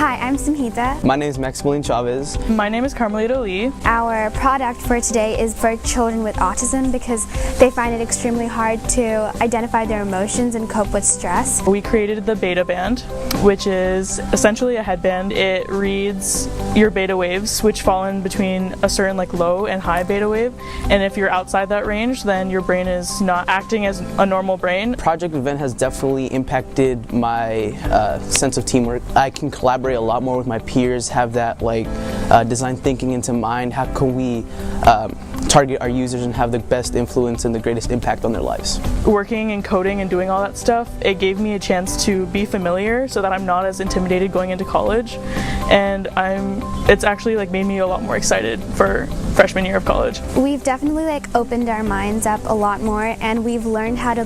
Hi, I'm Samhita. My name is Maximilian Chavez. My name is Carmelita Lee. Our product for today is for children with autism because they find it extremely hard to identify their emotions and cope with stress. We created the beta band, which is essentially a headband. It reads your beta waves, which fall in between a certain low and high beta wave. And if you're outside that range, then your brain is not acting as a normal brain. Project Event has definitely impacted my sense of teamwork. I can collaborate a lot more with my peers, have that design thinking into mind. How can we target our users and have the best influence and the greatest impact on their lives? Working and coding and doing all that stuff, it gave me a chance to be familiar so that I'm not as intimidated going into college. And it's actually made me a lot more excited for freshman year of college. We've definitely opened our minds up a lot more, and we've learned how to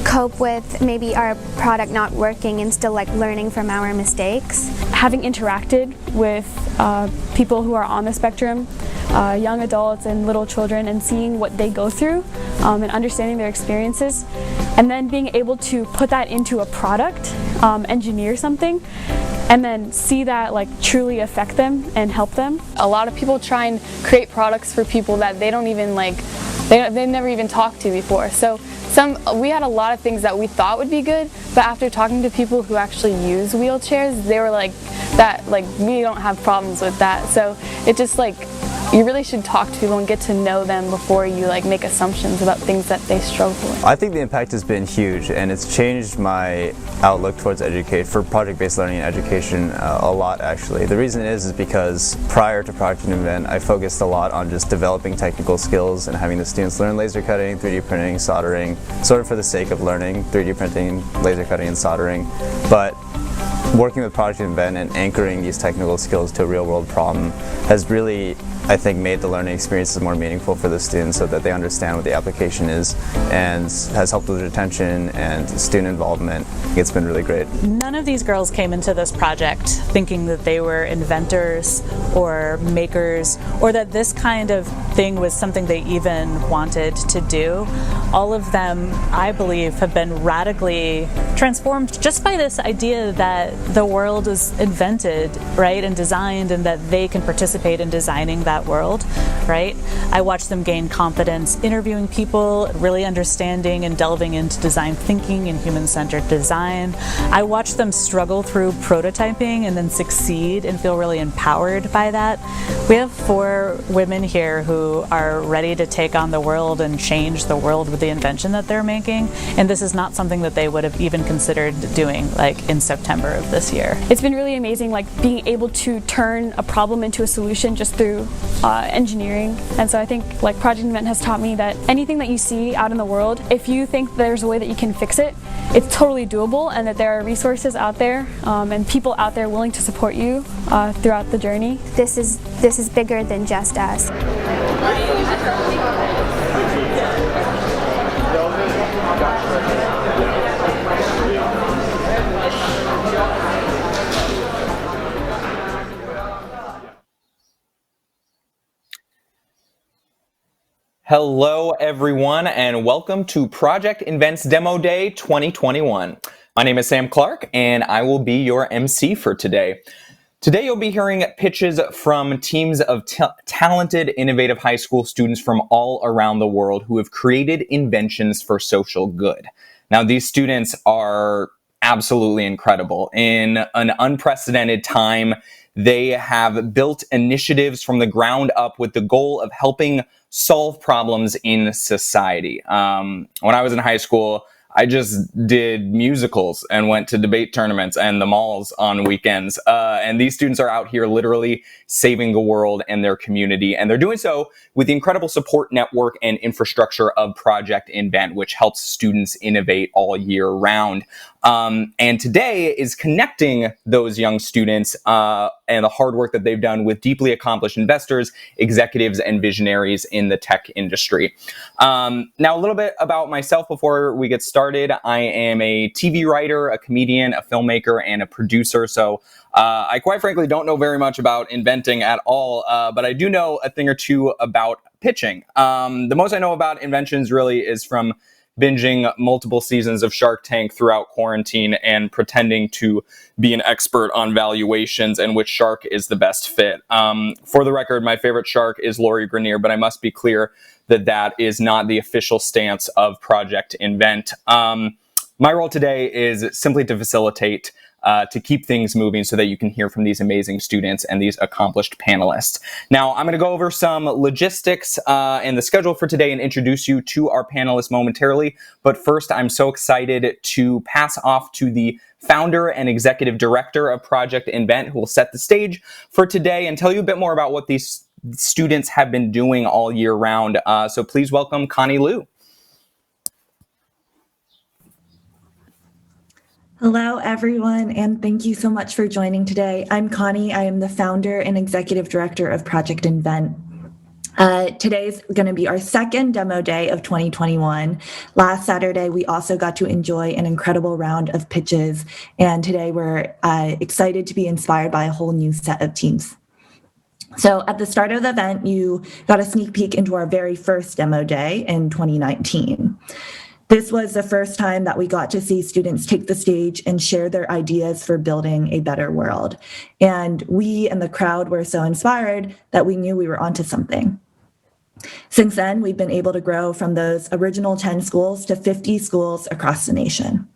cope with maybe our product not working and still learning from our mistakes. Having interacted with people who are on the spectrum, young adults and little children, and seeing what they go through and understanding their experiences, and then being able to put that into a product, engineer something, and then see that truly affect them and help them. A lot of people try and create products for people that they don't even they've never even talked to before. So we had a lot of things that we thought would be good, but after talking to people who actually use wheelchairs, they were we don't have problems with that. So it just you really should talk to people and get to know them before you make assumptions about things that they struggle with. I think the impact has been huge, and it's changed my outlook towards education, for project-based learning and education, a lot actually. The reason is because prior to Project Event, I focused a lot on just developing technical skills and having the students learn laser cutting, 3D printing, soldering, sort of for the sake of learning 3D printing, laser cutting, and soldering. But working with Project Event and anchoring these technical skills to a real-world problem has really, I think, made the learning experiences more meaningful for the students so that they understand what the application is, and has helped with retention and student involvement. It's been really great. None of these girls came into this project thinking that they were inventors or makers, or that this kind of thing was something they even wanted to do. All of them, I believe, have been radically transformed just by this idea that the world is invented, right, and designed, and that they can participate in designing that world, right? I watched them gain confidence interviewing people, really understanding and delving into design thinking and human-centered design. I watched them struggle through prototyping and then succeed and feel really empowered by that. We have 4 women here who are ready to take on the world and change the world with the invention that they're making, and this is not something that they would have even considered doing in September of this year. It's been really amazing being able to turn a problem into a solution just through engineering. And so I think Project Event has taught me that anything that you see out in the world, if you think there's a way that you can fix it, it's totally doable, and that there are resources out there and people out there willing to support you throughout the journey. This is bigger than just us. Hello, everyone, and welcome to Project Event's Demo Day 2021. My name is Sam Clark, and I will be your MC for today. Today, you'll be hearing pitches from teams of talented, innovative high school students from all around the world who have created inventions for social good. Now, these students are absolutely incredible. In an unprecedented time, they have built initiatives from the ground up with the goal of helping solve problems in society. When I was in high school, I just did musicals and went to debate tournaments and the malls on weekends. And these students are out here literally saving the world and their community. And they're doing so with the incredible support network and infrastructure of Project Invent, which helps students innovate all year round. And today is connecting those young students and the hard work that they've done with deeply accomplished investors, executives, and visionaries in the tech industry. Now, a little bit about myself before we get started. I am a TV writer, a comedian, a filmmaker, and a producer. So I quite frankly don't know very much about inventing at all, but I do know a thing or two about pitching. The most I know about inventions really is from binging multiple seasons of Shark Tank throughout quarantine and pretending to be an expert on valuations and which shark is the best fit. For the record, my favorite shark is Lori Grenier, but I must be clear that that is not the official stance of Project Invent. My role today is simply to facilitate, to keep things moving so that you can hear from these amazing students and these accomplished panelists. Now, I'm going to go over some logistics and the schedule for today and introduce you to our panelists momentarily. But first, I'm so excited to pass off to the founder and executive director of Project Invent, who will set the stage for today and tell you a bit more about what these students have been doing all year round. So please welcome Connie Liu. Hello, everyone, and thank you so much for joining today. I'm Connie. I am the founder and executive director of Project Invent. Today's going to be our second demo day of 2021. Last Saturday, we also got to enjoy an incredible round of pitches, and today we're excited to be inspired by a whole new set of teams. So at the start of the event, you got a sneak peek into our very first demo day in 2019. This was the first time that we got to see students take the stage and share their ideas for building a better world. And we and the crowd were so inspired that we knew we were onto something. Since then, we've been able to grow from those original 10 schools to 50 schools across the nation.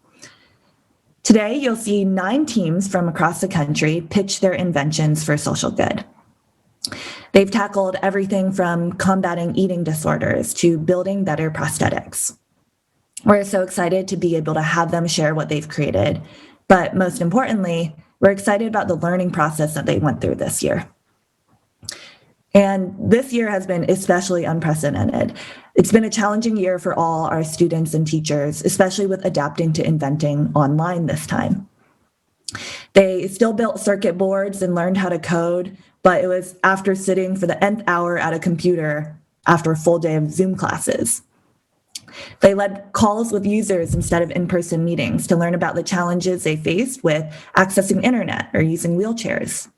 Today, you'll see 9 teams from across the country pitch their inventions for social good. They've tackled everything from combating eating disorders to building better prosthetics. We're so excited to be able to have them share what they've created. But most importantly, we're excited about the learning process that they went through this year. And this year has been especially unprecedented. It's been a challenging year for all our students and teachers, especially with adapting to inventing online this time. They still built circuit boards and learned how to code, but it was after sitting for the nth hour at a computer after a full day of Zoom classes. They led calls with users instead of in-person meetings to learn about the challenges they faced with accessing internet or using wheelchairs.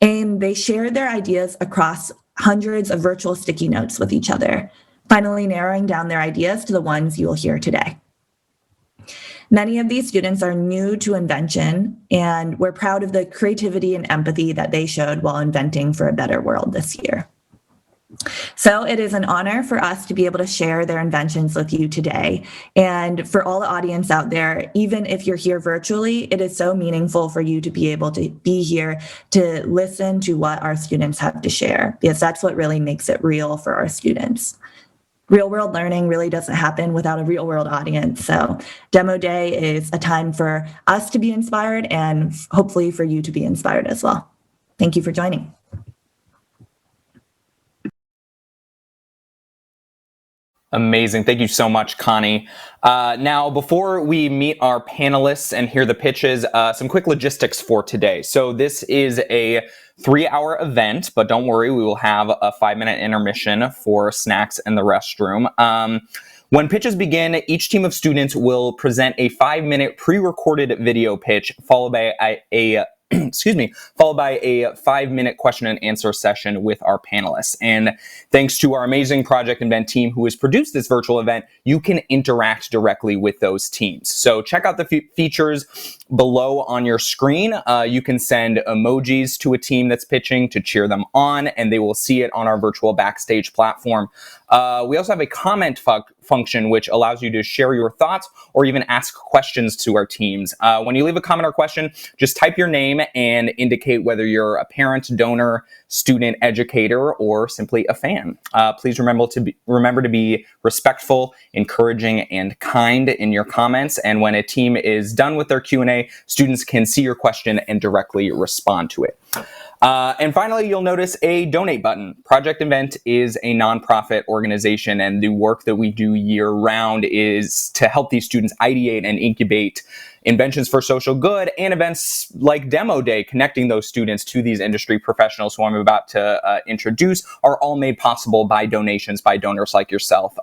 And they shared their ideas across hundreds of virtual sticky notes with each other, finally narrowing down their ideas to the ones you will hear today. Many of these students are new to invention, and we're proud of the creativity and empathy that they showed while inventing for a better world this year. So it is an honor for us to be able to share their inventions with you today. And for all the audience out there, even if you're here virtually, it is so meaningful for you to be able to be here to listen to what our students have to share, because that's what really makes it real for our students. Real world learning really doesn't happen without a real world audience. So Demo Day is a time for us to be inspired and hopefully for you to be inspired as well. Thank you for joining. Amazing. Thank you so much, Connie. Now, before we meet our panelists and hear the pitches, some quick logistics for today. So this is a 3-hour event, but don't worry, we will have a 5-minute intermission for snacks in the restroom. When pitches begin, each team of students will present a 5-minute pre-recorded video pitch followed by a 5-minute question and answer session with our panelists. And thanks to our amazing Project Invent team who has produced this virtual event, you can interact directly with those teams. So check out the features below on your screen. You can send emojis to a team that's pitching to cheer them on, and they will see it on our virtual backstage platform. We also have a comment function which allows you to share your thoughts or even ask questions to our teams. When you leave a comment or question, just type your name and indicate whether you're a parent, donor, student, educator, or simply a fan. Please remember to be respectful, encouraging, and kind in your comments. And when a team is done with their Q&A, students can see your question and directly respond to it. And finally, you'll notice a donate button. Project Invent is a nonprofit organization, and the work that we do year-round is to help these students ideate and incubate inventions for social good, and events like Demo Day, connecting those students to these industry professionals who I'm about to introduce, are all made possible by donations by donors like yourself.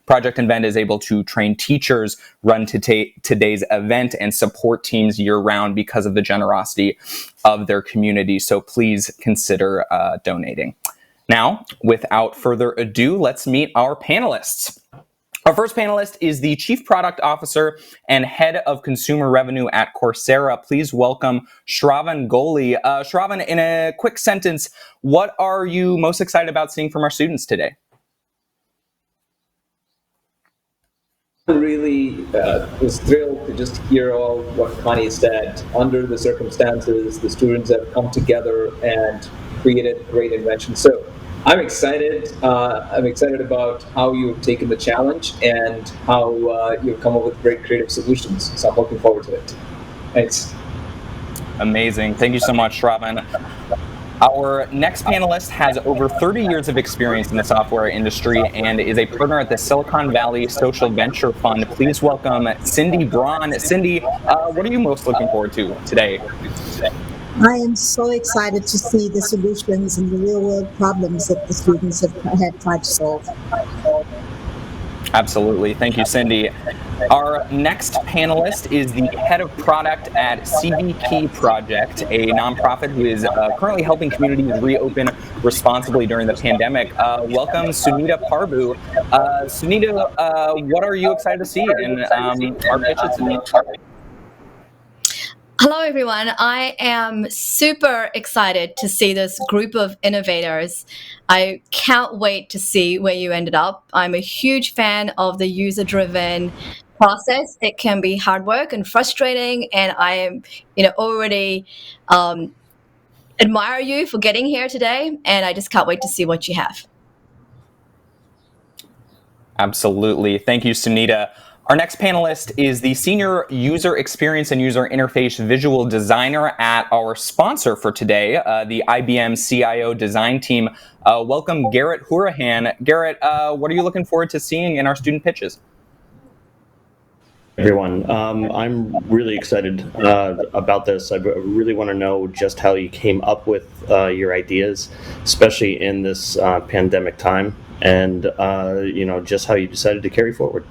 Project Invent is able to train teachers, run today's event, and support teams year-round because of the generosity of their community. So please consider donating. Now, without further ado, let's meet our panelists. Our first panelist is the Chief Product Officer and Head of Consumer Revenue at Coursera. Please welcome Shravan Goli. Shravan, in a quick sentence, what are you most excited about seeing from our students today? Really was thrilled to just hear all what Connie said. Under the circumstances, the students have come together and created great inventions. So I'm excited. I'm excited about how you've taken the challenge and how you've come up with great creative solutions. So I'm looking forward to it. Thanks. Amazing. Thank you so much, Shravan. Our next panelist has over 30 years of experience in the software industry and is a partner at the Silicon Valley Social Venture Fund. Please welcome Cindy Braun. Cindy, what are you most looking forward to today? I am so excited to see the solutions and the real-world problems that the students have tried to solve. Absolutely. Thank you, Cindy. Our next panelist is the head of product at CV Key Project, a nonprofit who is currently helping communities reopen responsibly during the pandemic. Welcome, Sunita Parbu. Sunita, what are you excited to see in our pitches today? Hello, everyone. I am super excited to see this group of innovators. I can't wait to see where you ended up. I'm a huge fan of the user-driven process. It can be hard work and frustrating, and I am, already admire you for getting here today, and I just can't wait to see what you have. Absolutely. Thank you, Sunita. Our next panelist is the Senior User Experience and User Interface Visual Designer at our sponsor for today, the IBM Cio Design Team. Welcome, Garrett Hourahan. Garrett, what are you looking forward to seeing in our student pitches? Everyone, I'm really excited about this. I really want to know just how you came up with your ideas, especially in this pandemic time, and just how you decided to carry forward.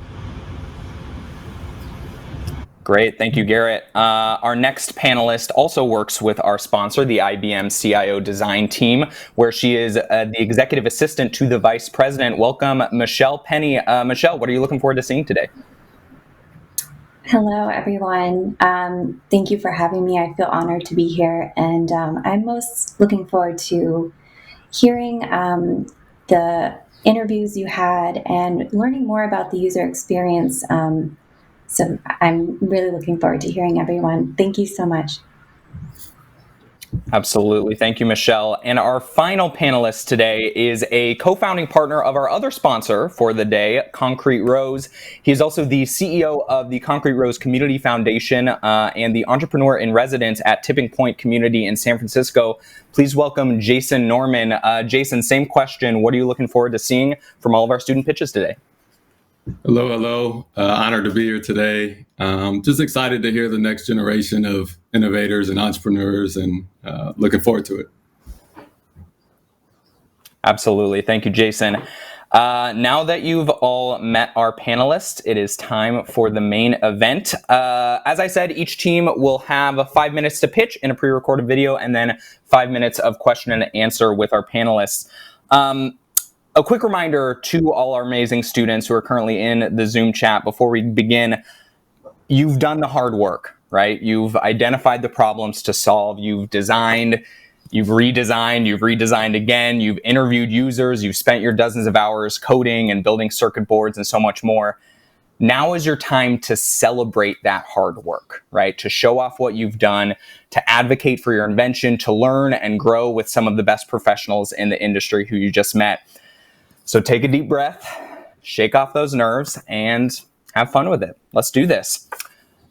Great, thank you, Garrett. Our next panelist also works with our sponsor, the IBM Cio Design Team, where she is the executive assistant to the vice president. Welcome, Michelle Penny. Michelle, what are you looking forward to seeing today? Hello, everyone. Thank you for having me. I feel honored to be here, and I'm most looking forward to hearing the interviews you had and learning more about the user experience. So I'm really looking forward to hearing everyone. Thank you so much. Absolutely. Thank you, Michelle. And our final panelist today is a co-founding partner of our other sponsor for the day, Concrete Rose. He is also the CEO of the Concrete Rose Community Foundation and the entrepreneur in residence at Tipping Point Community in San Francisco. Please welcome Jason Norman. Jason, same question. What are you looking forward to seeing from all of our student pitches today? Hello. Honored to be here today. Just excited to hear the next generation of innovators and entrepreneurs, and looking forward to it. Absolutely. Thank you, Jason. Now that you've all met our panelists, it is time for the main event. As I said, each team will have 5 minutes to pitch in a pre-recorded video and then 5 minutes of question and answer with our panelists. A quick reminder to all our amazing students who are currently in the Zoom chat before we begin, you've done the hard work, right? You've identified the problems to solve, you've designed, you've redesigned again, you've interviewed users, you've spent your dozens of hours coding and building circuit boards and so much more. Now is your time to celebrate that hard work, right? To show off what you've done, to advocate for your invention, to learn and grow with some of the best professionals in the industry who you just met. So take a deep breath, shake off those nerves, and have fun with it. Let's do this.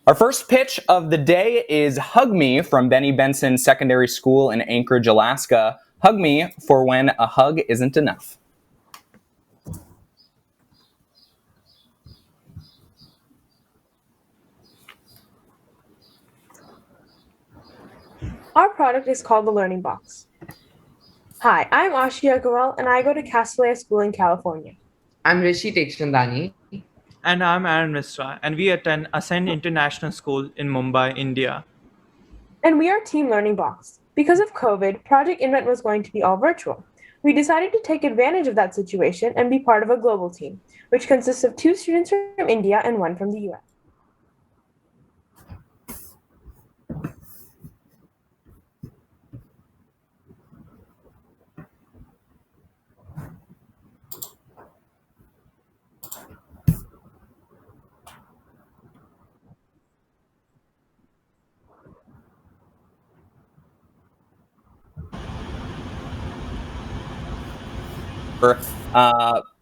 Our first pitch of the day is Hug Me from Benny Benson Secondary School in Anchorage, Alaska. Hug me for when a hug isn't enough. Our product is called the Learning Box. Hi, I'm Ashia Agarwal, and I go to Castellia School in California. I'm Rishi Tekchandani. And I'm Aaron Misra, and we attend Ascend International School in Mumbai, India. And we are Team Learning Box. Because of COVID, Project Invent was going to be all virtual. We decided to take advantage of that situation and be part of a global team, which consists of 2 students from India and 1 from the US.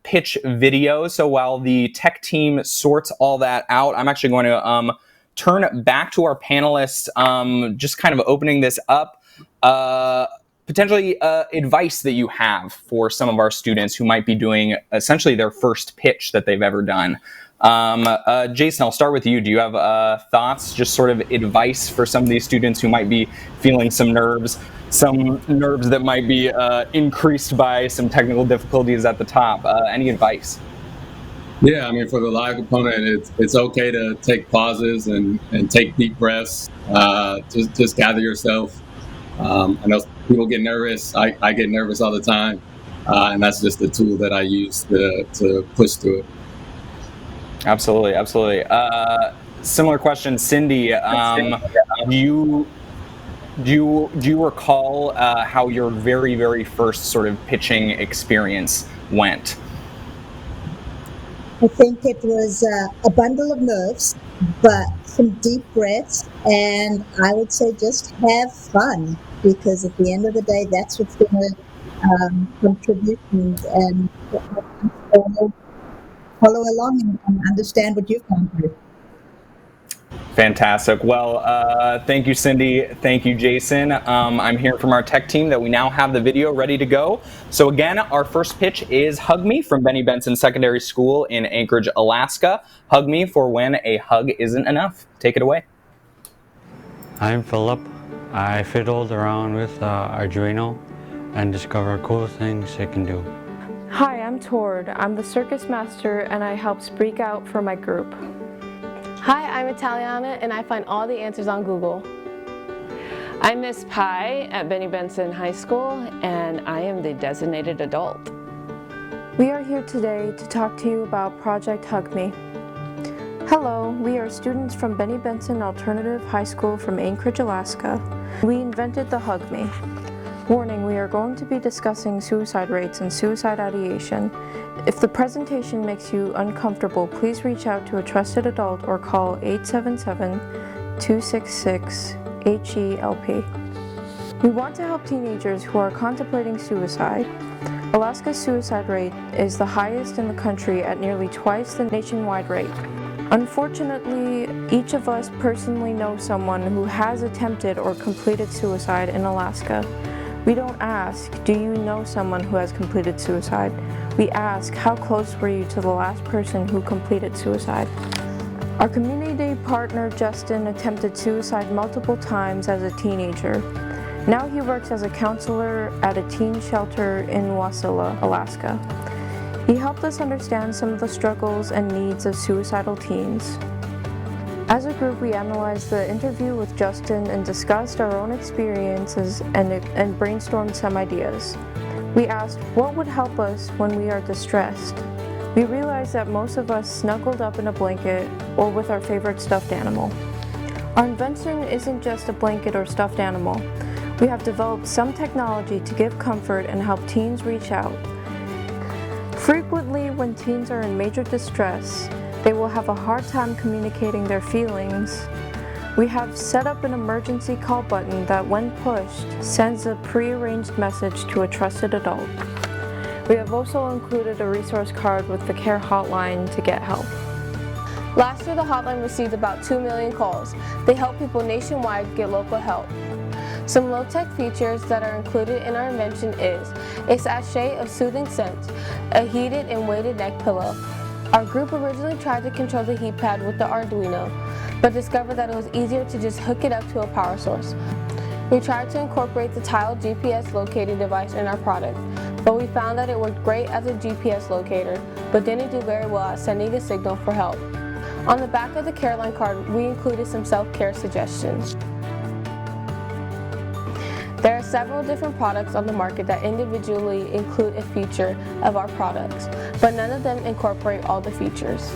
Pitch video. So while the tech team sorts all that out, I'm actually going to turn back to our panelists, just kind of opening this up. Potentially advice that you have for some of our students who might be doing essentially their first pitch that they've ever done. Jason, I'll start with you. Do you have thoughts, just sort of advice for some of these students who might be feeling some nerves that might be increased by some technical difficulties at the top? Any advice? Yeah, I mean, for the live component, it's okay to take pauses and take deep breaths. Just gather yourself. I know people get nervous. I get nervous all the time, and that's just the tool that I use to push through it. Absolutely. Similar question, Cindy. Do you recall how your very, very first sort of pitching experience went? I think it was a bundle of nerves, but some deep breaths, and I would say just have fun, because at the end of the day, that's what's going to contribute and follow along and understand what you've gone through. Fantastic. Well, thank you, Cindy. Thank you, Jason. I'm hearing from our tech team that we now have the video ready to go. So again, our first pitch is Hug Me from Benny Benson Secondary School in Anchorage, Alaska. Hug Me for when a hug isn't enough. Take it away. I'm Philip. I fiddled around with Arduino and discovered cool things it can do. Hi, I'm Tord. I'm the circus master and I help speak out for my group. Hi, I'm Italiana and I find all the answers on Google. I'm Miss Pi at Benny Benson High School and I am the designated adult. We are here today to talk to you about Project Hug Me. Hello, we are students from Benny Benson Alternative High School from Anchorage, Alaska. We invented the Hug Me. Warning, we are going to be discussing suicide rates and suicide ideation. If the presentation makes you uncomfortable, please reach out to a trusted adult or call 877-266-HELP. We want to help teenagers who are contemplating suicide. Alaska's suicide rate is the highest in the country at nearly twice the nationwide rate. Unfortunately, each of us personally knows someone who has attempted or completed suicide in Alaska. We don't ask, do you know someone who has completed suicide? We ask, how close were you to the last person who completed suicide? Our community partner Justin attempted suicide multiple times as a teenager. Now he works as a counselor at a teen shelter in Wasilla, Alaska. He helped us understand some of the struggles and needs of suicidal teens. As a group, we analyzed the interview with Justin and discussed our own experiences and brainstormed some ideas. We asked, what would help us when we are distressed? We realized that most of us snuggled up in a blanket or with our favorite stuffed animal. Our invention isn't just a blanket or stuffed animal. We have developed some technology to give comfort and help teens reach out. Frequently, when teens are in major distress, they will have a hard time communicating their feelings. We have set up an emergency call button that, when pushed, sends a pre-arranged message to a trusted adult. We have also included a resource card with the care hotline to get help. Last year, the hotline received about 2 million calls. They help people nationwide get local help. Some low-tech features that are included in our invention is a sachet of soothing scents, a heated and weighted neck pillow. Our group originally tried to control the heat pad with the Arduino, but discovered that it was easier to just hook it up to a power source. We tried to incorporate the Tile GPS locating device in our product, but we found that it worked great as a GPS locator, but didn't do very well at sending a signal for help. On the back of the Careline card, we included some self-care suggestions. There are several different products on the market that individually include a feature of our products, but none of them incorporate all the features.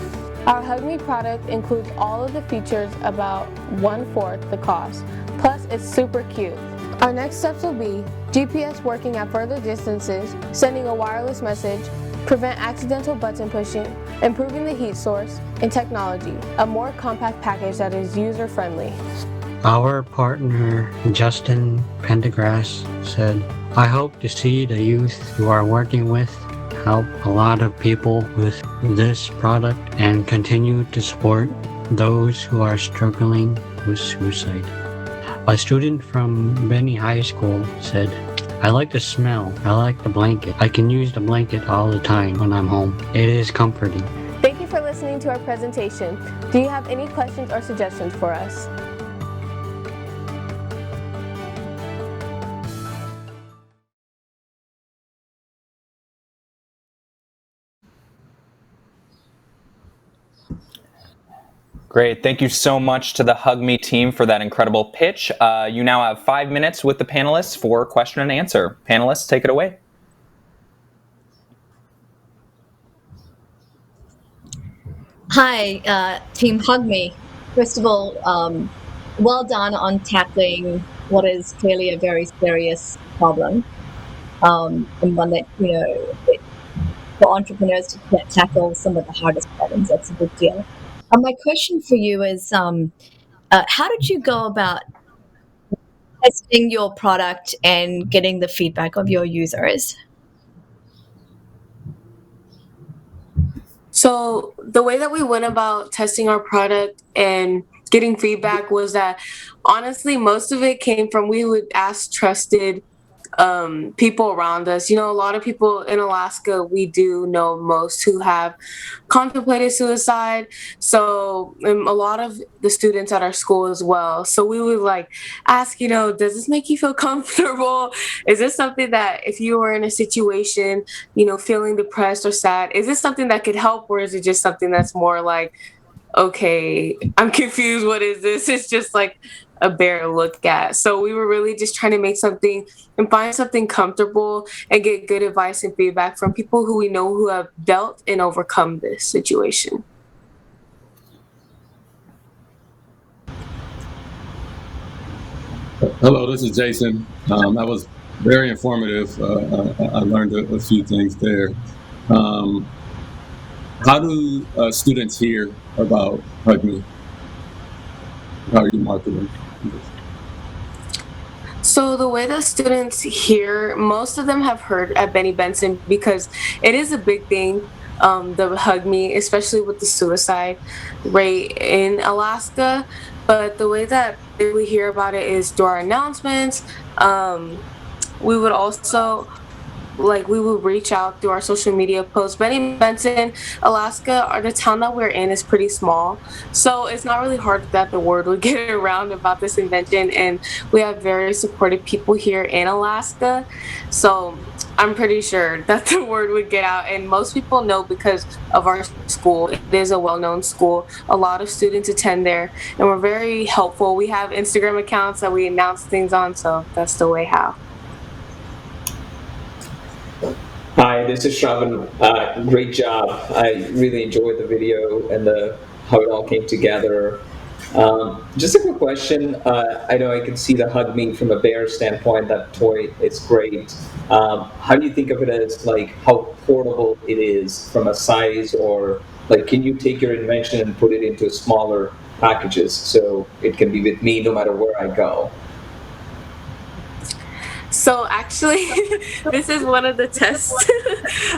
Our Hug Me product includes all of the features about 1/4 the cost, plus it's super cute. Our next steps will be GPS working at further distances, sending a wireless message, prevent accidental button pushing, improving the heat source, and technology, a more compact package that is user-friendly. Our partner, Justin Pendergrass, said, I hope to see the youth you are working with help a lot of people with this product and continue to support those who are struggling with suicide. A student from Benny High School said, I like the smell. I like the blanket. I can use the blanket all the time when I'm home. It is comforting. Thank you for listening to our presentation. Do you have any questions or suggestions for us? Great. Thank you so much to the Hug Me team for that incredible pitch. You now have 5 minutes with the panelists for question and answer. Panelists, take it away. Hi, Team Hug Me. First of all, well done on tackling what is clearly a very serious problem, and one that, for entrepreneurs to tackle some of the hardest problems. That's a big deal. My question for you is, how did you go about testing your product and getting the feedback of your users? So the way that we went about testing our product and getting feedback was that, honestly, most of it came from, we would ask trusted people around us. A lot of people in Alaska, we do know most who have contemplated suicide. So a lot of the students at our school as well. So we would ask, does this make you feel comfortable? Is this something that if you were in a situation, feeling depressed or sad, is this something that could help? Or is it just something that's more like, okay, I'm confused. What is this? It's just like a bear to look at. So we were really just trying to make something and find something comfortable and get good advice and feedback from people who we know who have dealt and overcome this situation. Hello, this is Jason. That was very informative. I learned a few things there. How do students hear about Hug Me? How are you marketing? So the way that students hear, most of them have heard at Benny Benson because it is a big thing, the Hug Me, especially with the suicide rate in Alaska. But the way that we hear about it is through our announcements. We would also we would reach out through our social media posts. Benny Benson, Alaska, or the town that we're in is pretty small. So it's not really hard that the word would get around about this invention. And we have very supportive people here in Alaska. So I'm pretty sure that the word would get out. And most people know because of our school. It is a well-known school. A lot of students attend there. And we're very helpful. We have Instagram accounts that we announce things on. So that's the way how. Hi, this is Shravan. Great job. I really enjoyed the video and how it all came together. Just a quick question. I know I can see the Hug Me from a bear standpoint. That toy, it's great. How do you think of it as how portable it is from a size, or can you take your invention and put it into smaller packages so it can be with me no matter where I go? So actually, this is one of the tests.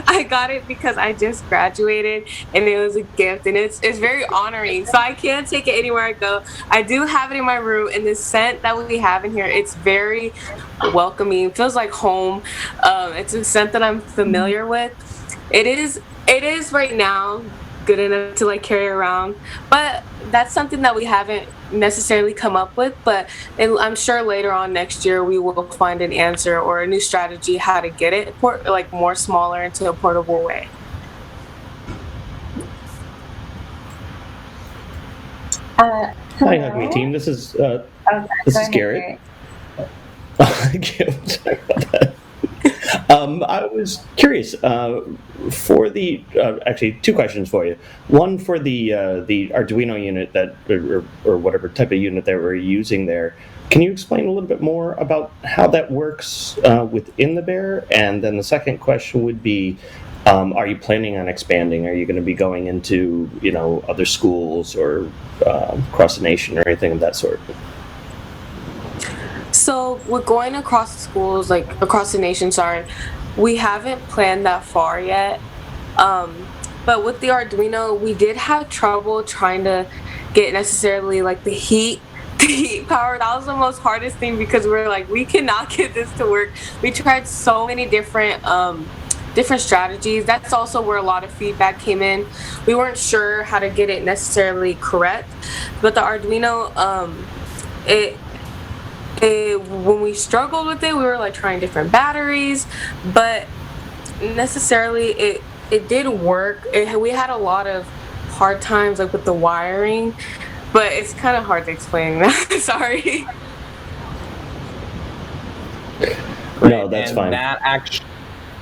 I got it because I just graduated and it was a gift, and it's very honoring. So I can't take it anywhere I go. I do have it in my room, and the scent that we have in here, it's very welcoming. It feels like home. It's a scent that I'm familiar with. It is right now good enough to carry around, but that's something that we haven't necessarily come up with, but I'm sure later on next year we will find an answer or a new strategy how to get it more smaller into a portable way. Hi, Hug Me team. This is Garrett. Sorry about that. I was curious for the actually two questions for you. One for the Arduino unit that or whatever type of unit that we're using there. Can you explain a little bit more about how that works within the Bear? And then the second question would be, are you planning on expanding? Are you going to be going into other schools or across the nation or anything of that sort? So we're going across the schools, like across the nation, sorry. We haven't planned that far yet. But with the Arduino, we did have trouble trying to get necessarily like the heat power. That was the most hardest thing because we were like, we cannot get this to work. We tried so many different strategies. That's also where a lot of feedback came in. We weren't sure how to get it necessarily correct, but the Arduino, when we struggled with it, we were like trying different batteries, but necessarily it did work. We had a lot of hard times like with the wiring, but it's kind of hard to explain that. Sorry. No, that's fine.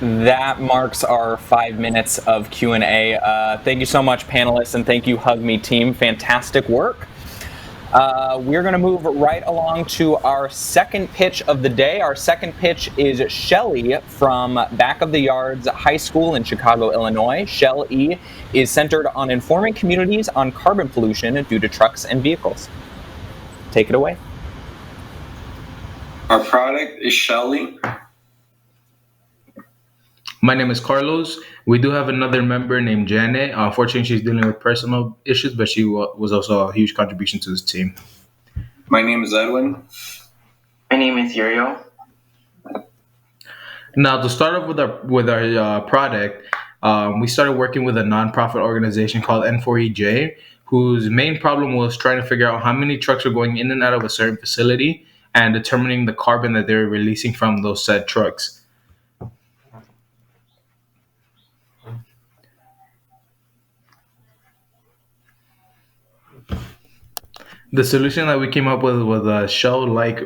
That marks our 5 minutes of Q&A. Thank you so much, panelists, and thank you, Hug Me team. Fantastic work. We're going to move right along to our second pitch of the day. Our second pitch is Shelly from Back of the Yards High School in Chicago, Illinois. Shelly is centered on informing communities on carbon pollution due to trucks and vehicles. Take it away. Our product is Shelly. My name is Carlos. We do have another member named Janet. Unfortunately, she's dealing with personal issues, but she was also a huge contribution to this team. My name is Edwin. My name is Uriel. Now, to start off with our product, we started working with a nonprofit organization called N4EJ, whose main problem was trying to figure out how many trucks are going in and out of a certain facility and determining the carbon that they're releasing from those said trucks. The solution that we came up with was a shell-like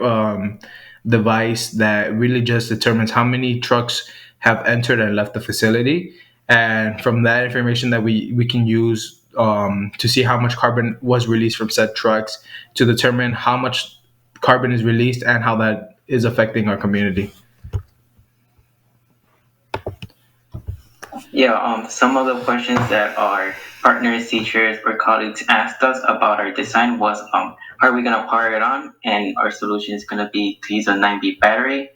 device that really just determines how many trucks have entered and left the facility. And from that information that we can use to see how much carbon was released from said trucks to determine how much carbon is released and how that is affecting our community. Yeah, some of the questions that our partners, teachers, or colleagues asked us about our design was, how are we going to power it on? And our solution is going to be to use a 9V battery.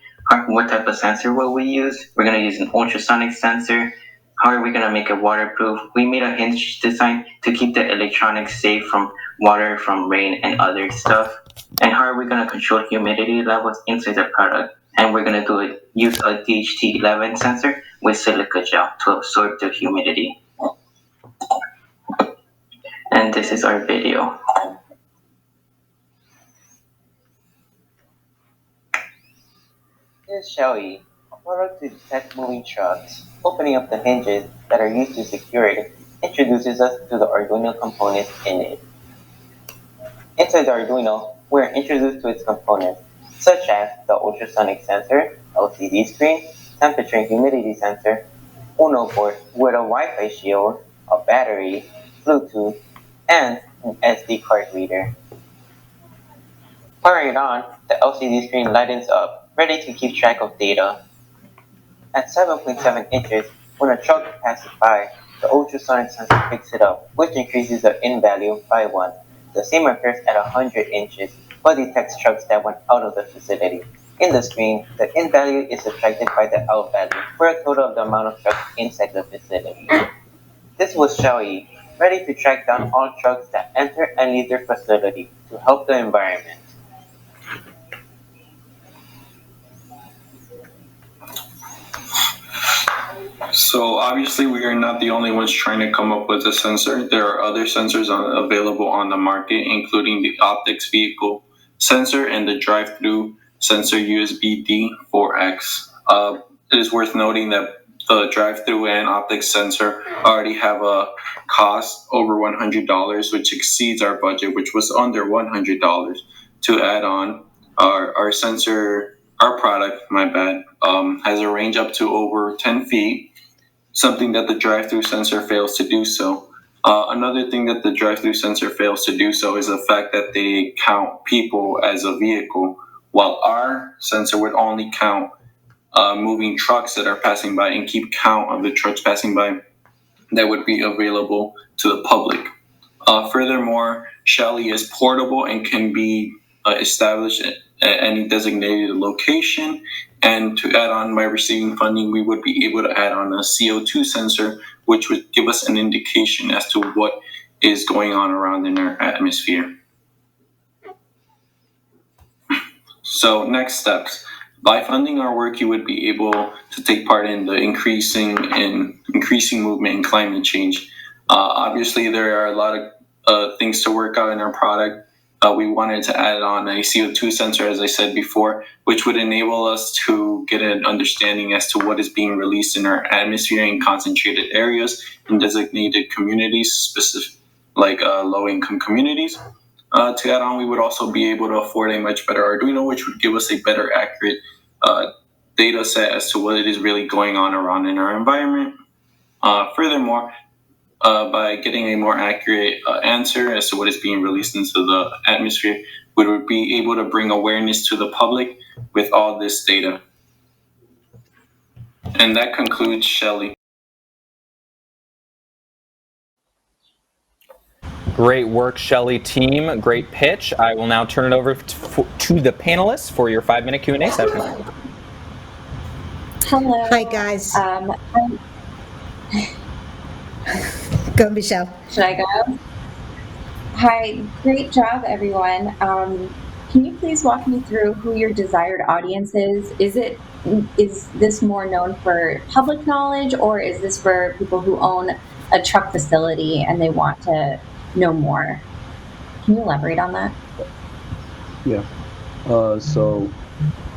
What type of sensor will we use? We're going to use an ultrasonic sensor. How are we going to make it waterproof? We made a hinge design to keep the electronics safe from water, from rain, and other stuff. And how are we going to control humidity levels inside the product? And we're going to use a DHT11 sensor with silica gel to absorb the humidity. And this is our video. This is Shelly, a product to detect moving trucks. Opening up the hinges that are used to secure it introduces us to the Arduino components in it. Inside the Arduino, we're introduced to its components, such as the ultrasonic sensor, LCD screen, temperature and humidity sensor, Uno board with a Wi-Fi shield, a battery, Bluetooth, and an SD card reader. Powering it on, the LCD screen lightens up, ready to keep track of data. At 7.7 inches, when a truck passes by, the ultrasonic sensor picks it up, which increases the in value by 1. The same occurs at 100 inches, but detects trucks that went out of the facility. In the screen, the in value is subtracted by the out value for a total of the amount of trucks inside the facility. This was Xiaoyi, ready to track down all trucks that enter and leave their facility to help the environment. So obviously we are not the only ones trying to come up with a sensor. There are other sensors available on the market, including the optics vehicle sensor and the drive-through sensor USB-D 4X. It is worth noting that the drive-through and optics sensor already have a cost over $100, which exceeds our budget, which was under $100. To add on, our sensor our product, my bad, has a range up to over 10 feet, something that the drive-through sensor fails to do so. Another thing that the drive-through sensor fails to do so is the fact that they count people as a vehicle, while our sensor would only count moving trucks that are passing by and keep count of the trucks passing by that would be available to the public. Furthermore, Shelly is portable and can be established at any designated location. And to add on, by receiving funding, we would be able to add on a CO2 sensor, which would give us an indication as to what is going on around in our atmosphere. So next steps. By funding our work, you would be able to take part in the increasing movement in climate change. Obviously, there are a lot of things to work out in our product. We wanted to add on a CO2 sensor, as I said before, which would enable us to get an understanding as to what is being released in our atmosphere in concentrated areas in designated communities, specific like low-income communities. To add on, we would also be able to afford a much better Arduino, which would give us a better accurate data set as to what it is really going on around in our environment. Furthermore, by getting a more accurate answer as to what is being released into the atmosphere, we would be able to bring awareness to the public with all this data. And that concludes Shelly. Great work, Shelly team. Great pitch. I will now turn it over to the panelists for your 5-minute Q&A session. Hello. Hi, guys. Go, Michelle. Should I go? Hi, great job, everyone. Can you please walk me through who your desired audience is? Is this more known for public knowledge, or is this for people who own a truck facility and they want to know more? Can you elaborate on that? Yeah. So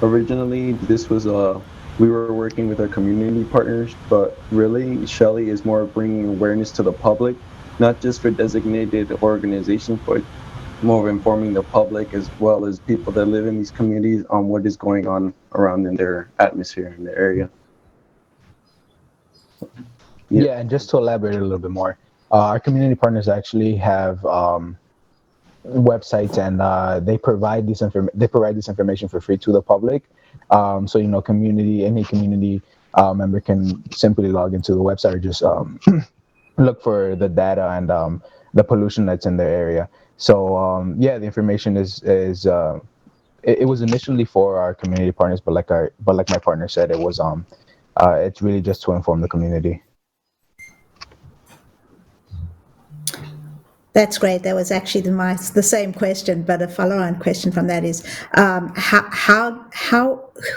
originally, this was we were working with our community partners, but really, Shelly is more bringing awareness to the public, not just for designated organizations, but more of informing the public as well as people that live in these communities on what is going on around in their atmosphere in the area. Yeah, and just to elaborate a little bit more, our community partners actually have websites, and they provide this information for free to the public. So any community member can simply log into the website or just look for the data and the pollution that's in their area. So the information it was initially for our community partners, but like my partner said, it was it's really just to inform the community. That's great. That was actually the same question, but a follow-on question from that is,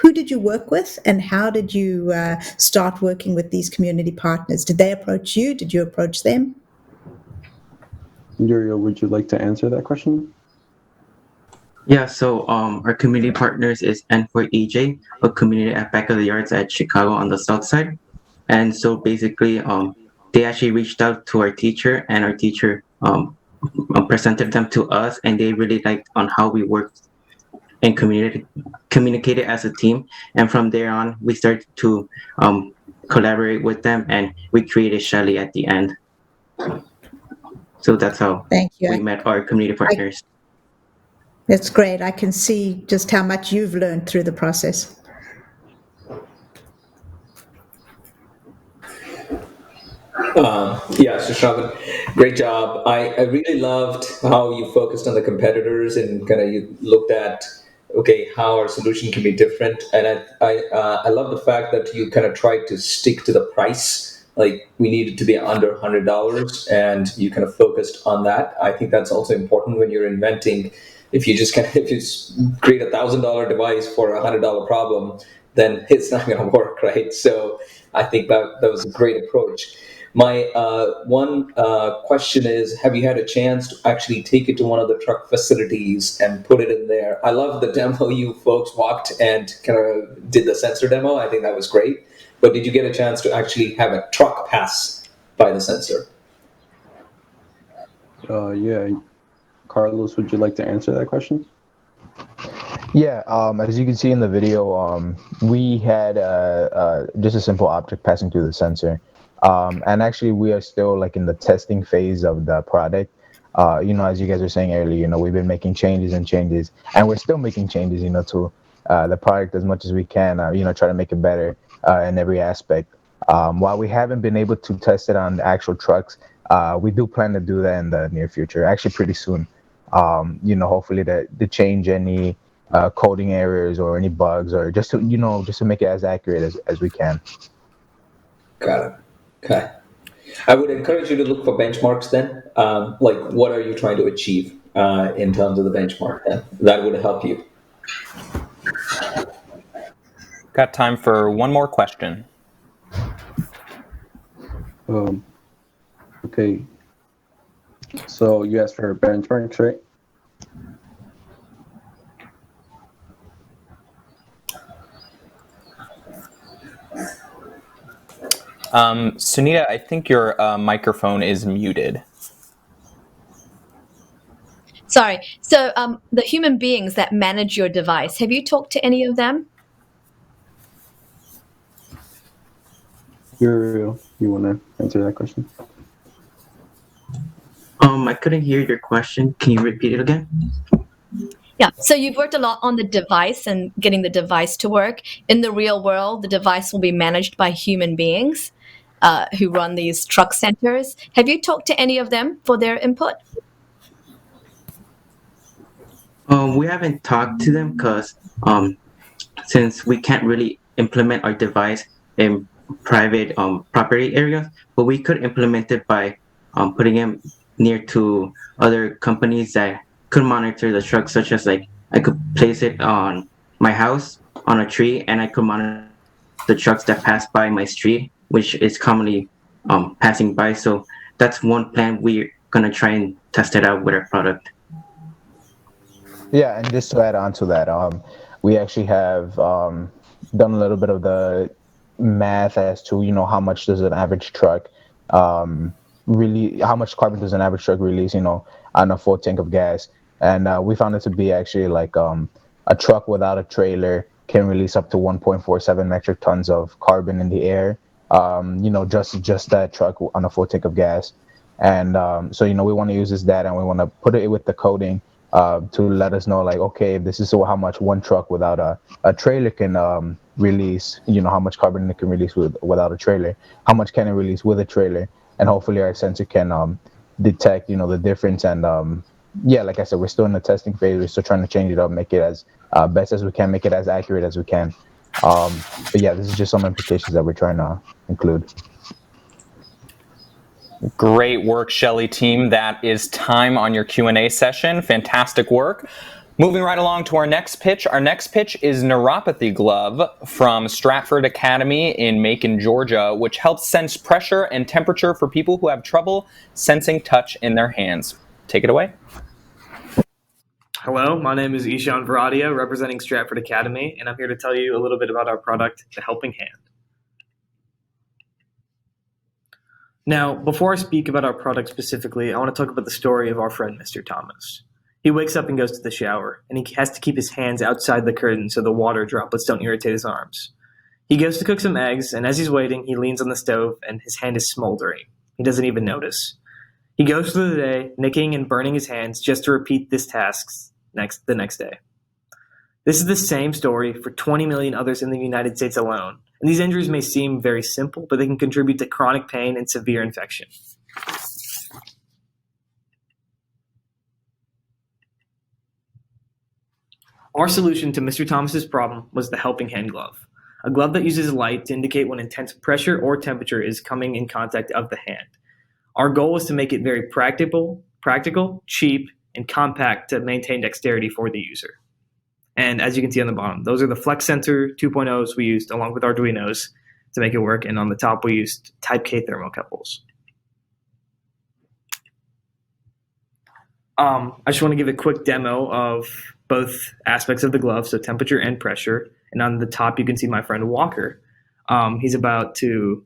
who did you work with, and how did you start working with these community partners? Did they approach you? Did you approach them? Uriel, would you like to answer that question? Yeah, so our community partners is N4EJ, a community at Back of the Yards at Chicago on the south side. And so basically, they actually reached out to our teacher, and our teacher presented them to us, and they really liked on how we worked and communicated as a team. And from there on, we started to collaborate with them, and we created Shelly at the end. So that's how we met our community partners. That's great. I can see just how much you've learned through the process. Yeah, so Shravan, great job. I really loved how you focused on the competitors and kind of you looked at, okay, how our solution can be different. And I love the fact that you kind of tried to stick to the price. Like we needed to be under $100, and you kind of focused on that. I think that's also important when you're inventing. If you just create $1,000 device for a $100 problem, then it's not going to work, right? So I think that was a great approach. My one question is, have you had a chance to actually take it to one of the truck facilities and put it in there? I love the demo you folks walked and kind of did the sensor demo. I think that was great. But did you get a chance to actually have a truck pass by the sensor? Yeah. Carlos, would you like to answer that question? Yeah, as you can see in the video, we had just a simple object passing through the sensor. And actually, we are still like in the testing phase of the product. As you guys were saying earlier, we've been making changes and changes, and we're still making changes, to the product as much as we can, try to make it better in every aspect. While we haven't been able to test it on the actual trucks, we do plan to do that in the near future, actually pretty soon. Hopefully to change any coding errors or any bugs, or just to make it as accurate as we can. Got it. Okay. I would encourage you to look for benchmarks then. Like, what are you trying to achieve in terms of the benchmark then? That would help you. Got time for one more question. Okay. So you asked for benchmarks, right? Sunita, I think your microphone is muted. Sorry. So the human beings that manage your device, have you talked to any of them? You want to answer that question? I couldn't hear your question. Can you repeat it again? Yeah. So you've worked a lot on the device and getting the device to work. In the real world, the device will be managed by human beings who run these truck centers. Have you talked to any of them for their input? We haven't talked to them because since we can't really implement our device in private property areas, but we could implement it by putting them near to other companies that could monitor the trucks, such as like I could place it on my house on a tree, and I could monitor the trucks that pass by my street, which is commonly passing by. So that's one plan. We're gonna try and test it out with our product. Yeah, and just to add on to that, we actually have done a little bit of the math as to how much does an average truck how much carbon does an average truck release on a full tank of gas, and we found it to be actually like a truck without a trailer can release up to 1.47 metric tons of carbon in the air, just that truck on a full tank of gas. And so we want to use this data, and we want to put it with the coding to let us know, like, okay, this is how much one truck without a trailer can release, how much carbon it can release without a trailer, how much can it release with a trailer, and hopefully our sensor can detect, the difference. And like I said, we're still in the testing phase. We're still trying to change it up, make it as best as we can, make it as accurate as we can. But yeah, this is just some implications that we're trying to include. Great work, Shelly team. That is time on your Q&A session. Fantastic work. Moving right along to our next pitch. Our next pitch is Neuropathy Glove from Stratford Academy in Macon, Georgia, which helps sense pressure and temperature for people who have trouble sensing touch in their hands. Take it away. Hello, my name is Ishan Varadia, representing Stratford Academy, and I'm here to tell you a little bit about our product, the Helping Hand. Now, before I speak about our product specifically, I want to talk about the story of our friend, Mr. Thomas. He wakes up and goes to the shower, and he has to keep his hands outside the curtain so the water droplets don't irritate his arms. He goes to cook some eggs, and as he's waiting, he leans on the stove, and his hand is smoldering. He doesn't even notice. He goes through the day, nicking and burning his hands just to repeat this task the next day. This is the same story for 20 million others in the United States alone, and these injuries may seem very simple, but they can contribute to chronic pain and severe infection. Our solution to Mr. Thomas's problem was the Helping Hand glove, a glove that uses light to indicate when intense pressure or temperature is coming in contact of the hand. Our goal was to make it very practical, cheap, and compact to maintain dexterity for the user. And as you can see on the bottom, those are the Flex Sensor 2.0s we used along with Arduinos to make it work. And on the top, we used Type K thermocouples. I just want to give a quick demo of both aspects of the glove, so temperature and pressure. And on the top, you can see my friend Walker. He's about to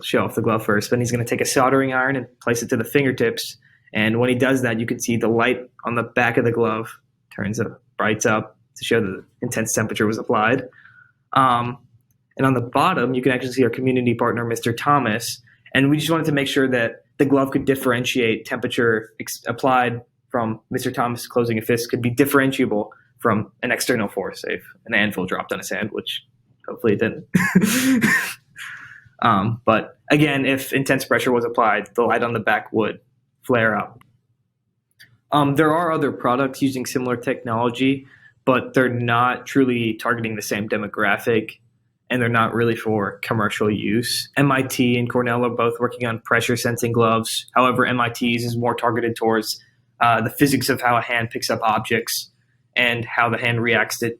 show off the glove first, but he's going to take a soldering iron and place it to the fingertips. And when he does that, you can see the light on the back of the glove brights up, to show that intense temperature was applied. And on the bottom, you can actually see our community partner, Mr. Thomas. And we just wanted to make sure that the glove could differentiate temperature applied from Mr. Thomas closing a fist could be differentiable from an external force, say if an anvil dropped on his hand, which hopefully it didn't. But again, if intense pressure was applied, the light on the back would flare up. There are other products using similar technology, but they're not truly targeting the same demographic, and they're not really for commercial use. MIT and Cornell are both working on pressure sensing gloves. However, MIT's is more targeted towards the physics of how a hand picks up objects and how the hand reacts to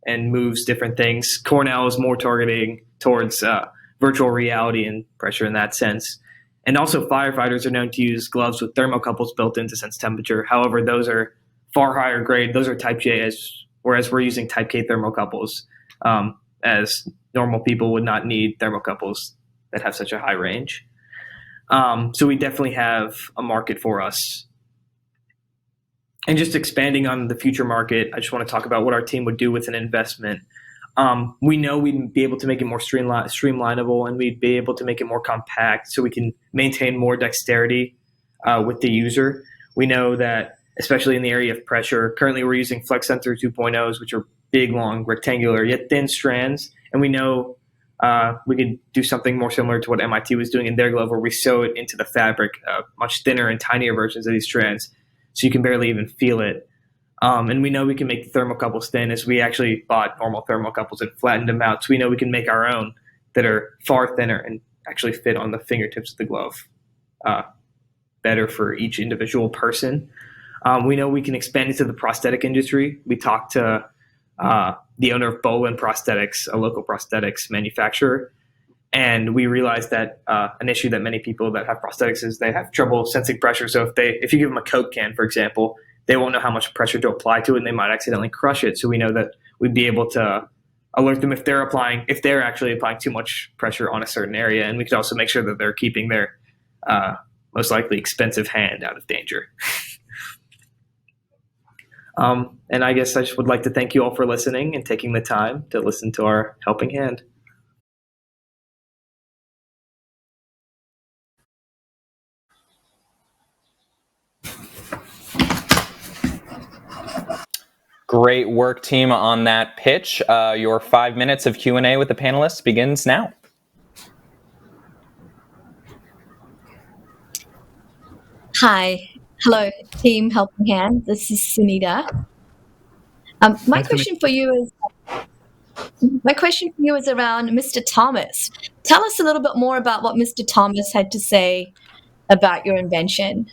and moves different things. Cornell is more targeting towards virtual reality and pressure in that sense. And also firefighters are known to use gloves with thermocouples built in to sense temperature. However, those are far higher grade. Those are type J, whereas we're using type K thermocouples, as normal people would not need thermocouples that have such a high range. So we definitely have a market for us. And just expanding on the future market, I just want to talk about what our team would do with an investment. We know we'd be able to make it more streamlinable, and we'd be able to make it more compact so we can maintain more dexterity with the user. We know that, especially in the area of pressure, currently we're using Flex Sensor 2.0s, which are big, long, rectangular, yet thin strands. And we know we could do something more similar to what MIT was doing in their glove, where we sew it into the fabric, much thinner and tinier versions of these strands, so you can barely even feel it. And we know we can make the thermocouples thin, as we actually bought normal thermocouples and flattened them out. So we know we can make our own that are far thinner and actually fit on the fingertips of the glove better for each individual person. We know we can expand into the prosthetic industry. We talked to the owner of Bolin Prosthetics, a local prosthetics manufacturer, and we realized that an issue that many people that have prosthetics is they have trouble sensing pressure. So if you give them a Coke can, for example, they won't know how much pressure to apply to it, and they might accidentally crush it. So we know that we'd be able to alert them if they're actually applying too much pressure on a certain area, and we could also make sure that they're keeping their most likely expensive hand out of danger. And I guess I just would like to thank you all for listening and taking the time to listen to our helping hand. Great work, team, on that pitch. Your 5 minutes of Q&A with the panelists begins now. Hi. Hello, team Helping Hand. This is Sunita. My question for you is around Mr. Thomas. Tell us a little bit more about what Mr. Thomas had to say about your invention.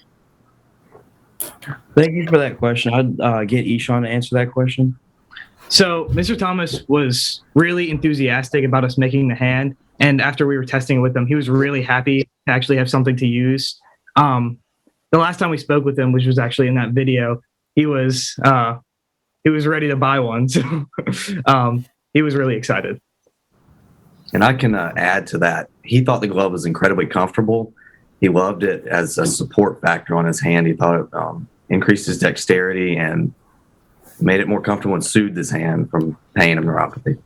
Thank you for that question. I'd get Ishan to answer that question. So Mr. Thomas was really enthusiastic about us making the hand, and after we were testing it with him, he was really happy to actually have something to use. The last time we spoke with him, which was actually in that video, he was ready to buy one. So he was really excited. And I can add to that. He thought the glove was incredibly comfortable. He loved it as a support factor on his hand. He thought it increased his dexterity and made it more comfortable and soothed his hand from pain and neuropathy.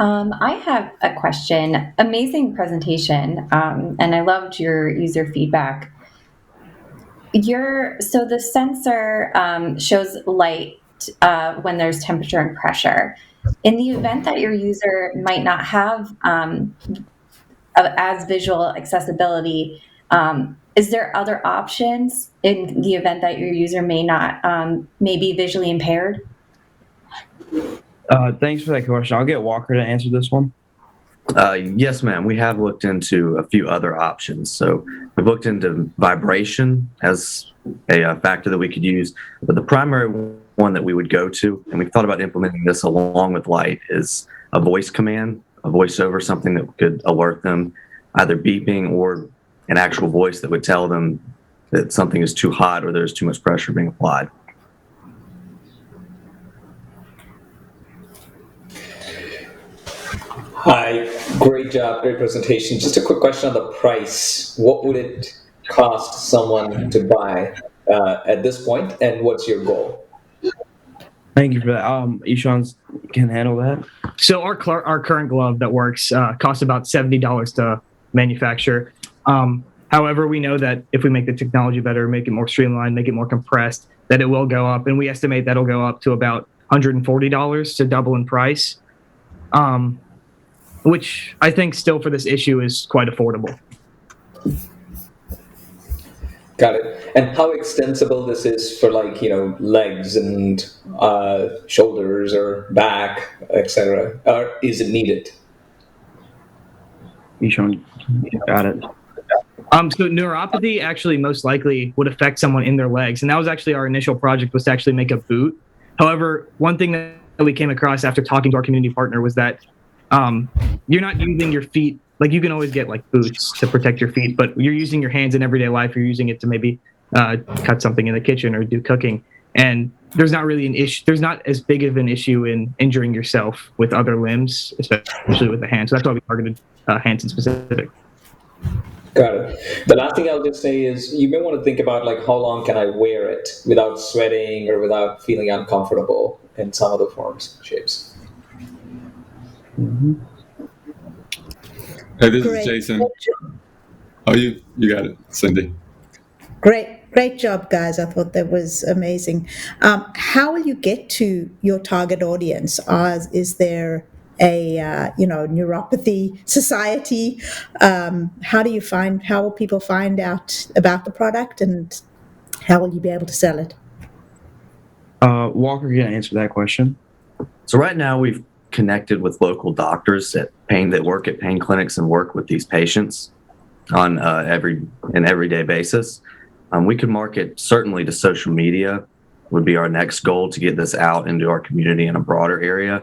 I have a question. Amazing presentation, and I loved your user feedback. So the sensor shows light when there's temperature and pressure. In the event that your user might not have as visual accessibility, is there other options in the event that your user may be visually impaired? Thanks for that question. I'll get Walker to answer this one. Yes, ma'am. We have looked into a few other options. So we've looked into vibration as a factor that we could use. But the primary one that we would go to, and we've thought about implementing this along with light, is a voice command, a voiceover, something that could alert them, either beeping or an actual voice that would tell them that something is too hot or there's too much pressure being applied. Hi, great job, great presentation. Just a quick question on the price. What would it cost someone to buy at this point, and what's your goal? Thank you for that. Ishan can handle that. So our current glove that works costs about $70 to manufacture. However, we know that if we make the technology better, make it more streamlined, make it more compressed, that it will go up, and we estimate that'll go up to about $140 to double in price, which I think still for this issue is quite affordable. Got it. And how extensible this is for, like, legs and shoulders or back, etc. Or is it needed? Ishan, got it. So neuropathy actually most likely would affect someone in their legs, and that was actually our initial project, was to actually make a boot. However, one thing that we came across after talking to our community partner was that you're not using your feet. Like, you can always get like boots to protect your feet, but you're using your hands in everyday life. You're using it to maybe cut something in the kitchen or do cooking. And there's not really an issue. There's not as big of an issue in injuring yourself with other limbs, especially with the hands. So that's why we targeted hands in specific. Got it. The last thing I'll just say is you may want to think about, like, how long can I wear it without sweating or without feeling uncomfortable in some of the forms and shapes. Mm-hmm. Hey, this is Jason. Oh, you got it, Cindy. Great job, guys. I thought that was amazing. How will you get to your target audience? Is there a neuropathy society? How will people find out about the product, and how will you be able to sell it? Walker, you gonna answer that question? So right now we've connected with local doctors that work at pain clinics and work with these patients on an everyday basis. We could market certainly to social media would be our next goal, to get this out into our community in a broader area.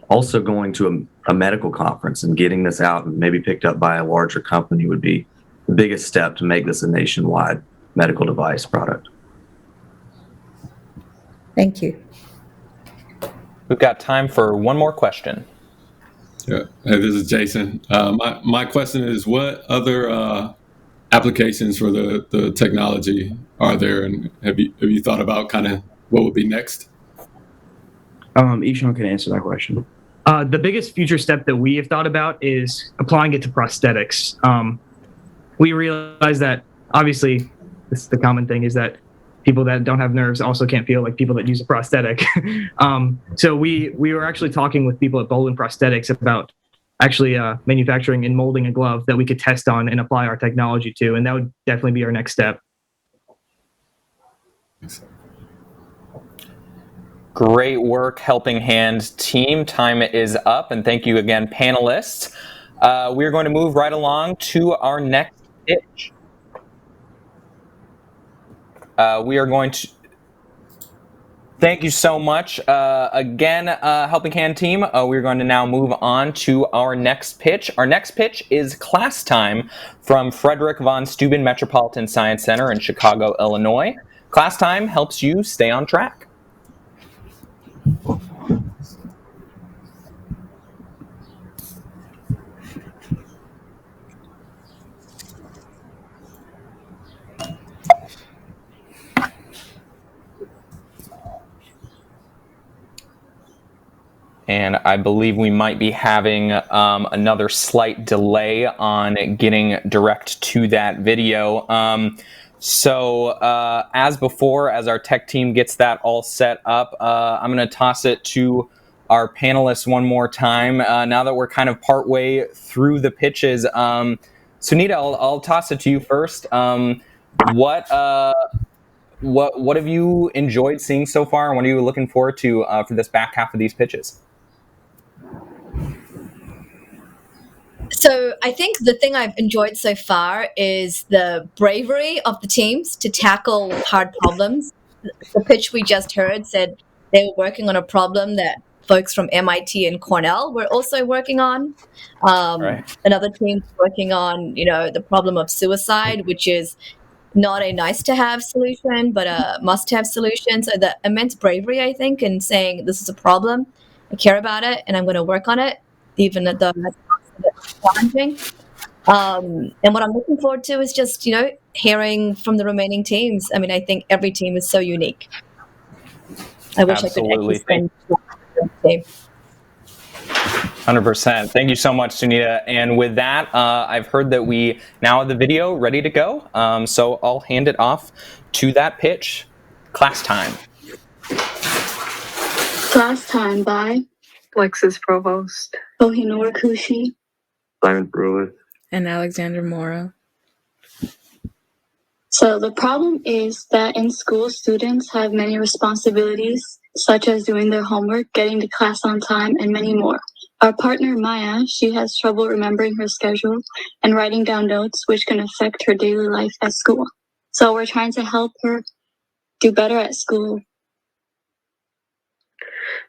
Also going to a medical conference and getting this out and maybe picked up by a larger company would be the biggest step to make this a nationwide medical device product. Thank you. We've got time for one more question. Yeah. Hey, this is Jason. My question is, what other applications for the technology are there, and have you thought about kind of what would be next? Ishan can answer that question. The biggest future step that we have thought about is applying it to prosthetics. We realize that, obviously, this is the common thing, is that people that don't have nerves also can't feel like people that use a prosthetic. So we were actually talking with people at Bolin Prosthetics about actually manufacturing and molding a glove that we could test on and apply our technology to, and that would definitely be our next step. Great work, Helping Hand team. Time is up, and thank you again, panelists. We're going to move right along to our next pitch. We are going to thank you so much again, Helping Hand team. We're going to now move on to our next pitch. Our next pitch is Klastime from Frederick von Steuben Metropolitan Science Center in Chicago, Illinois. Klastime helps you stay on track. And I believe we might be having another slight delay on getting direct to that video. So as before, as our tech team gets that all set up, I'm going to toss it to our panelists one more time. Now that we're kind of partway through the pitches, Sunita, I'll toss it to you first. What have you enjoyed seeing so far, and what are you looking forward to for this back half of these pitches? So I think the thing I've enjoyed so far is the bravery of the teams to tackle hard problems. The pitch we just heard said they were working on a problem that folks from MIT and Cornell were also working on. Right. Another team's working on, the problem of suicide, which is not a nice-to-have solution, but a must-have solution. So the immense bravery, I think, in saying this is a problem, I care about it, and I'm going to work on it, even though that's challenging. And what I'm looking forward to is just, hearing from the remaining teams. I mean, I think every team is so unique. I wish Absolutely. I could actually spend 100%. Thank you so much, Sunita. And with that, I've heard that we now have the video ready to go. So I'll hand it off to that pitch. Klastime. Klastime by Lexus Provost, Kohinor Kushi, Simon Brewis, and Alexander Mora. So the problem is that in school, students have many responsibilities, such as doing their homework, getting to class on time, and many more. Our partner, Maya, she has trouble remembering her schedule and writing down notes, which can affect her daily life at school. So we're trying to help her do better at school.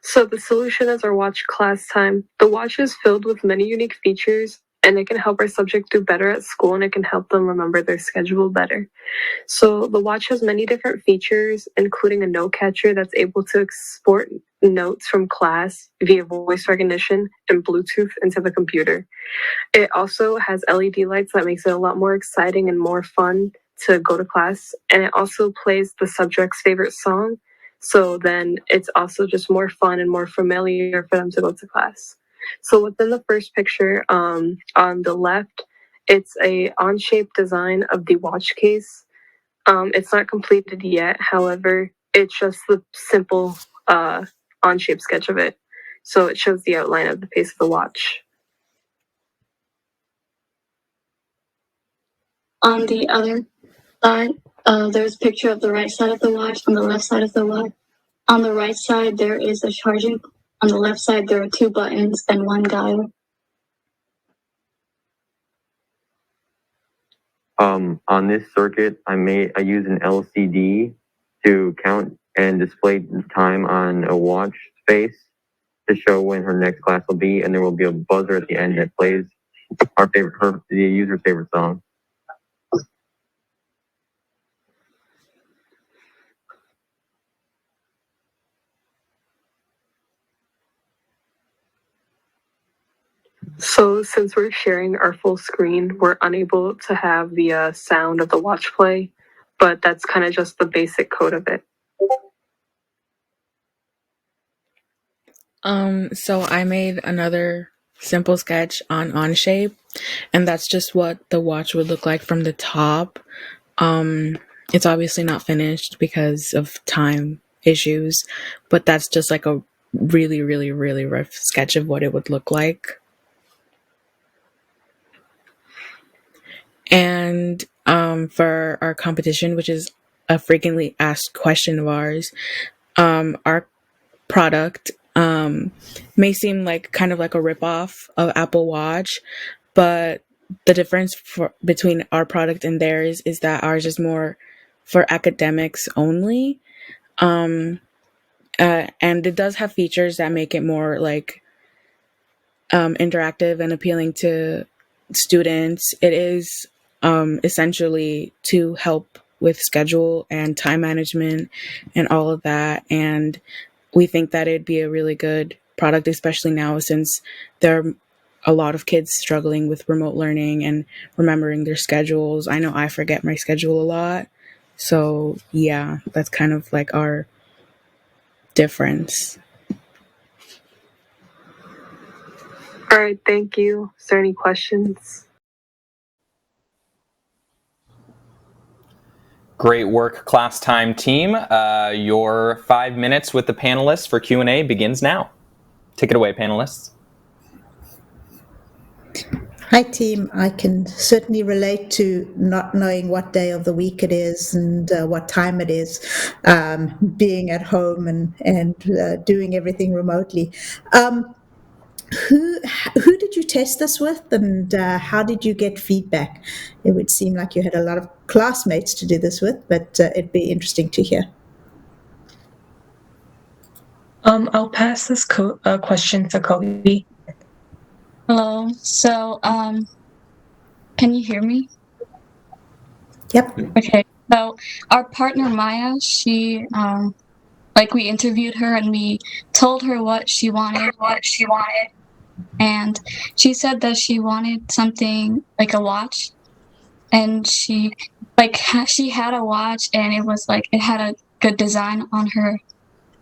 So the solution is our watch Klastime. The watch is filled with many unique features, and it can help our subject do better at school, and it can help them remember their schedule better. So the watch has many different features, including a note catcher that's able to export notes from class via voice recognition and Bluetooth into the computer. It also has LED lights that makes it a lot more exciting and more fun to go to class, and it also plays the subject's favorite song, so then it's also just more fun and more familiar for them to go to class. So within the first picture, on the left, it's a on-shape design of the watch case. It's not completed yet, however, it's just the simple on-shape sketch of it. So it shows the outline of the face of the watch. On the other side, there's a picture of the right side of the watch and the left side of the watch. On the right side, there is a charging. On the left side, there are 2 buttons and 1 dial. On this circuit, I use an LCD to count and display time on a watch face to show when her next class will be, and there will be a buzzer at the end that plays the user's favorite song. So since we're sharing our full screen, we're unable to have the sound of the watch play, but that's kind of just the basic code of it. So I made another simple sketch on Onshape, and that's just what the watch would look like from the top. It's obviously not finished because of time issues, but that's just like a really, really, really rough sketch of what it would look like. And for our competition, which is a frequently asked question of ours, our product may seem like kind of like a ripoff of Apple Watch, but the difference between our product and theirs is that ours is more for academics only. And it does have features that make it more like interactive and appealing to students. It is essentially to help with schedule and time management and all of that. And we think that it'd be a really good product, especially now since there are a lot of kids struggling with remote learning and remembering their schedules. I know I forget my schedule a lot. So yeah, that's kind of like our difference. All right, thank you. Is there any questions? Great work, Klastime team. Your 5 minutes with the panelists for Q&A begins now. Take it away, panelists. Hi, team. I can certainly relate to not knowing what day of the week it is and what time it is, being at home and doing everything remotely. Who did you test this with, and how did you get feedback? It would seem like you had a lot of classmates to do this with, but it'd be interesting to hear. I'll pass this question to Kobe. Hello. So, can you hear me? Yep. Okay. So, our partner Maya, she, we interviewed her and we told her what she wanted. And she said that she wanted something like a watch, and she like she had a watch and it was like it had a good design on her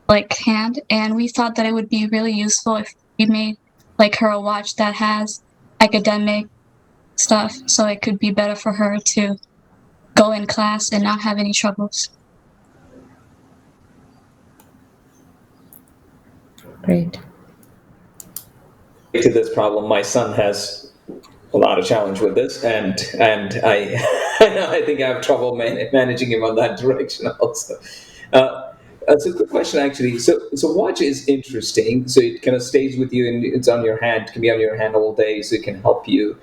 like hand, and we thought that it would be really useful if we made like her a watch that has academic stuff, so it could be better for her to go in class and not have any troubles. Great. To this problem, my son has a lot of challenge with this, and I I think I have trouble managing him on that direction also. So quick question actually. So watch is interesting. So it kind of stays with you and it's on your hand. It can be on your hand all day, so it can help you.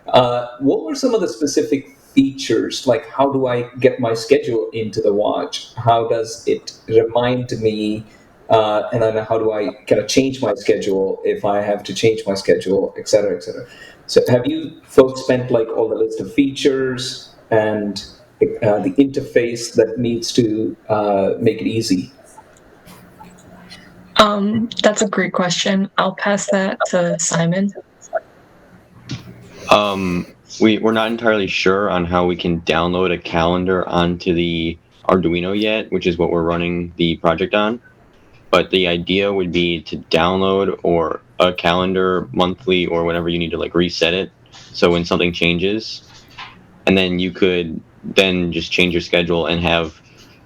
What were some of the specific features? Like, how do I get my schedule into the watch? How does it remind me? And then how do I kind of change my schedule if I have to change my schedule, et cetera, et cetera. So have you folks spent like all the list of features and the interface that needs to make it easy? That's a great question. I'll pass that to Simon. We're not entirely sure on how we can download a calendar onto the Arduino yet, which is what we're running the project on. But the idea would be to download or a calendar monthly or whenever you need to like reset it. So when something changes, and then you could then just change your schedule and have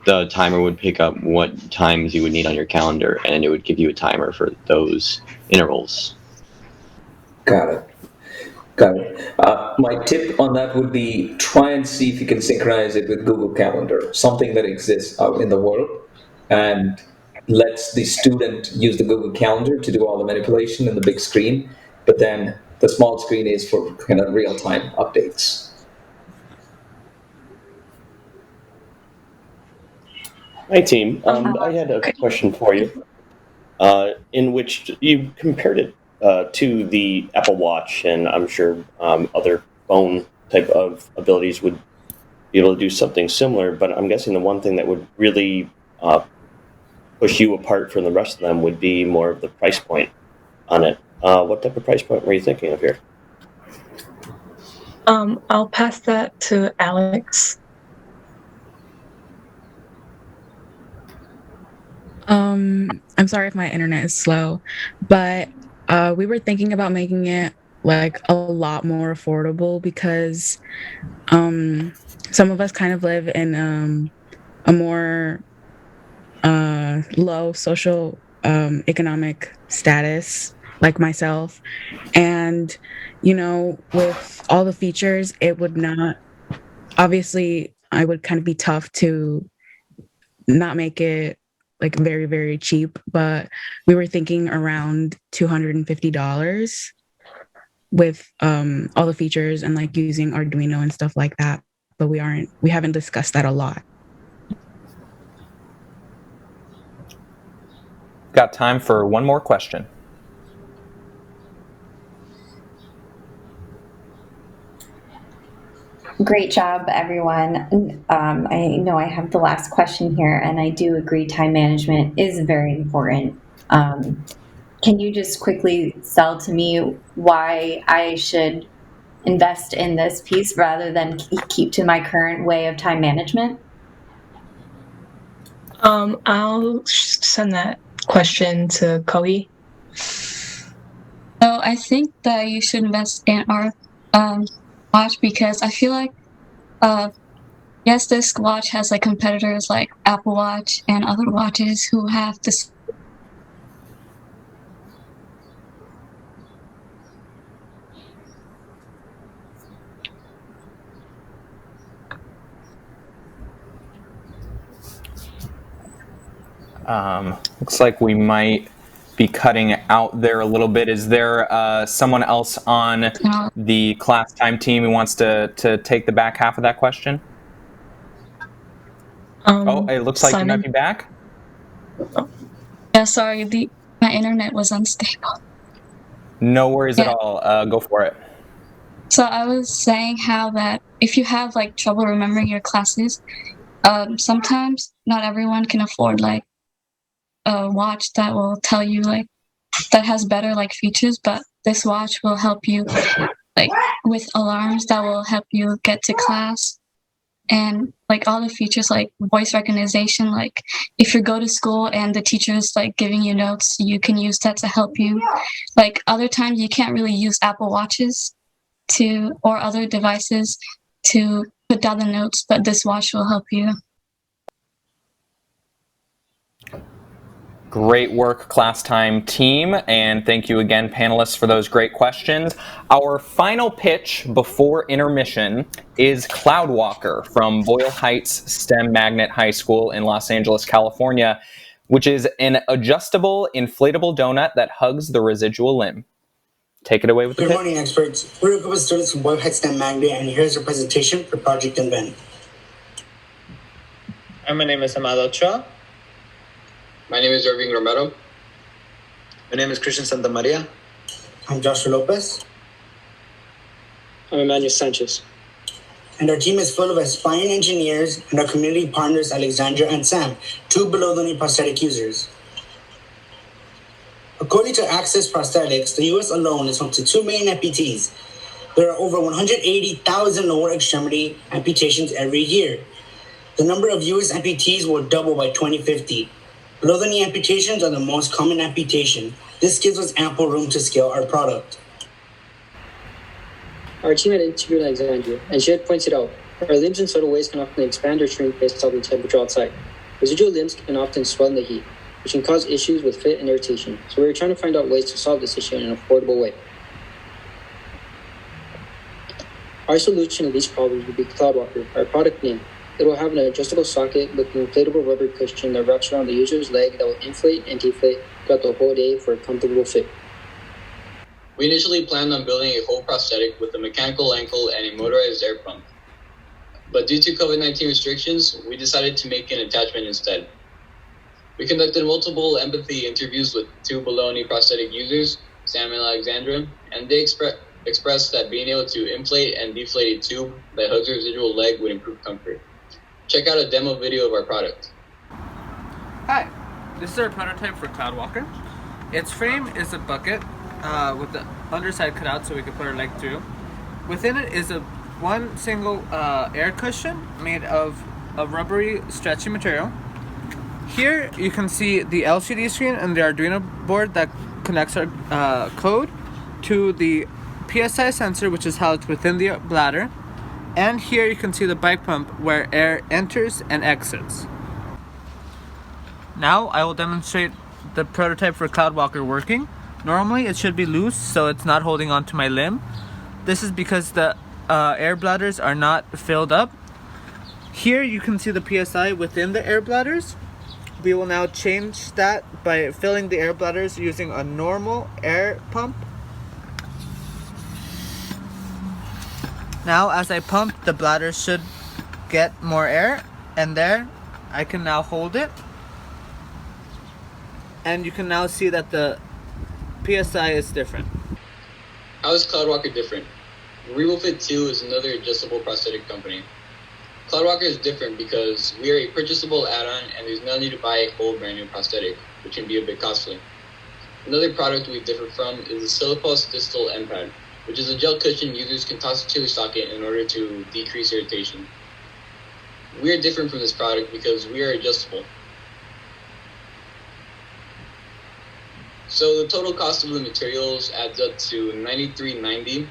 the timer would pick up what times you would need on your calendar, and it would give you a timer for those intervals. Got it. My tip on that would be try and see if you can synchronize it with Google Calendar, something that exists out in the world and lets the student use the Google Calendar to do all the manipulation in the big screen, but then the small screen is for kind of real-time updates. Hi, team. I had a question for you, in which you compared it to the Apple Watch, and I'm sure other phone type of abilities would be able to do something similar, but I'm guessing the one thing that would really push you apart from the rest of them would be more of the price point on it. What type of price point were you thinking of here? I'll pass that to Alex. I'm sorry if my internet is slow, but we were thinking about making it like a lot more affordable because some of us kind of live in a more low social economic status, like myself. And, you know, with all the features, it would not, obviously, I would kind of be tough to not make it like very, very cheap, but we were thinking around $250 with all the features and like using Arduino and stuff like that. But we haven't discussed that a lot. Got time for one more question. Great job, everyone. I know I have the last question here, and I do agree time management is very important. Can you just quickly sell to me why I should invest in this piece rather than keep to my current way of time management? I'll send that question to Chloe. So I think that you should invest in our watch because I feel like yes, this watch has like competitors like Apple Watch and other watches who have this. Looks like we might be cutting out there a little bit. Is there someone else on the Klastime team who wants to take the back half of that question? It looks like Simon. you might be back. Yeah, sorry, my internet was unstable. No worries at all. Go for it. So I was saying how that if you have like trouble remembering your classes, sometimes not everyone can afford like a watch that will tell you like that has better like features, but this watch will help you like with alarms that will help you get to class and like all the features like voice recognition, like if you go to school and the teacher's like giving you notes, you can use that to help you. Like other times you can't really use Apple Watches or other devices to put down the notes, but this watch will help you. Great work, Klastime team, and thank you again, panelists, for those great questions. Our final pitch before intermission is Cloudwalker from Boyle Heights STEM Magnet High School in Los Angeles, California, which is an adjustable inflatable donut that hugs the residual limb. Take it away with the pitch. Good morning, experts. We're a group of students from Boyle Heights STEM Magnet, and here's our presentation for Project Invent. My name is Amado Ochoa. My name is Irving Romero. My name is Christian Santamaria. I'm Joshua Lopez. I'm Emmanuel Sanchez. And our team is full of aspiring engineers and our community partners, Alexandra and Sam, two below-the-knee prosthetic users. According to Access Prosthetics, the U.S. alone is home to 2 million amputees. There are over 180,000 lower extremity amputations every year. The number of U.S. amputees will double by 2050. Below-the-knee amputations are the most common amputation. This gives us ample room to scale our product. Our team had interviewed Alexandria, and she had pointed out, our limbs in subtle ways can often expand or shrink based on the temperature outside. Residual limbs can often swell in the heat, which can cause issues with fit and irritation. So we were trying to find out ways to solve this issue in an affordable way. Our solution to these problems would be Cloudwalker, our product name. It will have an adjustable socket with an inflatable rubber cushion that wraps around the user's leg that will inflate and deflate throughout the whole day for a comfortable fit. We initially planned on building a whole prosthetic with a mechanical ankle and a motorized air pump. But due to COVID-19 restrictions, we decided to make an attachment instead. We conducted multiple empathy interviews with two below-knee prosthetic users, Sam and Alexandra, and they expressed that being able to inflate and deflate a tube that hugs a residual leg would improve comfort. Check out a demo video of our product. Hi, this is our prototype for Cloudwalker. Its frame is a bucket with the underside cut out so we can put our leg through. Within it is one single air cushion made of a rubbery, stretchy material. Here you can see the LCD screen and the Arduino board that connects our code to the PSI sensor, which is housed within the bladder. And here you can see the bike pump where air enters and exits. Now I will demonstrate the prototype for Cloudwalker working. Normally it should be loose so it's not holding onto my limb. This is because the air bladders are not filled up. Here you can see the PSI within the air bladders. We will now change that by filling the air bladders using a normal air pump. Now as I pump, the bladder should get more air, and there I can now hold it. And you can now see that the PSI is different. How is Cloudwalker different? RealFit 2 is another adjustable prosthetic company. Cloudwalker is different because we are a purchasable add-on and there's no need to buy a whole brand new prosthetic, which can be a bit costly. Another product we differ from is the Silipulse Distal M-Pad, which is a gel cushion users can toss into their socket in order to decrease irritation. We are different from this product because we are adjustable. So the total cost of the materials adds up to $93.90,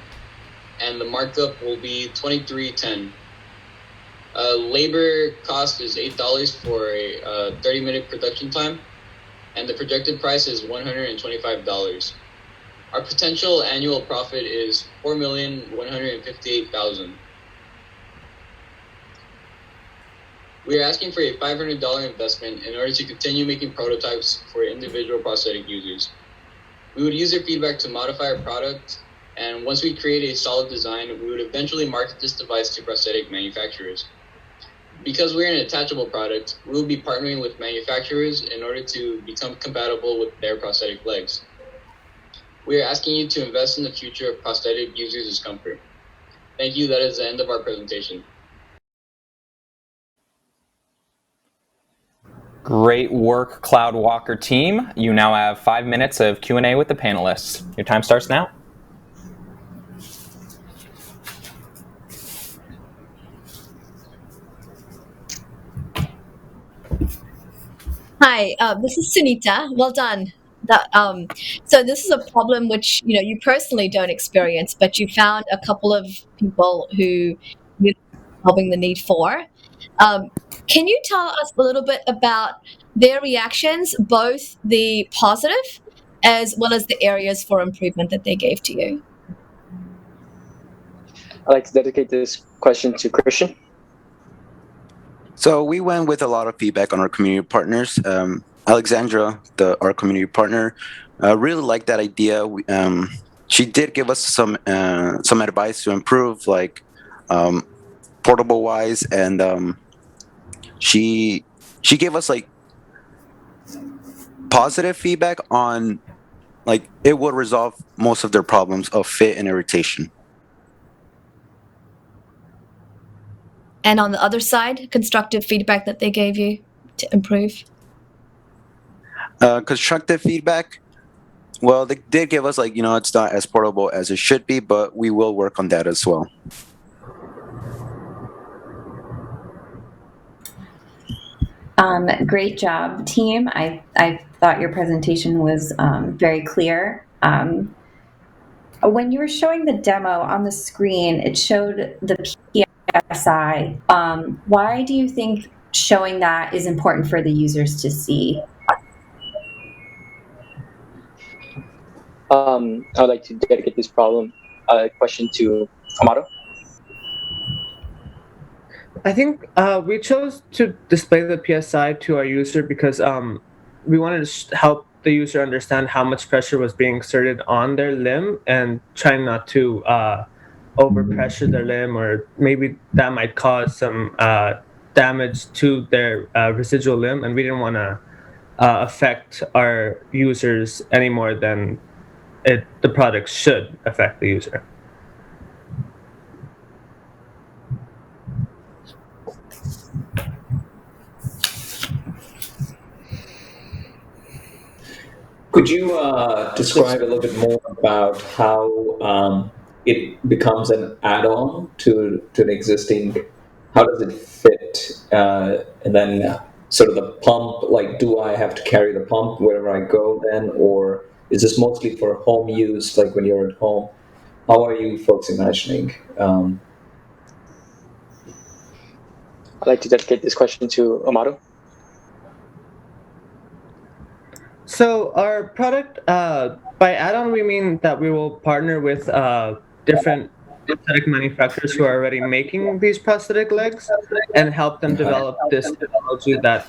and the markup will be $23.10. Labor cost is $8 for a 30-minute production time, and the projected price is $125. Our potential annual profit is $4,158,000. We are asking for a $500 investment in order to continue making prototypes for individual prosthetic users. We would use their feedback to modify our product, and once we create a solid design, we would eventually market this device to prosthetic manufacturers. Because we're an attachable product, we will be partnering with manufacturers in order to become compatible with their prosthetic legs. We are asking you to invest in the future of prosthetic users' comfort. Thank you. That is the end of our presentation. Great work, Cloudwalker team. You now have 5 minutes of Q&A with the panelists. Your time starts now. Hi, this is Sunita. Well done. So this is a problem which you personally don't experience, but you found a couple of people who you're solving the need for. Um, can you tell us a little bit about their reactions, both the positive as well as the areas for improvement that they gave to you? I'd like to dedicate this question to Christian. So we went with a lot of feedback on our community partners. Alexandra, our community partner, really liked that idea. She did give us some advice to improve, like portable wise, and she gave us like positive feedback on like it would resolve most of their problems of fit and irritation. And on the other side, constructive feedback that they gave you to improve? Constructive feedback, well, they did give us like, it's not as portable as it should be, but we will work on that as well. Great job, team. I thought your presentation was very clear. When you were showing the demo on the screen, it showed the PSI. Why do you think showing that is important for the users to see? I would like to dedicate this question to Amado. I think we chose to display the PSI to our user because we wanted to help the user understand how much pressure was being exerted on their limb and trying not to overpressure their limb, or maybe that might cause some damage to their residual limb, and we didn't want to affect our users any more than the product should affect the user. Could you describe a little bit more about how it becomes an add-on to an existing? How does it fit? And then sort of the pump, like, do I have to carry the pump wherever I go then? Or is this mostly for home use, like when you're at home? How are you folks imagining? I'd like to dedicate this question to Amado. So our product, by add-on, we mean that we will partner with different prosthetic manufacturers who are already making these prosthetic legs and help them develop this technology that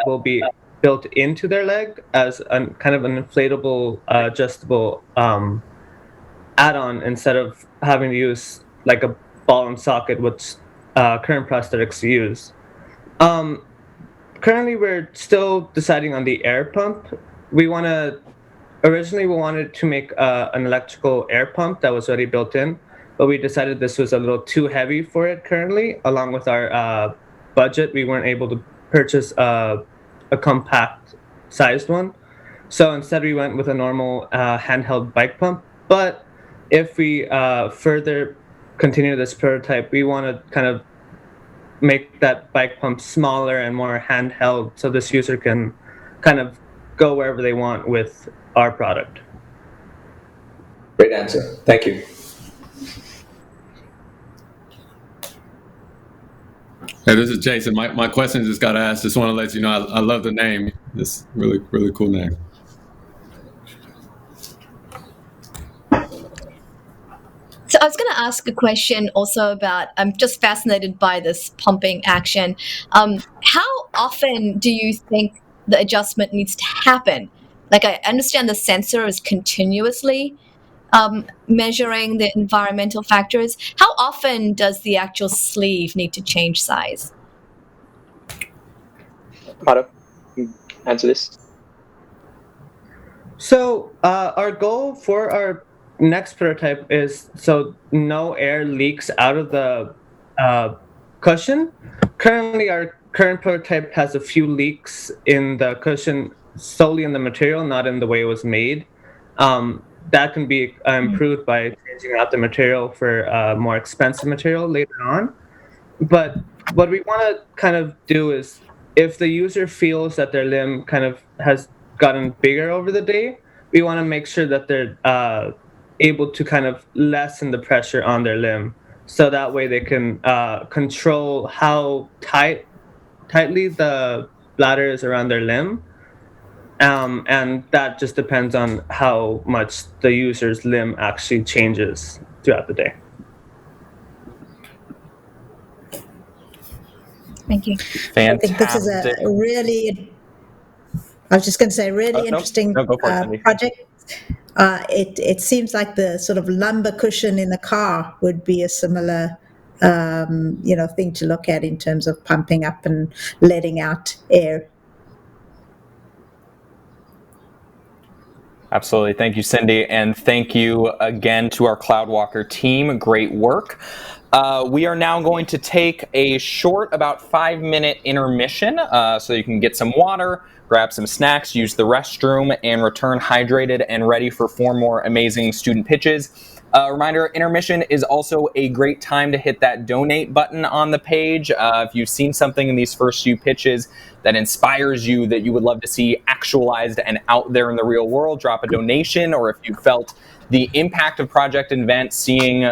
will be built into their leg as kind of an inflatable, adjustable add-on instead of having to use like a ball and socket, which current prosthetics use. Currently, we're still deciding on the air pump. Originally we wanted to make an electrical air pump that was already built in, but we decided this was a little too heavy for it currently. Along with our budget, we weren't able to purchase a compact sized one. So instead we went with a normal handheld bike pump. But if we further continue this prototype, we want to kind of make that bike pump smaller and more handheld so this user can kind of go wherever they want with our product. Great answer. Thank you. Hey, this is Jason. My question just got asked. Just want to let you know I love the name. It's really, really cool name. So I was going to ask a question also about, I'm just fascinated by this pumping action. How often do you think the adjustment needs to happen? Like, I understand the sensor is continuously measuring the environmental factors. How often does the actual sleeve need to change size? Amado, answer this. So our goal for our next prototype is so no air leaks out of the cushion. Currently, our current prototype has a few leaks in the cushion solely in the material, not in the way it was made. That can be improved by changing out the material for more expensive material later on. But what we want to kind of do is if the user feels that their limb kind of has gotten bigger over the day, we want to make sure that they're able to kind of lessen the pressure on their limb, so that way they can control how tightly the bladder is around their limb. And that just depends on how much the user's limb actually changes throughout the day. Thank you. Fantastic. I think this is a really, I was just going to say, really interesting project. It seems like the sort of lumbar cushion in the car would be a similar, thing to look at in terms of pumping up and letting out air. Absolutely. Thank you, Cindy. And thank you again to our CloudWalker team. Great work. We are now going to take a short, about 5-minute intermission so you can get some water, grab some snacks, use the restroom, and return hydrated and ready for 4 more amazing student pitches. Reminder, intermission is also a great time to hit that donate button on the page. If you've seen something in these first few pitches that inspires you, that you would love to see actualized and out there in the real world, drop a donation. Or if you felt the impact of Project Invent, seeing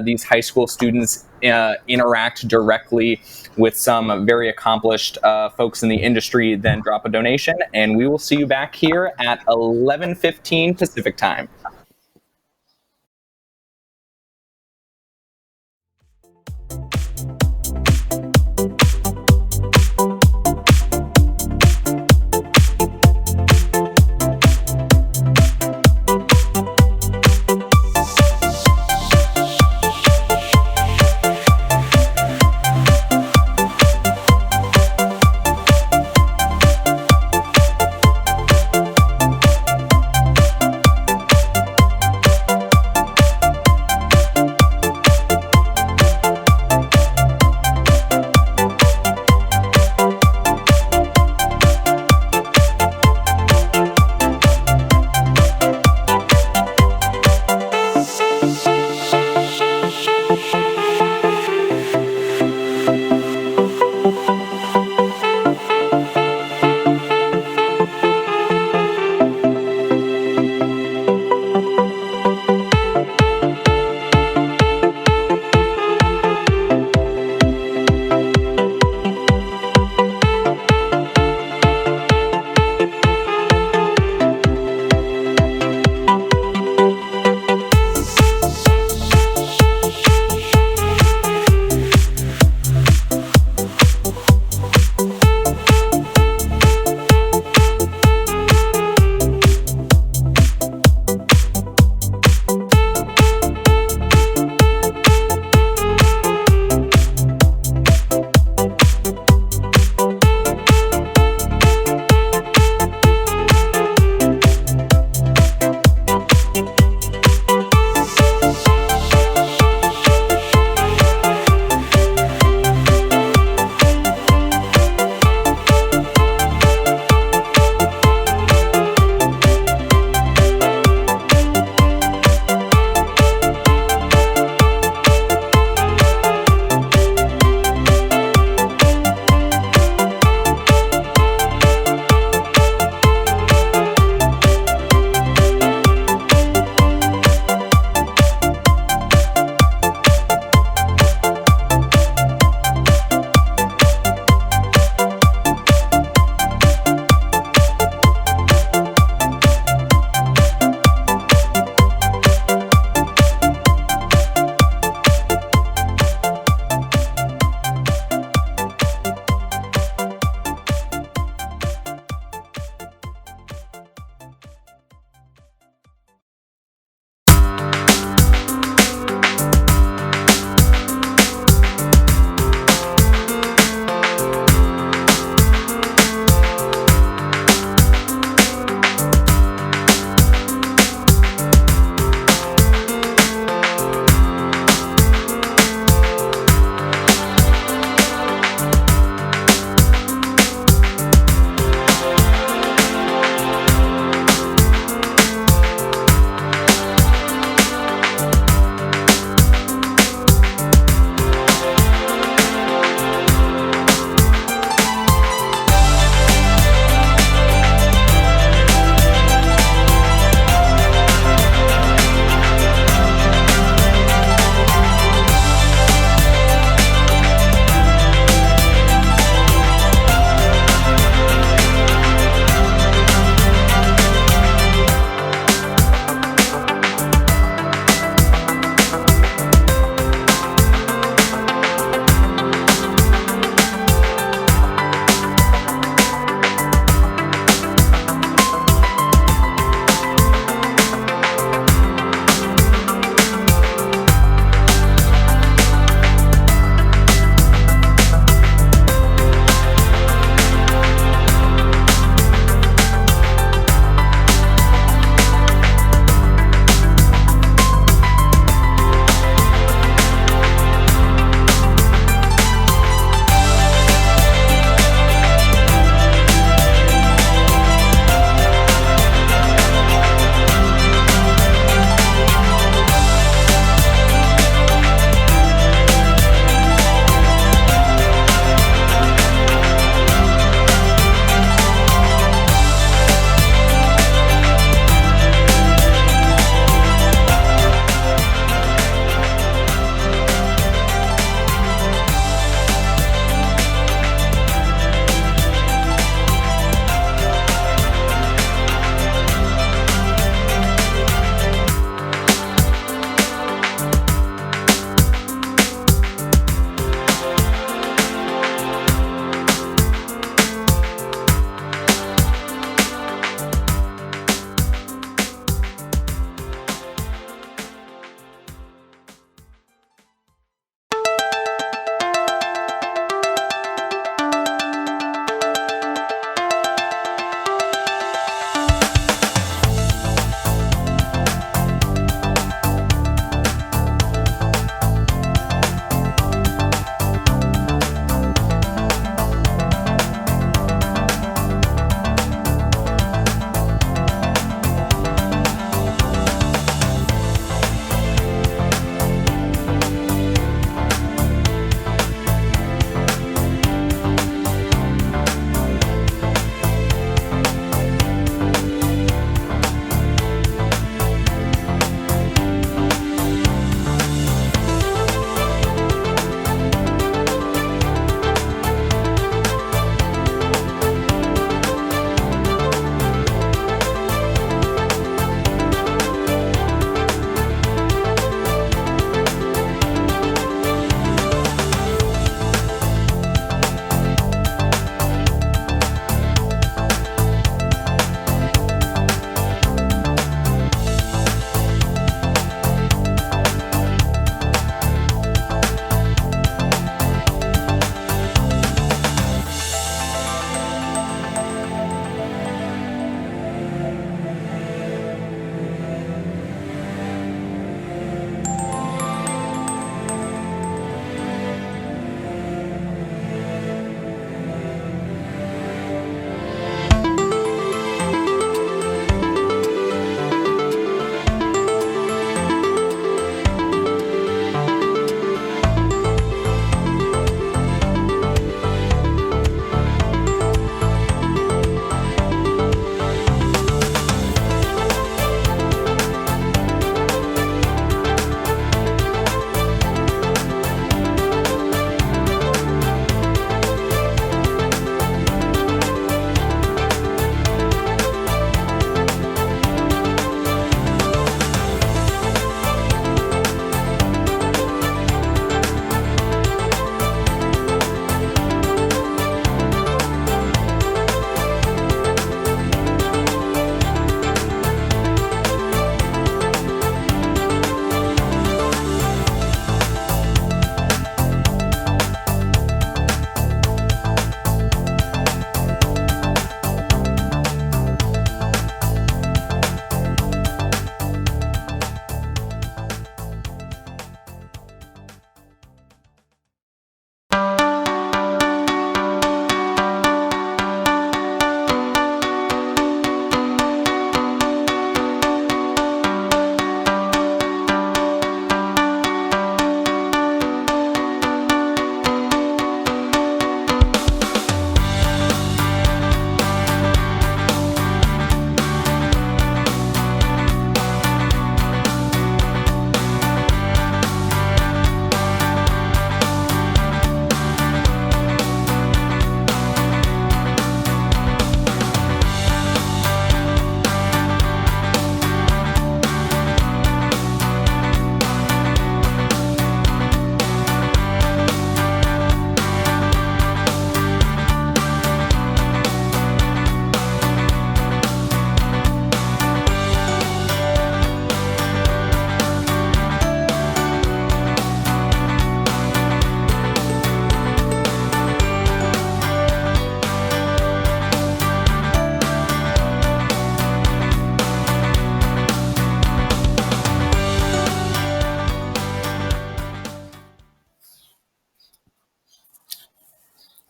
these high school students interact directly with some very accomplished folks in the industry, then drop a donation. And we will see you back here at 11:15 Pacific time.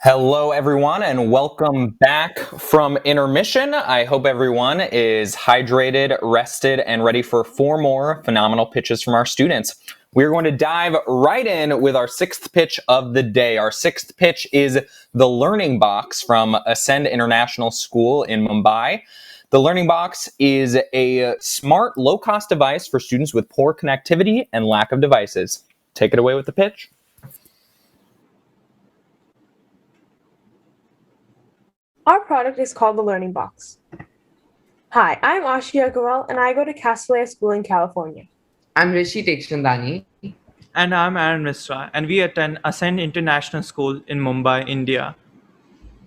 Hello, everyone, and welcome back from intermission. I hope everyone is hydrated, rested, and ready for 4 more phenomenal pitches from our students. We're going to dive right in with our 6th pitch of the day. Our 6th pitch is the Learning Box from Ascend International School in Mumbai. The Learning Box is a smart, low-cost device for students with poor connectivity and lack of devices. Take it away with the pitch. Our product is called the Learning Box. Hi, I'm Ashia Agarwal and I go to Castellet School in California. I'm Rishi Tekshandani. And I'm Aaron Misra, and we attend Ascend International School in Mumbai, India.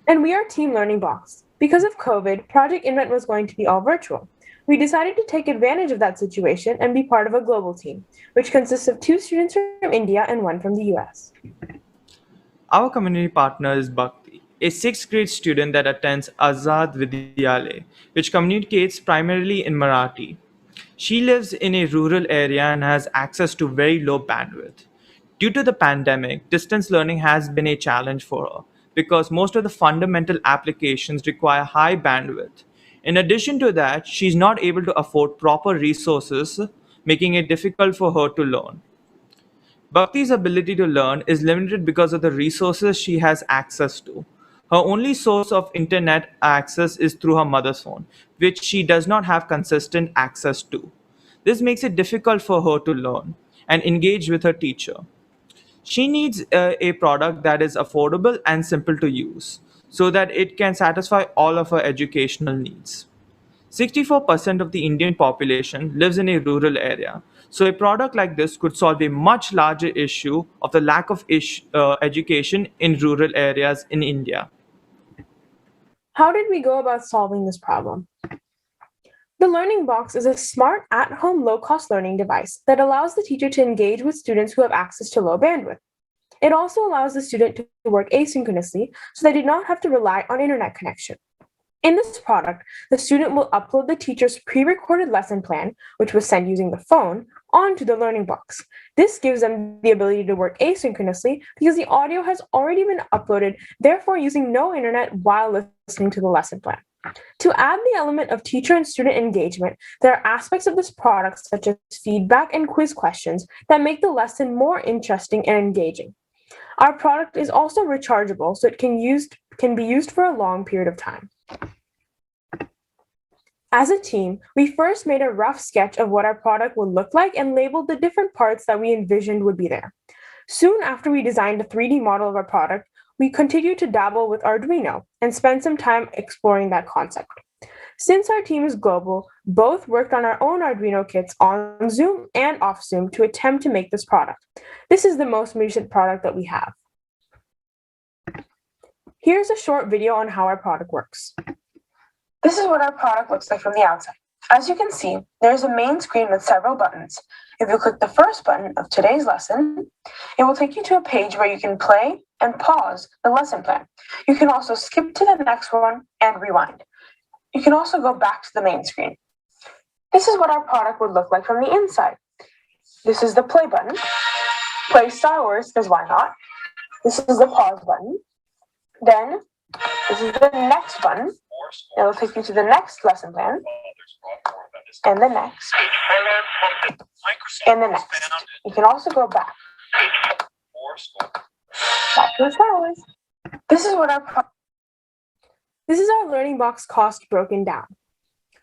And we are Team Learning Box. Because of COVID, Project Invent was going to be all virtual. We decided to take advantage of that situation and be part of a global team, which consists of 2 students from India and 1 from the US. Our community partner is Bhakti, a 6th grade student that attends Azad Vidyalaya, which communicates primarily in Marathi. She lives in a rural area and has access to very low bandwidth. Due to the pandemic, distance learning has been a challenge for her because most of the fundamental applications require high bandwidth. In addition to that, she's not able to afford proper resources, making it difficult for her to learn. Bhakti's ability to learn is limited because of the resources she has access to. Her only source of internet access is through her mother's phone, which she does not have consistent access to. This makes it difficult for her to learn and engage with her teacher. She needs a product that is affordable and simple to use so that it can satisfy all of her educational needs. 64% of the Indian population lives in a rural area, so a product like this could solve a much larger issue of the lack of education in rural areas in India. How did we go about solving this problem? The Learning Box is a smart, at-home, low-cost learning device that allows the teacher to engage with students who have access to low bandwidth. It also allows the student to work asynchronously so they do not have to rely on internet connection. In this product, the student will upload the teacher's pre-recorded lesson plan, which was sent using the phone, onto the Learning Box. This gives them the ability to work asynchronously because the audio has already been uploaded, therefore using no internet while listening to the lesson plan. To add the element of teacher and student engagement, there are aspects of this product such as feedback and quiz questions that make the lesson more interesting and engaging. Our product is also rechargeable, so it can be used for a long period of time. As a team, we first made a rough sketch of what our product would look like and labeled the different parts that we envisioned would be there. Soon after we designed a 3D model of our product, we continued to dabble with Arduino and spend some time exploring that concept. Since our team is global, both worked on our own Arduino kits on Zoom and off Zoom to attempt to make this product. This is the most recent product that we have. Here's a short video on how our product works. This is what our product looks like from the outside. As you can see, there's a main screen with several buttons. If you click the first button of today's lesson, it will take you to a page where you can play and pause the lesson plan. You can also skip to the next one and rewind. You can also go back to the main screen. This is what our product would look like from the inside. This is the play button. Play Star Wars, because why not? This is the pause button. Then, this is the next button. It will take you to the next lesson plan. And the next. And the next. You can also go back. Back to the Star Wars. This is our Learning Box cost broken down.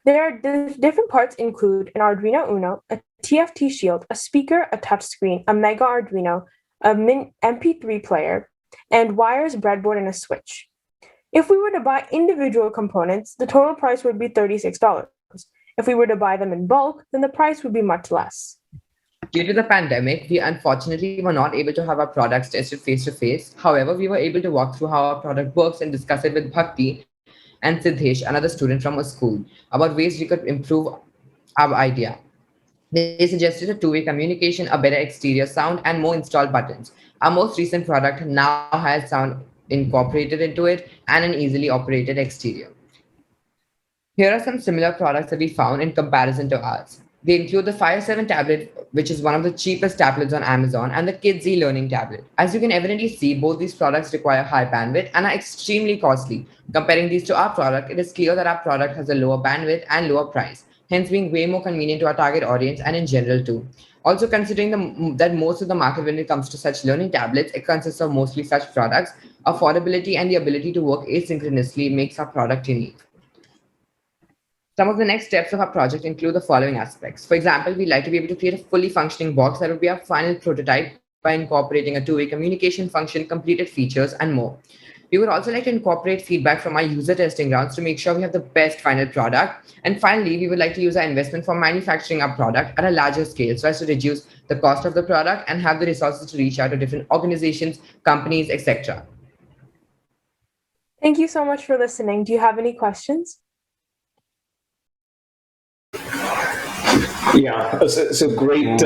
There are different parts include an Arduino Uno, a TFT shield, a speaker, a touchscreen, a Mega Arduino, a MP3 player, and wires, breadboard, and a switch. If we were to buy individual components, the total price would be $36. If we were to buy them in bulk, then the price would be much less. Due to the pandemic, we unfortunately were not able to have our products tested face-to-face. However, we were able to walk through how our product works and discuss it with Bhakti and Siddhesh, another student from a school, about ways we could improve our idea. They suggested a two-way communication, a better exterior sound, and more installed buttons. Our most recent product now has sound incorporated into it and an easily operated exterior. Here are some similar products that we found in comparison to ours. They include the Fire 7 tablet, which is one of the cheapest tablets on Amazon, and the Kids e-learning tablet. As you can evidently see, both these products require high bandwidth and are extremely costly. Comparing these to our product, it is clear that our product has a lower bandwidth and lower price, hence being way more convenient to our target audience and in general too. Also, considering that most of the market when it comes to such learning tablets, it consists of mostly such products, affordability and the ability to work asynchronously makes our product unique. Some of the next steps of our project include the following aspects. For example, we'd like to be able to create a fully functioning box that would be our final prototype by incorporating a two-way communication function, completed features, and more. We would also like to incorporate feedback from our user testing rounds to make sure we have the best final product. And finally, we would like to use our investment for manufacturing our product at a larger scale so as to reduce the cost of the product and have the resources to reach out to different organizations, companies, etc. Thank you so much for listening. Do you have any questions? Yeah, so great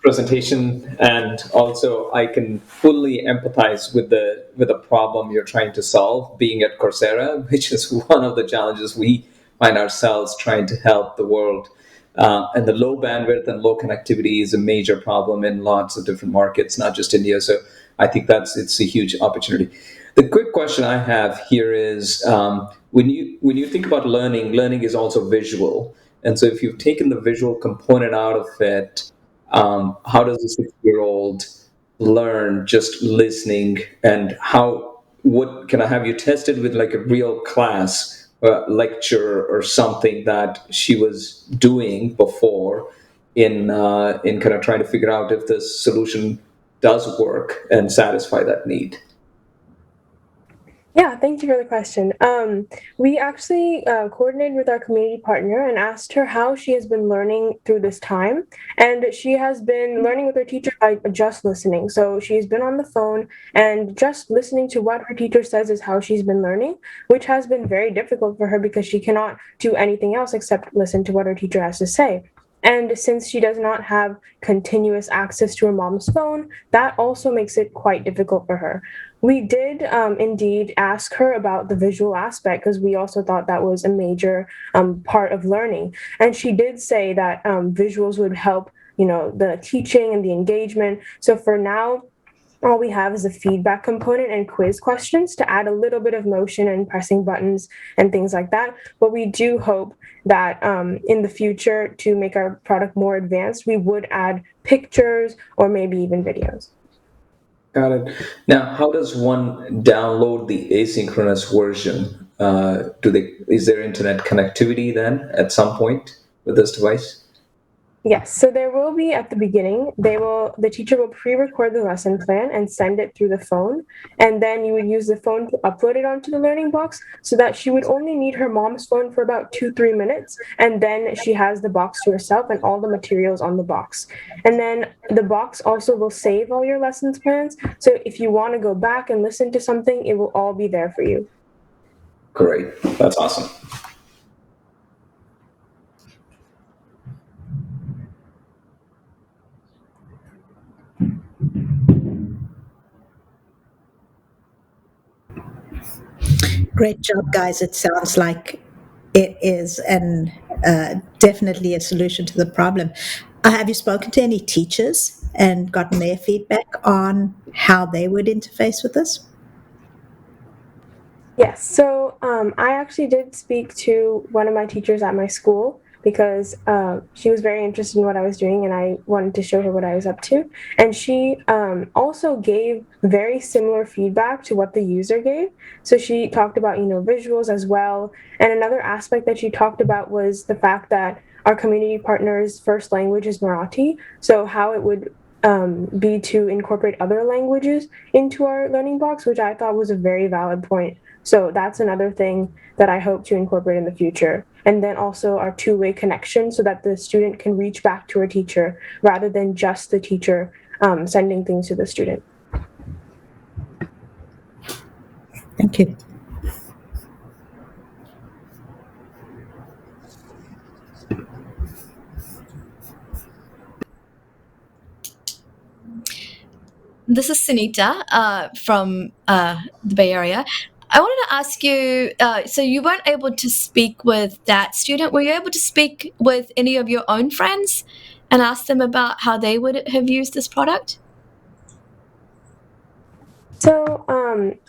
presentation, and also I can fully empathize with the problem you're trying to solve. Being at Coursera, which is one of the challenges we find ourselves trying to help the world, and the low bandwidth and low connectivity is a major problem in lots of different markets, not just India. So I think it's a huge opportunity. The quick question I have here is when you think about learning is also visual. And so if you've taken the visual component out of it, how does a 6-year-old learn just listening? And what can I have you tested with like a real class lecture or something that she was doing before in kind of trying to figure out if this solution does work and satisfy that need? Yeah, thank you for the question. We actually coordinated with our community partner and asked her how she has been learning through this time. And she has been learning with her teacher by just listening. So she's been on the phone and just listening to what her teacher says is how she's been learning, which has been very difficult for her because she cannot do anything else except listen to what her teacher has to say. And since she does not have continuous access to her mom's phone, that also makes it quite difficult for her. We did indeed ask her about the visual aspect because we also thought that was a major part of learning. And she did say that visuals would help, the teaching and the engagement. So for now, all we have is a feedback component and quiz questions to add a little bit of motion and pressing buttons and things like that. But we do hope that in the future, to make our product more advanced, we would add pictures or maybe even videos. Got it. Now, how does one download the asynchronous version? Is there internet connectivity then at some point with this device? Yes, so there will be at the beginning, the teacher will pre-record the lesson plan and send it through the phone, and then you would use the phone to upload it onto the learning box so that she would only need her mom's phone for about 2-3 minutes, and then she has the box to herself and all the materials on the box. And then the box also will save all your lessons plans, so if you want to go back and listen to something, it will all be there for you. Great, that's awesome. Great job, guys. It sounds like it is definitely a solution to the problem. Have you spoken to any teachers and gotten their feedback on how they would interface with this? Yes, so I actually did speak to one of my teachers at my school because she was very interested in what I was doing and I wanted to show her what I was up to. And she also gave very similar feedback to what the user gave. So she talked about, visuals as well. And another aspect that she talked about was the fact that our community partner's first language is Marathi. So how it would be to incorporate other languages into our learning box, which I thought was a very valid point. So that's another thing that I hope to incorporate in the future. And then also our two-way connection so that the student can reach back to her teacher rather than just the teacher sending things to the student. Thank you. This is Sunita from the Bay Area. I wanted to ask you, so you weren't able to speak with that student. Were you able to speak with any of your own friends and ask them about how they would have used this product? So,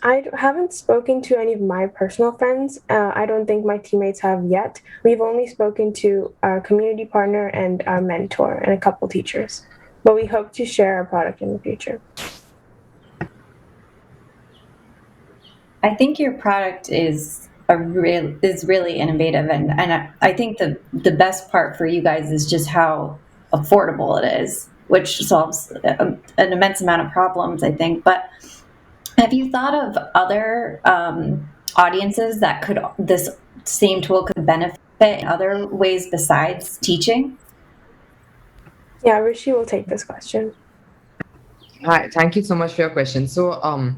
I haven't spoken to any of my personal friends. I don't think my teammates have yet. We've only spoken to our community partner and our mentor and a couple teachers. But we hope to share our product in the future. I think your product is really innovative, and I think the best part for you guys is just how affordable it is, which solves an immense amount of problems, I think. But have you thought of other audiences that this same tool could benefit in other ways besides teaching? Yeah, Rishi will take this question. Hi, thank you so much for your question. So,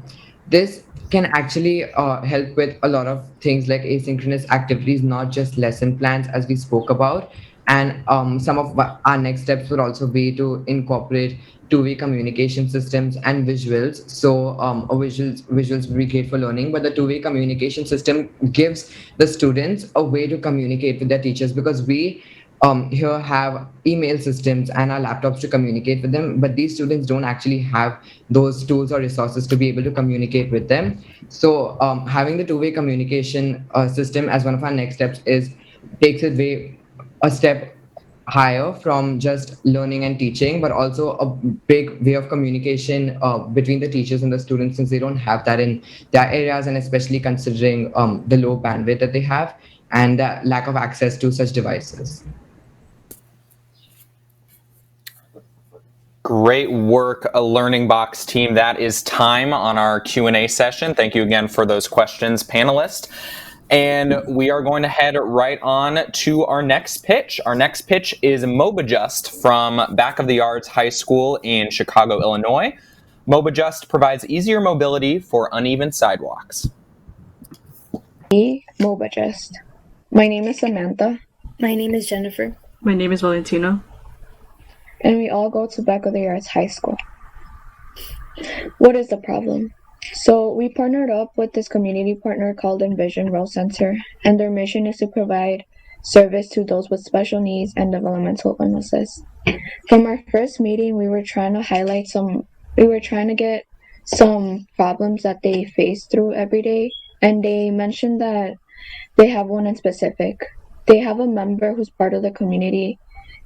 this can actually help with a lot of things like asynchronous activities, not just lesson plans, as we spoke about. And some of our next steps would also be to incorporate two-way communication systems and visuals. So, visuals would be great for learning, but the two-way communication system gives the students a way to communicate with their teachers, because we here have email systems and our laptops to communicate with them, but these students don't actually have those tools or resources to be able to communicate with them. So having the two-way communication system as one of our next steps takes it a step higher from just learning and teaching, but also a big way of communication between the teachers and the students, since they don't have that in their areas, and especially considering the low bandwidth that they have and the lack of access to such devices. Great work, Learning Box team. That is time on our Q&A session. Thank you again for those questions, panelists. And we are going to head right on to our next pitch. Our next pitch is Mobajust from Back of the Yards High School in Chicago, Illinois. Mobajust provides easier mobility for uneven sidewalks. Mobajust. My name is Samantha. My name is Jennifer. My name is Valentina. And we all go to Back of the Yards High School. What is the problem? So we partnered up with this community partner called Envision Row Center, and their mission is to provide service to those with special needs and developmental illnesses. From our first meeting, we were trying to get some problems that they face through every day, and they mentioned that they have one in specific. They have a member who's part of the community,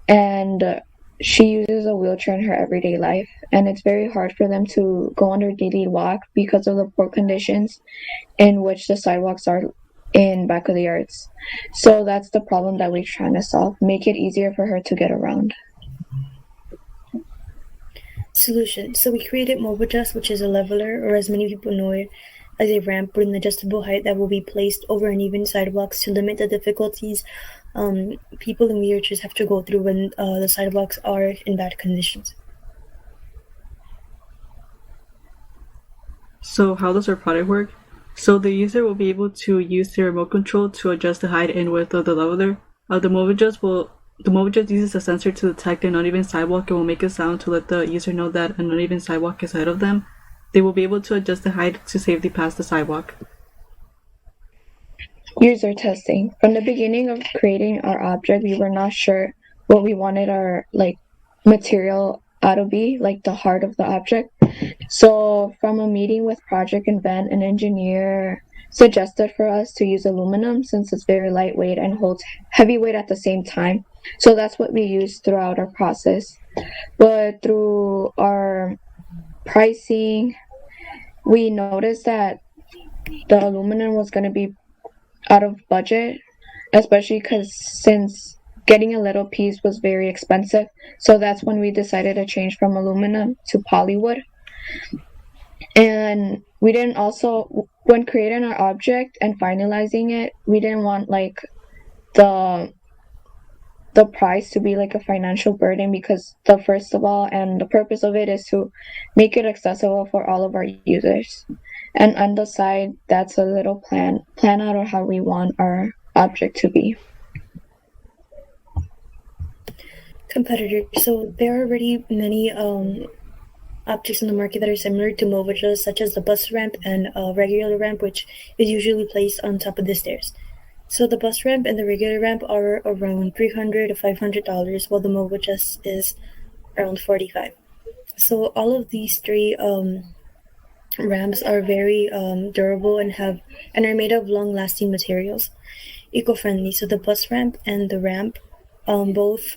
and she uses a wheelchair in her everyday life, and it's very hard for them to go on their daily walk because of the poor conditions in which the sidewalks are in Back of the Yards. So that's the problem that we're trying to solve, make it easier for her to get around. Solution. So we created Mobajust, which is a leveler, or as many people know it, as a ramp with an adjustable height that will be placed over uneven sidewalks to limit the difficulties people in wheelchairs have to go through when the sidewalks are in bad conditions. So how does our product work? So the user will be able to use their remote control to adjust the height and width of the leveler. The Mobajust uses a sensor to detect an uneven sidewalk and will make a sound to let the user know that an uneven sidewalk is ahead of them. They will be able to adjust the height to safely pass the sidewalk. User testing. From the beginning of creating our object, we were not sure what we wanted our material to be, like the heart of the object. So from a meeting with Project Invent, an engineer suggested for us to use aluminum since it's very lightweight and holds heavy weight at the same time. So that's what we used throughout our process. But through our pricing, we noticed that the aluminum was going to be out of budget, especially because since getting a little piece was very expensive. So that's when we decided to change from aluminum to polywood. And we didn't also, when creating our object and finalizing it, we didn't want the price to be a financial burden, because the first of all, and the purpose of it is to make it accessible for all of our users. And on the side, that's a little plan out of how we want our object to be. Competitors. So there are already many objects on the market that are similar to Mobajust, such as the bus ramp and a regular ramp, which is usually placed on top of the stairs. So the bus ramp and the regular ramp are around $300 to $500, while the Mobajust is around $45. So all of these three ramps are very durable and are made of long-lasting materials, eco-friendly. So the bus ramp and the ramp, both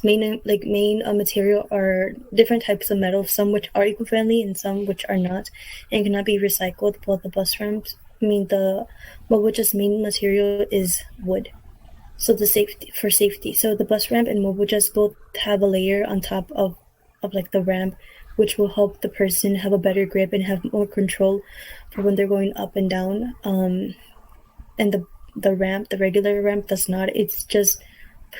main material are different types of metal, some which are eco-friendly and some which are not, and cannot be recycled. While the Mobajust main material is wood. So for safety. So the bus ramp and Mobajust both have a layer on top of the ramp, which will help the person have a better grip and have more control for when they're going up and down. And the regular ramp does not. It's just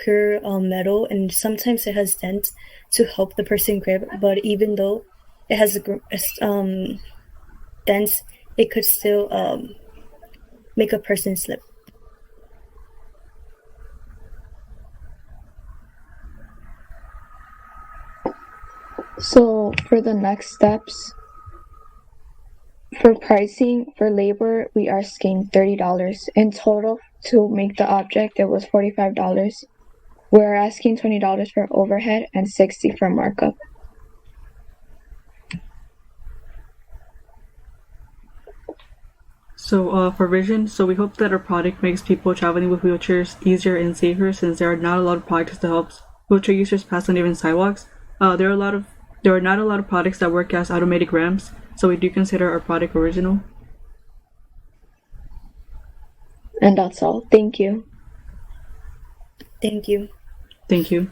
pure metal, and sometimes it has dents to help the person grip. But even though it has dents, it could still make a person slip. So for the next steps, for pricing, for labor, we are asking $30. In total, to make the object, it was $45. We're asking $20 for overhead and $60 for markup. So for vision, we hope that our product makes people traveling with wheelchairs easier and safer, since there are not a lot of products that help wheelchair users pass uneven sidewalks. There are not a lot of products that work as automatic ramps, so we do consider our product original. And that's all. Thank you. Thank you. Thank you.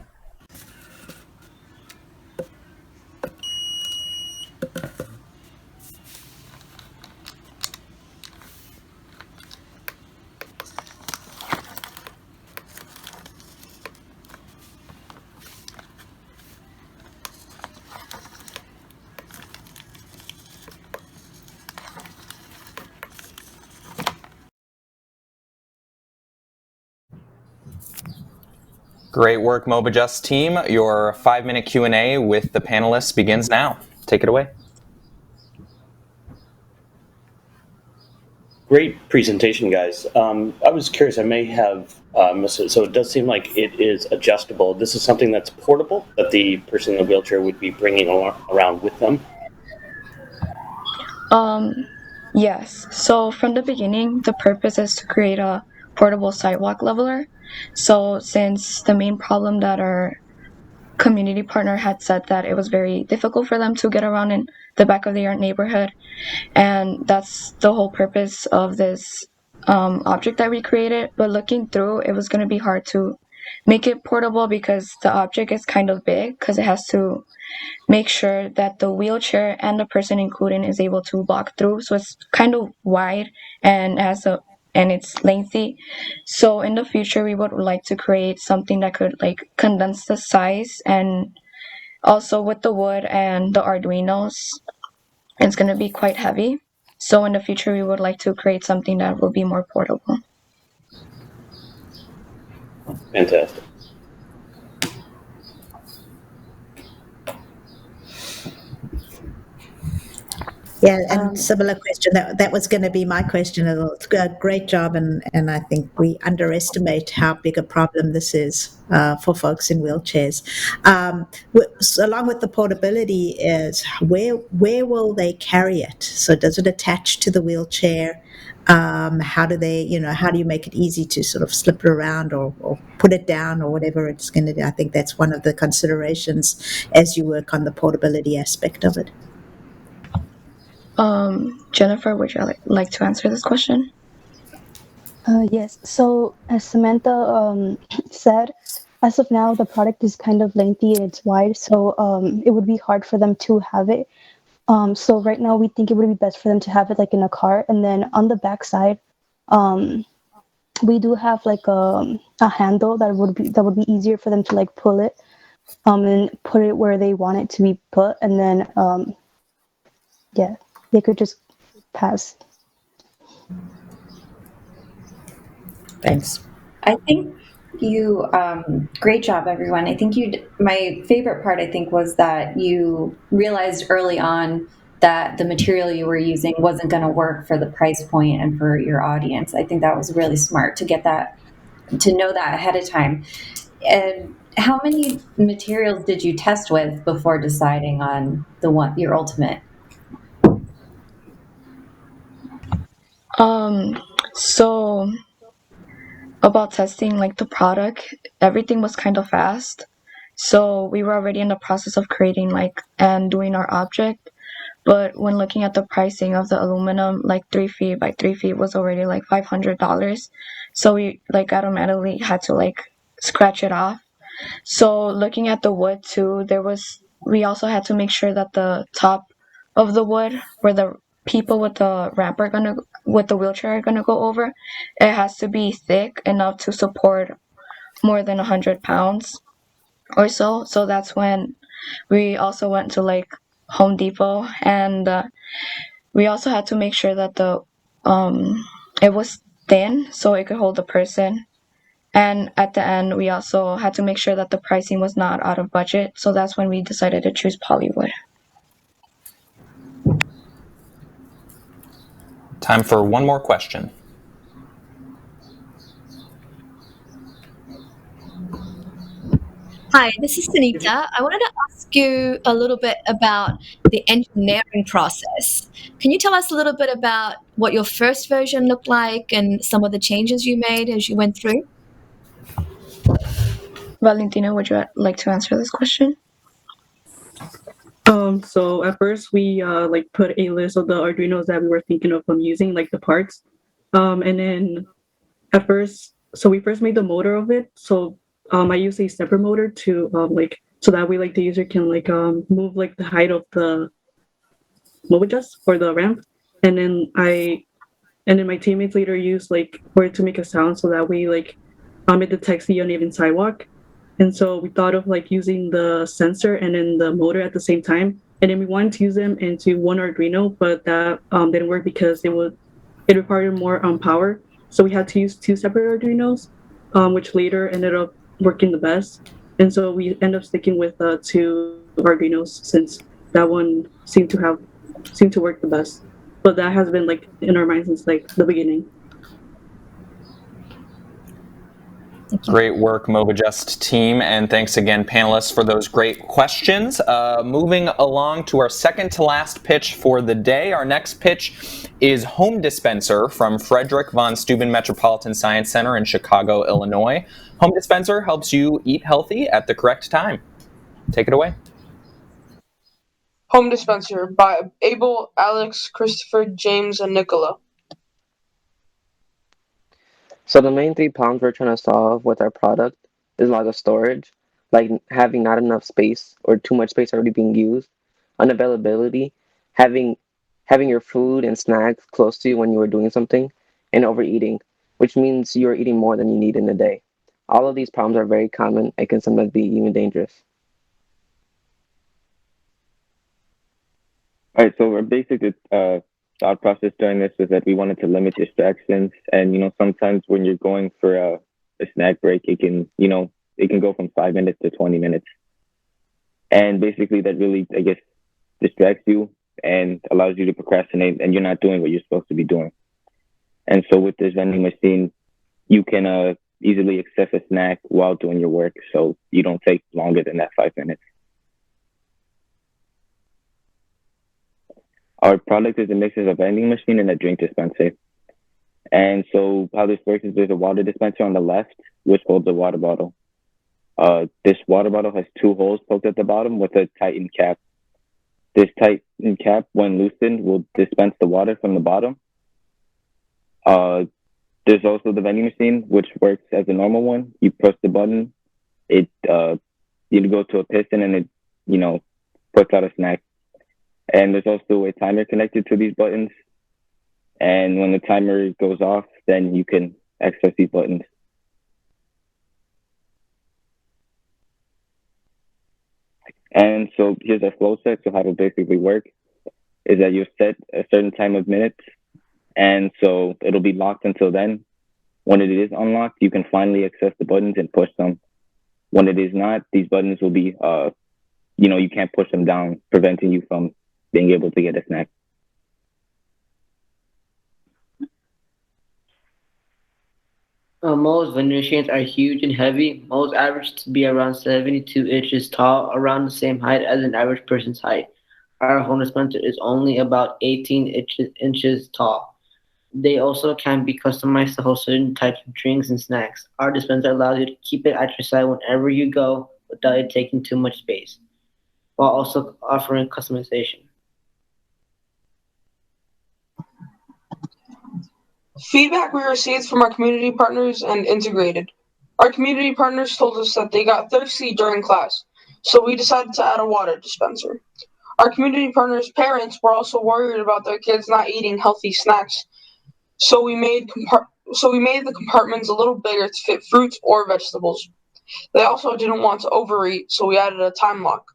Great work, Mobajust team. Your 5-minute Q&A with the panelists begins now. Take it away. Great presentation, guys. I was curious, I may have missed it. So it does seem like it is adjustable. This is something that's portable, that the person in the wheelchair would be bringing around with them? Yes. So from the beginning, the purpose is to create a portable sidewalk leveler. So since the main problem that our community partner had said that it was very difficult for them to get around in the back of their neighborhood, and that's the whole purpose of this object that we created. But looking through, it was going to be hard to make it portable because the object is kind of big, because it has to make sure that the wheelchair and the person including is able to walk through. So it's kind of wide and it's lengthy. So in the future, we would like to create something that could condense the size, and also with the wood and the Arduinos, it's going to be quite heavy. So in the future, we would like to create something that will be more portable. Fantastic. Yeah, and similar question. That was going to be my question. Great job, and I think we underestimate how big a problem this is for folks in wheelchairs. Along with the portability, is where will they carry it? So does it attach to the wheelchair? How do you make it easy to sort of slip it around or put it down or whatever it's going to do? I think that's one of the considerations as you work on the portability aspect of it. Jennifer, would you like to answer this question? Yes. So as Samantha said, as of now, the product is kind of lengthy and it's wide, so it would be hard for them to have it. So right now, we think it would be best for them to have it in a car, and then on the back side, we do have a handle that would be easier for them to pull it, and put it where they want it to be put, and then yeah, they could just pass. Thanks. I think You, great job, everyone. I think my favorite part, I think, was that you realized early on that the material you were using wasn't going to work for the price point and for your audience. I think that was really smart to get that, to know that ahead of time. And how many materials did you test with before deciding on your ultimate? So about testing like the product, everything was kind of fast. So we were already in the process of creating like and doing our object. But when looking at the pricing of the aluminum, like 3 feet by 3 feet was already like $500. So we like automatically had to like scratch it off. So looking at the wood too, we also had to make sure that the top of the wood where the people with the ramp are gonna with the wheelchair are gonna go over, it has to be thick enough to support more than 100 pounds or so. So that's when we also went to like Home Depot, and we also had to make sure that the it was thin so it could hold the person. And at the end, we also had to make sure that the pricing was not out of budget. So that's when we decided to choose Polywood. Time for one more question. Hi, this is Sunita. I wanted to ask you a little bit about the engineering process. Can you tell us a little bit about what your first version looked like and some of the changes you made as you went through? Valentina, would you like to answer this question? So at first we like put a list of the Arduinos that we were thinking of using, like the parts. And then at first, so we first made the motor of it. So I use a stepper motor to like, so that way like the user can like move like the height of the Mobajust or the ramp. And then my teammates later used like for it to make a sound, so that way like it detects the uneven sidewalk. And so we thought of like using the sensor and then the motor at the same time. And then we wanted to use them into one Arduino, but that didn't work because it required more power. So we had to use two separate Arduinos, which later ended up working the best. And so we end up sticking with two Arduinos since that one seemed to work the best. But that has been like in our mind since like the beginning. Great work, Mobajust team, and thanks again, panelists, for those great questions. Moving along to our second to last pitch for the day. Our next pitch is Home Dispenser from Frederick von Steuben Metropolitan Science Center in Chicago, Illinois. Home Dispenser helps you eat healthy at the correct time. Take it away. Home Dispenser by Abel, Alex, Christopher, James, and Nicola. So the main 3 problems we're trying to solve with our product is a lot of storage, like having not enough space or too much space already being used, unavailability, having your food and snacks close to you when you are doing something, and overeating, which means you are eating more than you need in a day. All of these problems are very common and can sometimes be even dangerous. All right, so our basic thought process during this was that we wanted to limit distractions, and sometimes when you're going for a snack break, it can go from 5 minutes to 20 minutes, and basically that really, I guess, distracts you and allows you to procrastinate, and you're not doing what you're supposed to be doing. And so with this vending machine, you can easily access a snack while doing your work, so you don't take longer than that 5 minutes. Our product is a mix of a vending machine and a drink dispenser. And so how this works is there's a water dispenser on the left, which holds a water bottle. This water bottle has 2 holes poked at the bottom with a tightened cap. This tightened cap, when loosened, will dispense the water from the bottom. There's also the vending machine, which works as a normal one. You press the button, you go to a piston, and it, puts out a snack. And there's also a timer connected to these buttons. And when the timer goes off, then you can access these buttons. And so here's our flow set. So how it'll basically work is that you set a certain time of minutes. And so it'll be locked until then. When it is unlocked, you can finally access the buttons and push them. When it is not, these buttons will be, you can't push them down, preventing you from being able to get a snack. Most vending machines are huge and heavy. Most average to be around 72 inches tall, around the same height as an average person's height. Our home dispenser is only about 18 inches tall. They also can be customized to hold certain types of drinks and snacks. Our dispenser allows you to keep it at your side whenever you go without it taking too much space, while also offering customization. Feedback we received from our community partners and integrated. Our community partners told us that they got thirsty during class, so we decided to add a water dispenser. Our community partners' parents were also worried about their kids not eating healthy snacks, so we made the compartments a little bigger to fit fruits or vegetables. They also didn't want to overeat, so we added a time lock.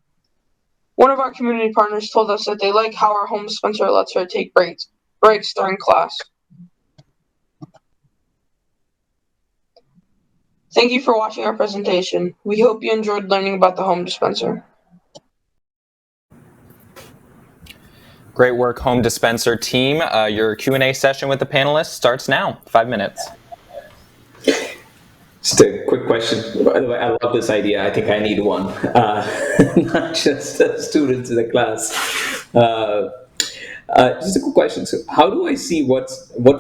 One of our community partners told us that they like how our home dispenser lets her take breaks during class. Thank you for watching our presentation. We hope you enjoyed learning about the home dispenser. Great work, Home Dispenser team. Your Q&A session with the panelists starts now. 5 minutes. Just a quick question. By the way, I love this idea. I think I need one. Not just students in the class. Just a quick question. So how do I see what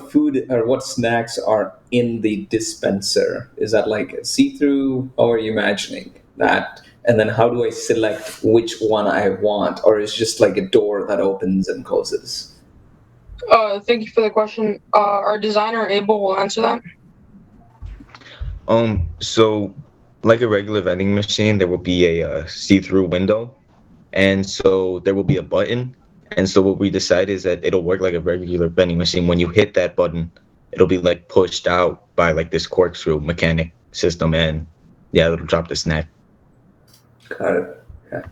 food or what snacks are in the dispenser? Is that like see-through? How are you imagining that? And then how do I select which one I want? Or is it just like a door that opens and closes? Thank you for the question. Our designer, Abel, will answer that. So like a regular vending machine, there will be a see-through window. And so there will be a button. And so what we decide is that it'll work like a regular vending machine. When you hit that button, it'll be like pushed out by like this corkscrew mechanic system, and yeah, it'll drop the snack. Got it. Yeah.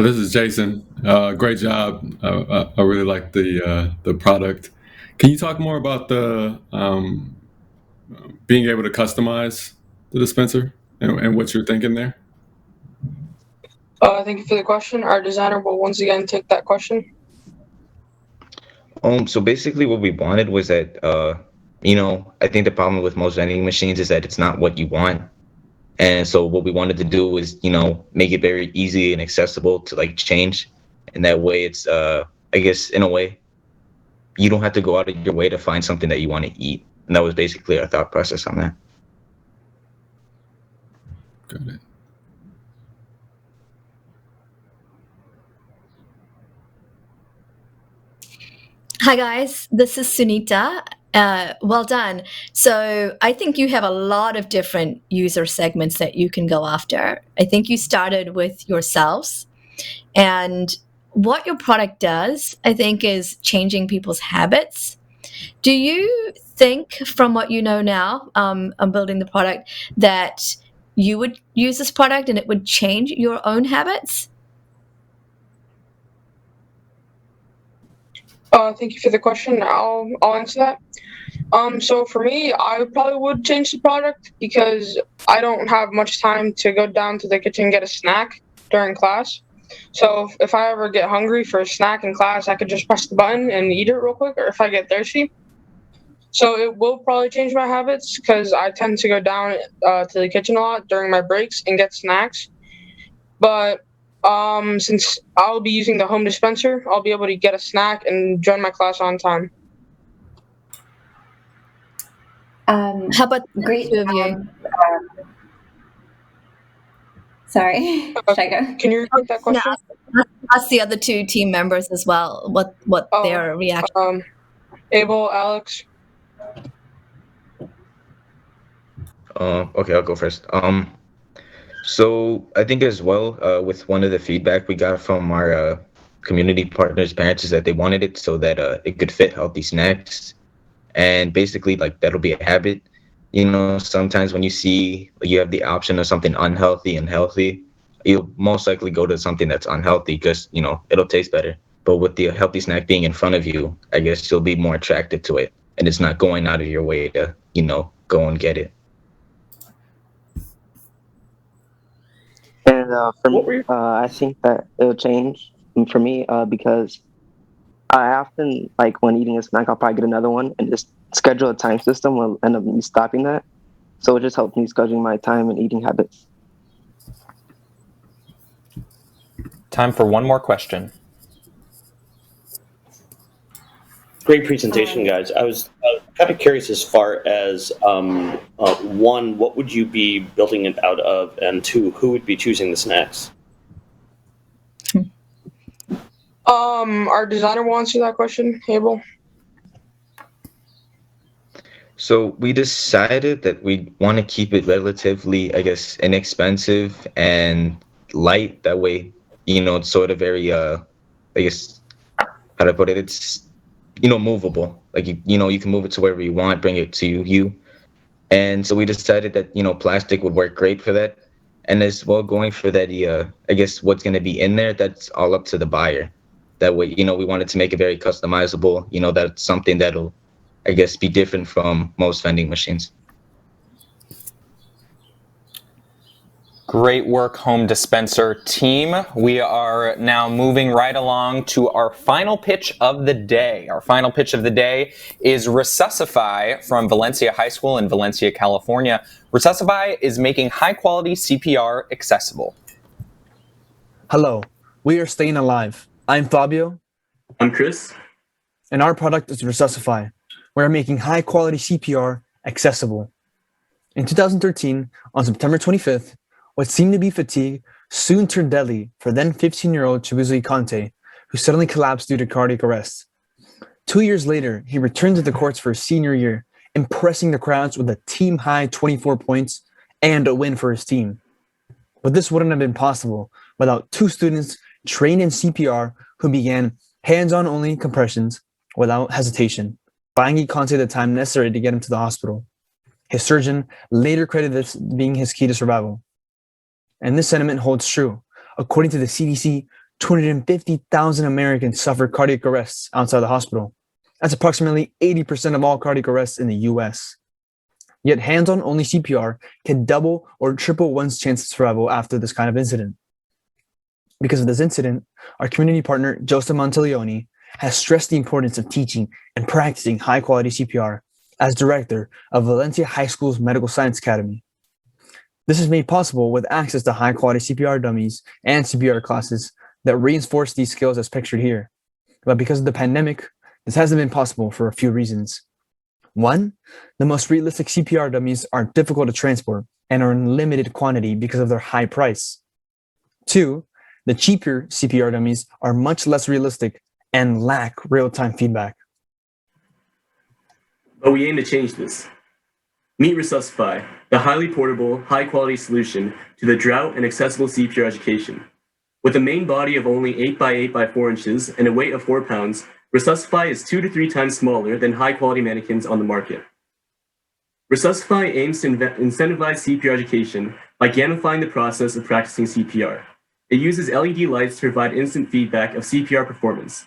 This is Jason. Great job. I really like the product. Can you talk more about the being able to customize the dispenser and what you're thinking there? Thank you for the question. Our designer will once again take that question. So basically what we wanted was that, I think the problem with most vending machines is that it's not what you want. And so what we wanted to do is, make it very easy and accessible to like change. And that way it's, I guess in a way, you don't have to go out of your way to find something that you want to eat. And that was basically our thought process on that. Got it. Hi guys, this is Sunita. Well done. So I think you have a lot of different user segments that you can go after. I think you started with yourselves, and what your product does, I think, is changing people's habits. Do you think, from what you know now, I'm building the product, that you would use this product and it would change your own habits? Thank you for the question. I'll answer that. So for me, I probably would change the product because I don't have much time to go down to the kitchen and get a snack during class. So if I ever get hungry for a snack in class, I could just press the button and eat it real quick, or if I get thirsty. So it will probably change my habits because I tend to go down to the kitchen a lot during my breaks and get snacks. But since I'll be using the home dispenser, I'll be able to get a snack and join my class on time. How about great the two of you? Sorry, should I go? Can you repeat that question? Ask the other two team members as well what their reaction. Abel, Alex. Okay, I'll go first. So I think as well, with one of the feedback we got from our community partners' parents is that they wanted it so that it could fit healthy snacks, and basically like that'll be a habit. Sometimes when you see you have the option of something unhealthy and healthy, you'll most likely go to something that's unhealthy because it'll taste better. But with the healthy snack being in front of you, I guess you'll be more attracted to it. and it's not going out of your way to, go and get it. And for me, I think that it'll change for me because I often, like when eating a snack, I'll probably get another one and just schedule a time system will end up me stopping that. So it just helps me scheduling my time and eating habits. Time for one more question. Great presentation, guys. I was kind of curious as far as one, what would you be building it out of, and two, who would be choosing the snacks? Our designer will answer that question, Abel. So we decided that we want to keep it relatively, I guess, inexpensive and light. That way, it's sort of very, I guess, how to put it? It's, movable. Like, you can move it to wherever you want, bring it to you. And so we decided that, plastic would work great for that. And as well, going for that, I guess what's going to be in there, that's all up to the buyer. That way, we wanted to make it very customizable. That's something that'll, I guess, be different from most vending machines. Great work, Home Dispenser team. We are now moving right along to our final pitch of the day. Our final pitch of the day is Resuscify from Valencia High School in Valencia, California. Resuscify is making high-quality CPR accessible. Hello, we are Staying Alive. I'm Fabio. I'm Chris. And our product is Resuscify. We're making high-quality CPR accessible. In 2013, on September 25th, what seemed to be fatigue soon turned deadly for then 15-year-old Chibuzo Conte, who suddenly collapsed due to cardiac arrest. 2 years later, he returned to the courts for his senior year, impressing the crowds with a team-high 24 points and a win for his team. But this wouldn't have been possible without two students trained in CPR who began hands-on only compressions without hesitation, buying Conte the time necessary to get him to the hospital. His surgeon later credited this being his key to survival. And this sentiment holds true. According to the CDC, 250,000 Americans suffer cardiac arrests outside the hospital. That's approximately 80% of all cardiac arrests in the US. Yet hands-on only CPR can double or triple one's chance of survival after this kind of incident. Because of this incident, our community partner, Joseph Monteleone, has stressed the importance of teaching and practicing high-quality CPR as director of Valencia High School's Medical Science Academy. This is made possible with access to high-quality CPR dummies and CPR classes that reinforce these skills as pictured here. But because of the pandemic, this hasn't been possible for a few reasons. One, the most realistic CPR dummies are difficult to transport and are in limited quantity because of their high price. Two, the cheaper CPR dummies are much less realistic and lack real-time feedback. But we aim to change this. Meet Resuscify, the highly portable, high-quality solution to the drought and accessible CPR education. With a main body of only 8 by 8 by 4 inches and a weight of 4 pounds, Resuscify is 2 to 3 times smaller than high-quality mannequins on the market. Resuscify aims to incentivize CPR education by gamifying the process of practicing CPR. It uses LED lights to provide instant feedback of CPR performance.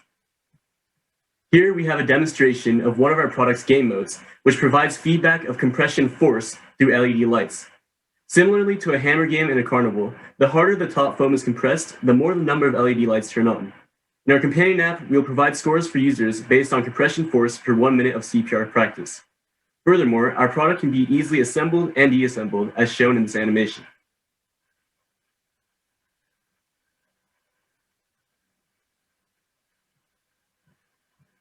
Here we have a demonstration of one of our product's game modes, which provides feedback of compression force through LED lights. Similarly to a hammer game in a carnival, the harder the top foam is compressed, the more the number of LED lights turn on. In our companion app, we will provide scores for users based on compression force per 1 minute of CPR practice. Furthermore, our product can be easily assembled and deassembled as shown in this animation.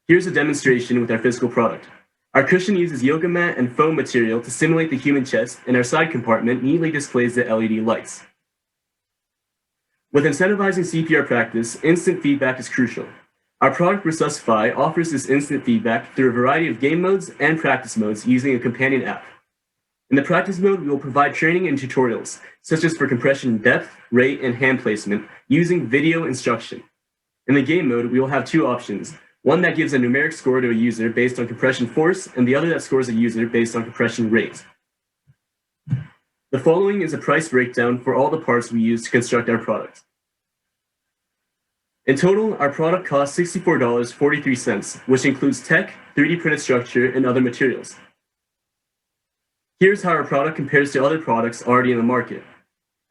Here's a demonstration with our physical product. Our cushion uses yoga mat and foam material to simulate the human chest, and our side compartment neatly displays the LED lights. With incentivizing CPR practice, instant feedback is crucial. Our product Resuscify offers this instant feedback through a variety of game modes and practice modes using a companion app. In the practice mode, we will provide training and tutorials, such as for compression depth, rate, and hand placement, using video instruction. In the game mode, we will have two options. One that gives a numeric score to a user based on compression force, and the other that scores a user based on compression rate. The following is a price breakdown for all the parts we use to construct our product. In total, our product costs $64.43, which includes tech, 3D printed structure, and other materials. Here's how our product compares to other products already in the market.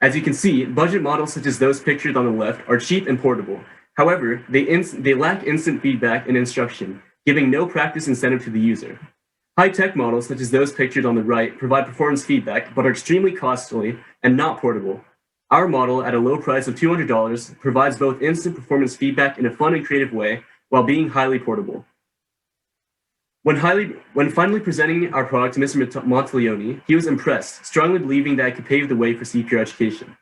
As you can see, budget models such as those pictured on the left are cheap and portable. However, they lack instant feedback and instruction, giving no practice incentive to the user. High-tech models such as those pictured on the right provide performance feedback but are extremely costly and not portable. Our model, at a low price of $200, provides both instant performance feedback in a fun and creative way while being highly portable. When finally presenting our product to Mr. Monteleone, he was impressed, strongly believing that it could pave the way for CPR education.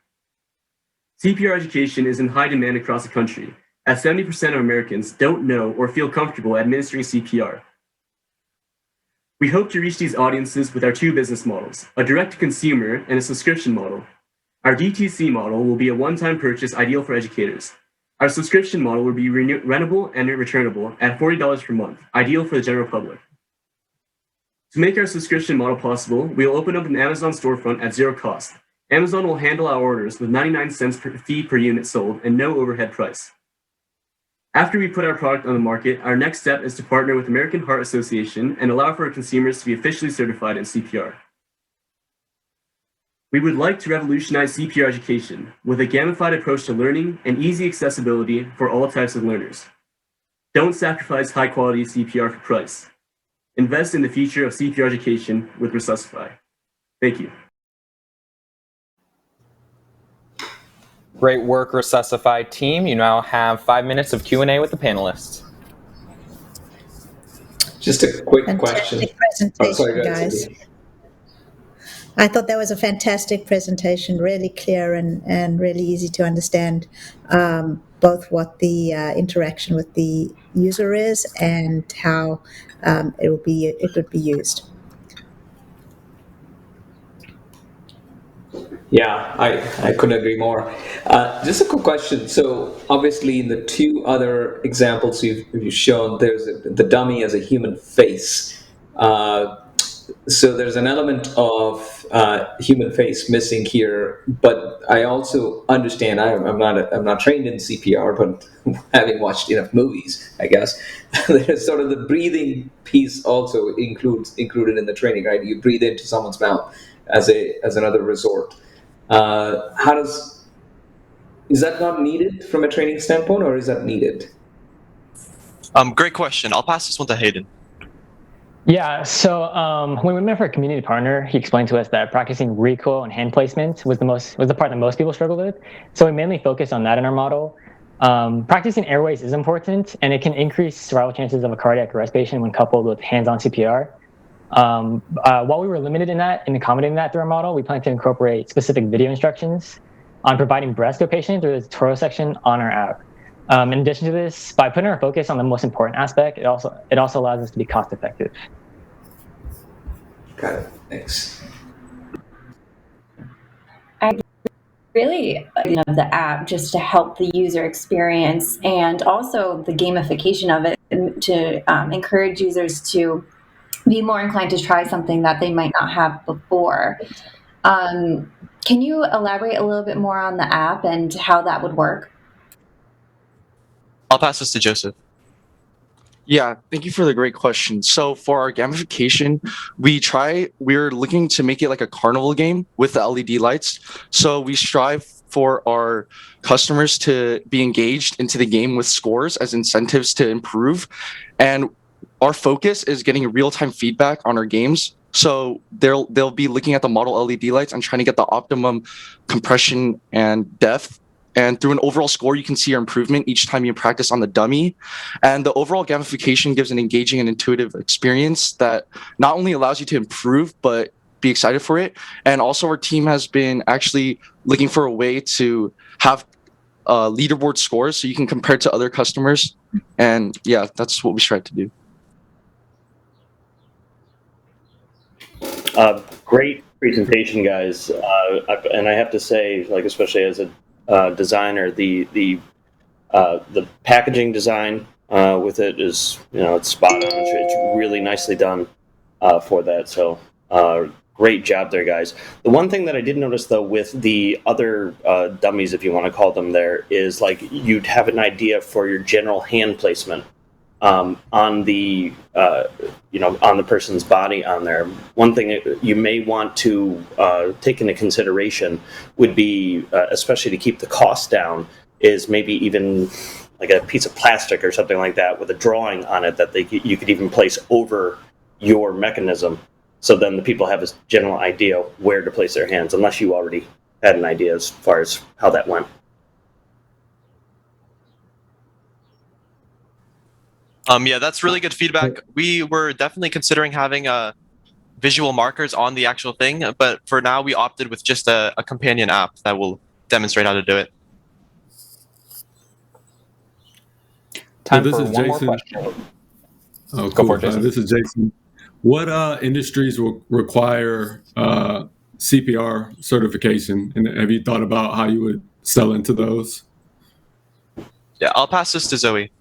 CPR education is in high demand across the country, as 70% of Americans don't know or feel comfortable administering CPR. We hope to reach these audiences with our two business models, a direct-to-consumer and a subscription model. Our DTC model will be a one-time purchase ideal for educators. Our subscription model will be rentable and returnable at $40 per month, ideal for the general public. To make our subscription model possible, we will open up an Amazon storefront at zero cost. Amazon will handle our orders with 99 cents per fee per unit sold and no overhead price. After we put our product on the market, our next step is to partner with American Heart Association and allow for our consumers to be officially certified in CPR. We would like to revolutionize CPR education with a gamified approach to learning and easy accessibility for all types of learners. Don't sacrifice high-quality CPR for price. Invest in the future of CPR education with Resuscify. Thank you. Great work, Recessify team. You now have 5 minutes of Q&A with the panelists. Just a quick question. Presentation, Sorry, guys. Cindy. I thought that was a fantastic presentation, really clear and really easy to understand, both what the interaction with the user is and how it would be used. Yeah, I couldn't agree more. Just a quick question. So obviously in the two other examples you've shown, there's the dummy as a human face. So there's an element of human face missing here, but I also understand I'm not trained in CPR, but having watched enough movies, I guess there's sort of the breathing piece also included in the training, right? You breathe into someone's mouth as another resort. Is that not needed from a training standpoint, or is that needed? Great question. I'll pass this one to Hayden. Yeah, so when we met for a community partner, he explained to us that practicing recoil and hand placement was the part that most people struggle with. So we mainly focused on that in our model. Practicing airways is important, and it can increase survival chances of a cardiac arrest patient when coupled with hands-on CPR. While we were limited in accommodating that through our model, we plan to incorporate specific video instructions on providing breaths to a patient through the tutorial section on our app. In addition to this, by putting our focus on the most important aspect, it also allows us to be cost effective. Got it. Thanks. I really love the app just to help the user experience and also the gamification of it to encourage users to be more inclined to try something that they might not have before. Can you elaborate a little bit more on the app and how that would work? I'll pass this to Joseph. Yeah, thank you for the great question. So for our gamification, we're looking to make it like a carnival game with the LED lights. So we strive for our customers to be engaged into the game with scores as incentives to improve. And our focus is getting real-time feedback on our games. So they'll be looking at the model LED lights and trying to get the optimum compression and depth. And through an overall score, you can see your improvement each time you practice on the dummy. And the overall gamification gives an engaging and intuitive experience that not only allows you to improve, but be excited for it. And also our team has been actually looking for a way to have leaderboard scores so you can compare to other customers. And yeah, that's what we strive to do. Great presentation, guys. And I have to say, like, especially as a designer, the packaging design with it is, it's spot on. It's really nicely done for that. So Great job there, guys. The one thing that I did notice, though, with the other dummies, if you want to call them there, is like you'd have an idea for your general hand placement on the on the person's body on there. One thing you may want to take into consideration would be, especially to keep the cost down, is maybe even like a piece of plastic or something like that with a drawing on it that you could even place over your mechanism. So then the people have a general idea where to place their hands, unless you already had an idea as far as how that went. Yeah, that's really good feedback. We were definitely considering having visual markers on the actual thing, but for now we opted with just a companion app that will demonstrate how to do it. Time this for is one Jason. more question. Oh, Go cool. for it, Jason. This is Jason. What industries will require CPR certification? And have you thought about how you would sell into those? Yeah, I'll pass this to Zoe.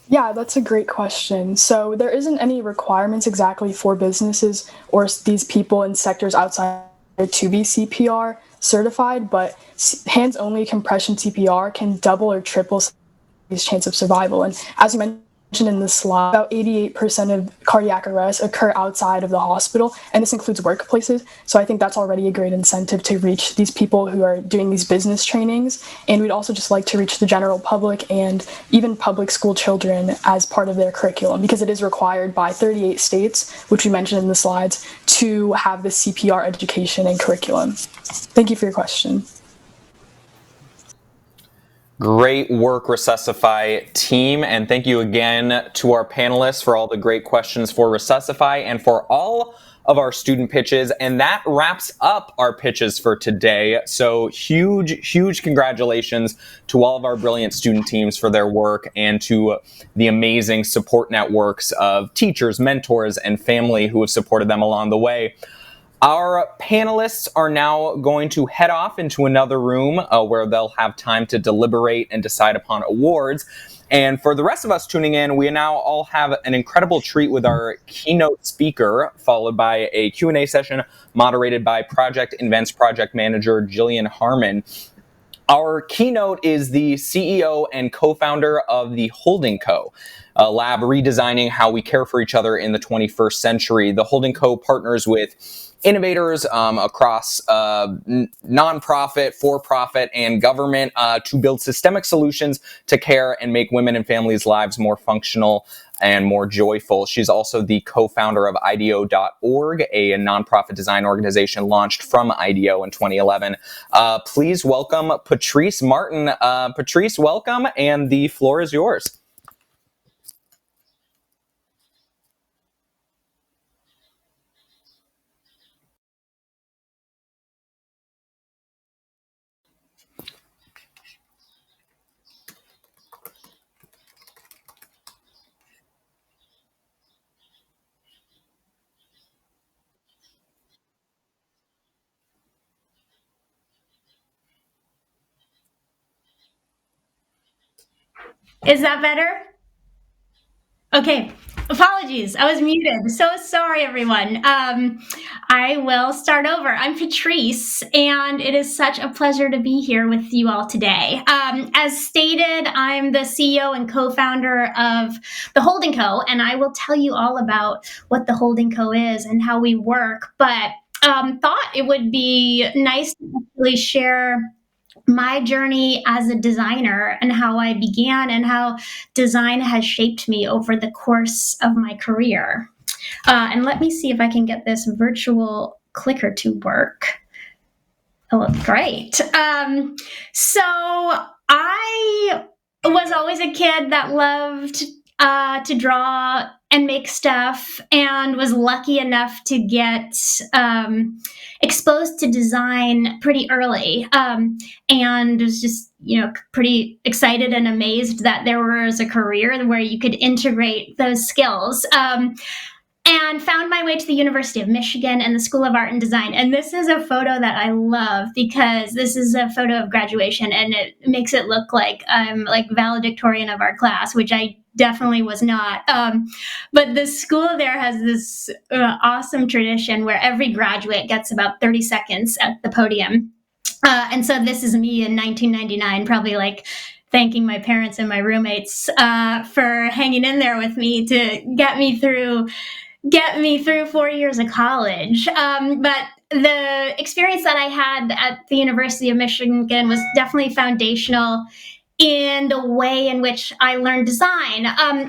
Yeah, that's a great question. So there isn't any requirements exactly for businesses or these people in sectors outside to be CPR certified, but hands-only compression CPR can double or triple his chance of survival. And as you mentioned in the slide, about 88% of cardiac arrests occur outside of the hospital, and this includes workplaces. So I think that's already a great incentive to reach these people who are doing these business trainings. And we'd also just like to reach the general public and even public school children as part of their curriculum, because it is required by 38 states, which we mentioned in the slides, to have the CPR education and curriculum. Thank you for your question. Great work, Resuscify team, and thank you again to our panelists for all the great questions for Resuscify and for all of our student pitches. And that wraps up our pitches for today. So huge congratulations to all of our brilliant student teams for their work, and to the amazing support networks of teachers, mentors, and family who have supported them along the way. Our panelists are now going to head off into another room where they'll have time to deliberate and decide upon awards. And for the rest of us tuning in, we now all have an incredible treat with our keynote speaker, followed by a Q&A session moderated by Project Invent's project manager, Jillian Harmon. Our keynote is the CEO and co-founder of the Holding Co., a lab redesigning how we care for each other in the 21st century. The Holding Co. partners with innovators across nonprofit, for-profit, and government to build systemic solutions to care and make women and families' lives more functional and more joyful. She's also the co-founder of IDEO.org, a nonprofit design organization launched from IDEO in 2011. Please welcome Patrice Martin. Patrice, welcome, and the floor is yours. Is that better? Okay. Apologies, I was muted. So sorry, everyone. I will start over. I'm Patrice, and it is such a pleasure to be here with you all today. As stated, I'm the CEO and co-founder of the Holding Co., and I will tell you all about what the Holding Co. is and how we work, but thought it would be nice to actually share my journey as a designer and how I began and how design has shaped me over the course of my career. And let me see if I can get this virtual clicker to work. Oh, great. So I was always a kid that loved to draw and make stuff, and was lucky enough to get exposed to design pretty early, and was just pretty excited and amazed that there was a career where you could integrate those skills. And found my way to the University of Michigan and the School of Art and Design. And this is a photo that I love because this is a photo of graduation, and it makes it look like I'm like valedictorian of our class, which I definitely was not. But the school there has this awesome tradition where every graduate gets about 30 seconds at the podium. And so this is me in 1999, probably like thanking my parents and my roommates for hanging in there with me to get me through 4 years of college. But the experience that I had at the University of Michigan was definitely foundational in the way in which I learned design,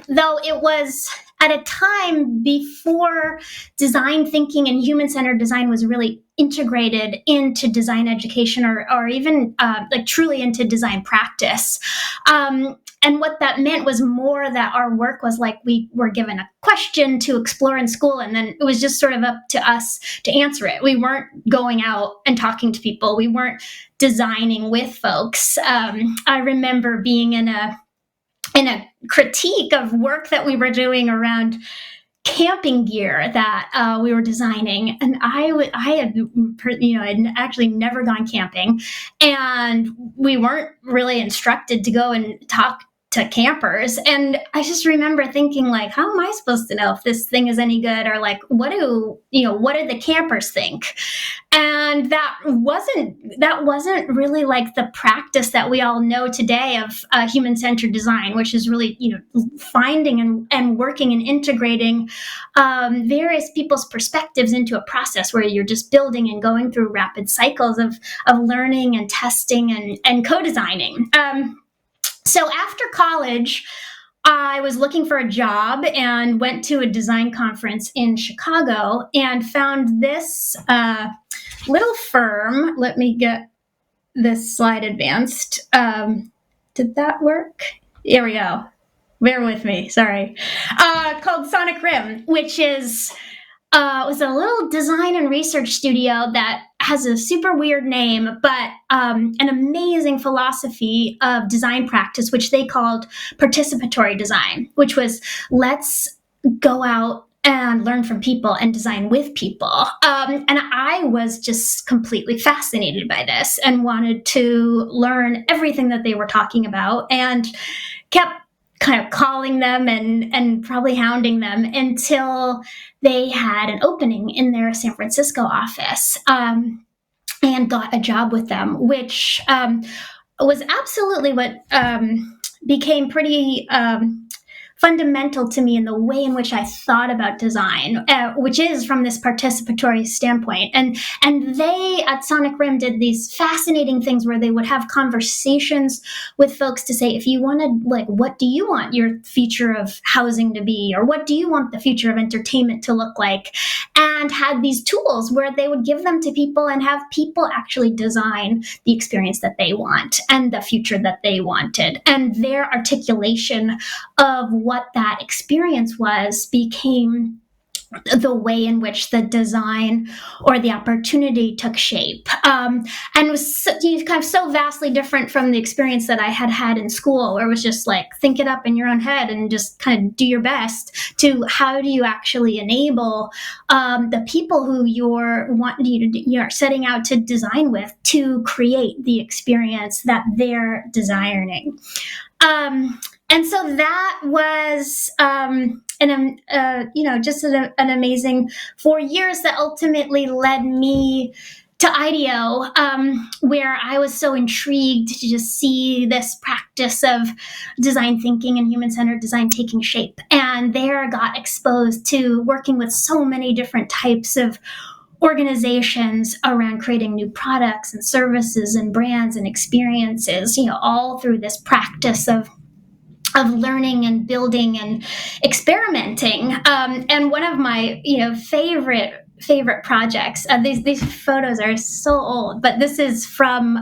though it was at a time before design thinking and human-centered design was really integrated into design education or even like truly into design practice. And what that meant was more that our work was like we were given a question to explore in school, and then it was just sort of up to us to answer it. We weren't going out and talking to people. We weren't designing with folks. I remember being in a critique of work that we were doing around camping gear that we were designing, and I'd actually never gone camping, and we weren't really instructed to go and talk to campers. And I just remember thinking, like, how am I supposed to know if this thing is any good, or like what do the campers think? And that wasn't really like the practice that we all know today of human-centered design, which is really finding and working and integrating various people's perspectives into a process where you're just building and going through rapid cycles of learning and testing and co-designing. So after college, I was looking for a job and went to a design conference in Chicago and found this little firm. Let me get this slide advanced. Did that work? Here we go. Bear with me. Sorry. Called Sonic Rim, which was a little design and research studio that has a super weird name, but an amazing philosophy of design practice, which they called participatory design, which was let's go out and learn from people and design with people. And I was just completely fascinated by this and wanted to learn everything that they were talking about, and kept kind of calling them and probably hounding them until they had an opening in their San Francisco office, and got a job with them, which was absolutely what became pretty fundamental to me in the way in which I thought about design, which is from this participatory standpoint. And they at Sonic Rim did these fascinating things where they would have conversations with folks to say, if you wanted, like, what do you want your future of housing to be? Or what do you want the future of entertainment to look like? And had these tools where they would give them to people and have people actually design the experience that they want and the future that they wanted. And their articulation of what that experience was became the way in which the design or the opportunity took shape, and was kind of so vastly different from the experience that I had in school, where it was just like think it up in your own head and just kind of do your best, to how do you actually enable the people who you're setting out to design with to create the experience that they're designing. And so that was, just an amazing 4 years that ultimately led me to IDEO, where I was so intrigued to just see this practice of design thinking and human-centered design taking shape. And there got exposed to working with so many different types of organizations around creating new products and services and brands and experiences, all through this practice of learning and building and experimenting. And one of my favorite projects, these photos are so old, but this is from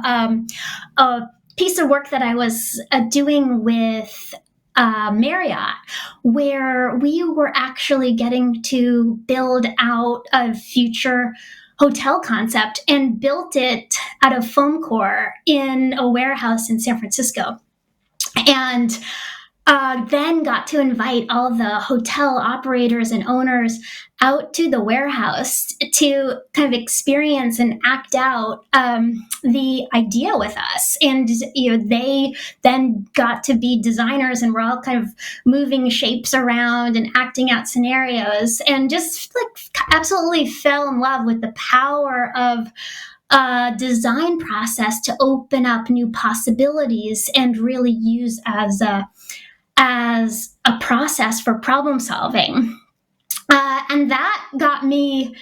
a piece of work that I was doing with Marriott, where we were actually getting to build out a future hotel concept and built it out of foam core in a warehouse in San Francisco. And then got to invite all the hotel operators and owners out to the warehouse to kind of experience and act out the idea with us. And they then got to be designers, and we're all kind of moving shapes around and acting out scenarios, and just like absolutely fell in love with the power of design process to open up new possibilities and really use as a process for problem solving. And that got me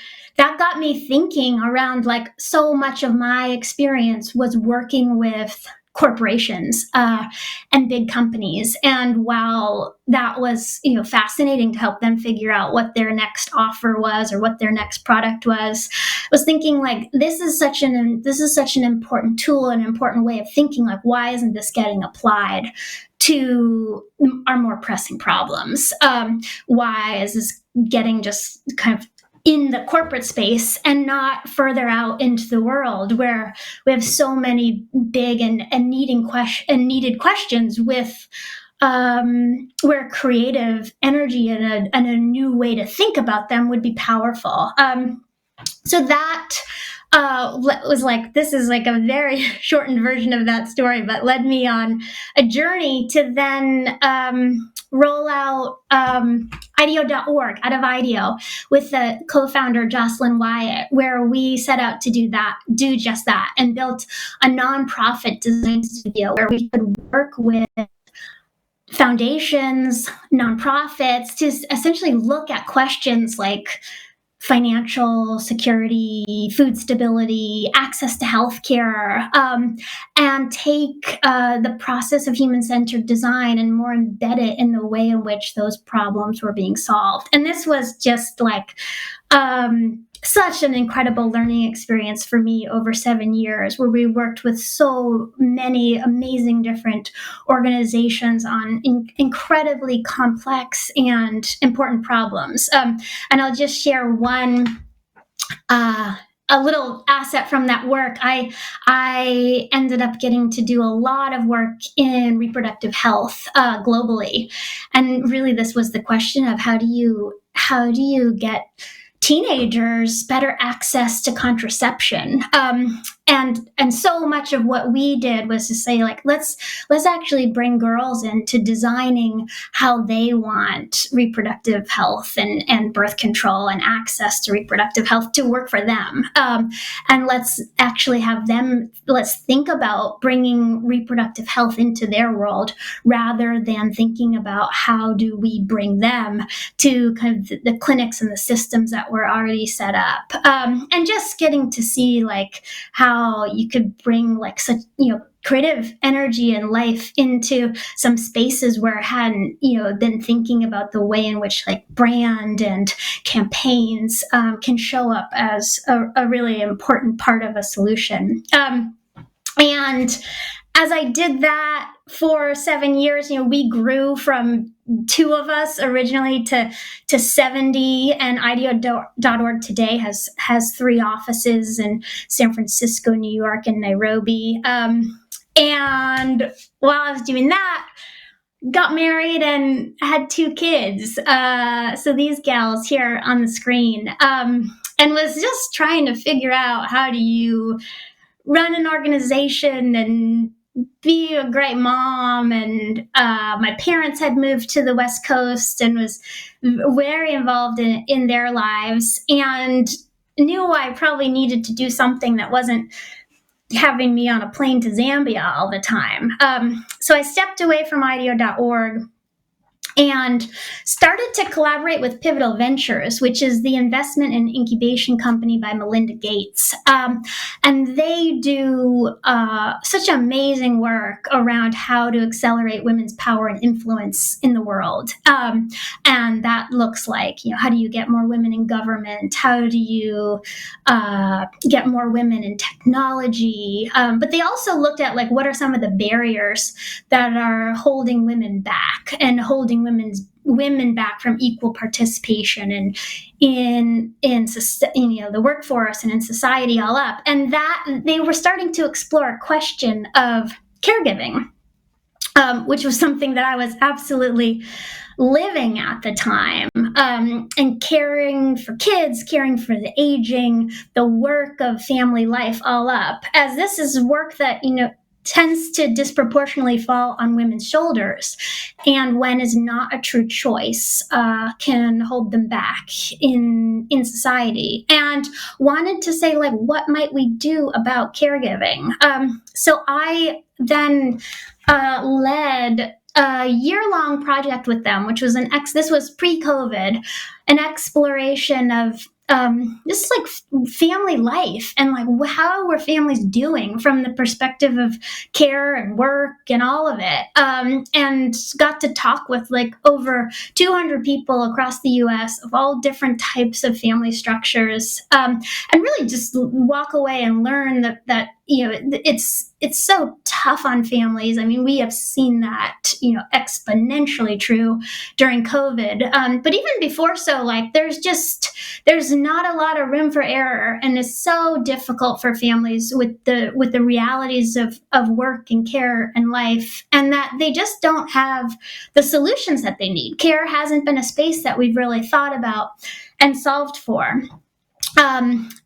thinking around, like, so much of my experience was working with corporations and big companies. And while that was, fascinating to help them figure out what their next offer was or what their next product was, I was thinking, like, this is such an important tool, an important way of thinking. Like, why isn't this getting applied to our more pressing problems? Why is this getting just kind of in the corporate space and not further out into the world, where we have so many big and needed questions with where creative energy and a new way to think about them would be powerful. So that was like, this is like a very shortened version of that story, but led me on a journey to then roll out IDEO.org out of IDEO with the co-founder Jocelyn Wyatt, where we set out to do just that, and built a nonprofit design studio where we could work with foundations, nonprofits, to essentially look at questions like financial security, food stability, access to healthcare, and take the process of human-centered design and more embed it in the way in which those problems were being solved. And this was just like such an incredible learning experience for me over 7 years, where we worked with so many amazing different organizations on incredibly complex and important problems. And I'll just share one a little asset from that work. I ended up getting to do a lot of work in reproductive health globally, and really this was the question of how do you get teenagers better access to contraception, and so much of what we did was to say, like, let's actually bring girls into designing how they want reproductive health and birth control and access to reproductive health to work for them, and let's actually have them, let's think about bringing reproductive health into their world rather than thinking about how do we bring them to kind of the clinics and the systems that were already set up, and just getting to see like how you could bring like such creative energy and life into some spaces where I hadn't been thinking about the way in which like brand and campaigns can show up as a really important part of a solution. And as I did that for 7 years, we grew from 2 of us originally to 70, and IDEO.org today has 3 offices in San Francisco, New York, and Nairobi. And while I was doing that, got married and had 2 kids. So these gals here on the screen, and was just trying to figure out, how do you run an organization and be a great mom? And my parents had moved to the West Coast and was very involved in their lives, and knew I probably needed to do something that wasn't having me on a plane to Zambia all the time. So I stepped away from IDEO.org and started to collaborate with Pivotal Ventures, which is the investment and incubation company by Melinda Gates. And they do such amazing work around how to accelerate women's power and influence in the world. And that looks like, how do you get more women in government? How do you get more women in technology? But they also looked at, like, what are some of the barriers that are holding women back and holding women back from equal participation and in the workforce and in society all up. And that they were starting to explore a question of caregiving, which was something that I was absolutely living at the time, and caring for kids, caring for the aging, the work of family life all up, as this is work that, tends to disproportionately fall on women's shoulders, and when is not a true choice, can hold them back in society. And wanted to say, like, what might we do about caregiving? So I then led a year-long project with them, which was this was pre-COVID, an exploration of this is like family life, and like how were families doing from the perspective of care and work and all of it, and got to talk with like over 200 people across the US of all different types of family structures, and really just walk away and learn that it's so tough on families. I mean, we have seen that, exponentially true during COVID. But even before, so like there's not a lot of room for error, and it's so difficult for families with the realities of work and care and life, and that they just don't have the solutions that they need. Care hasn't been a space that we've really thought about and solved for.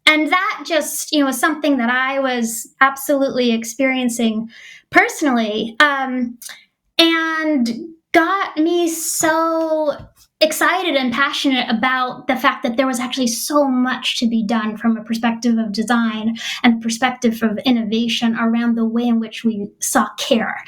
And that just, was something that I was absolutely experiencing personally, and got me so excited and passionate about the fact that there was actually so much to be done from a perspective of design and perspective of innovation around the way in which we saw care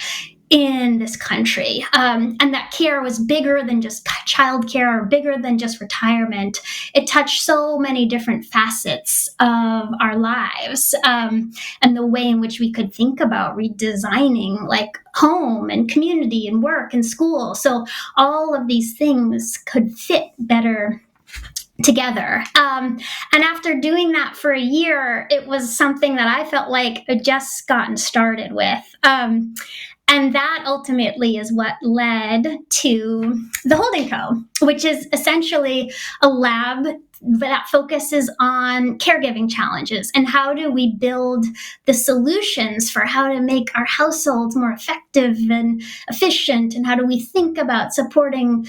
in this country, and that care was bigger than just childcare or bigger than just retirement. It touched so many different facets of our lives, and the way in which we could think about redesigning like home and community and work and school. So all of these things could fit better together. And after doing that for a year, it was something that I felt like I'd just gotten started with. And that ultimately is what led to the Holding Co., which is essentially a lab that focuses on caregiving challenges and how do we build the solutions for how to make our households more effective and efficient, and how do we think about supporting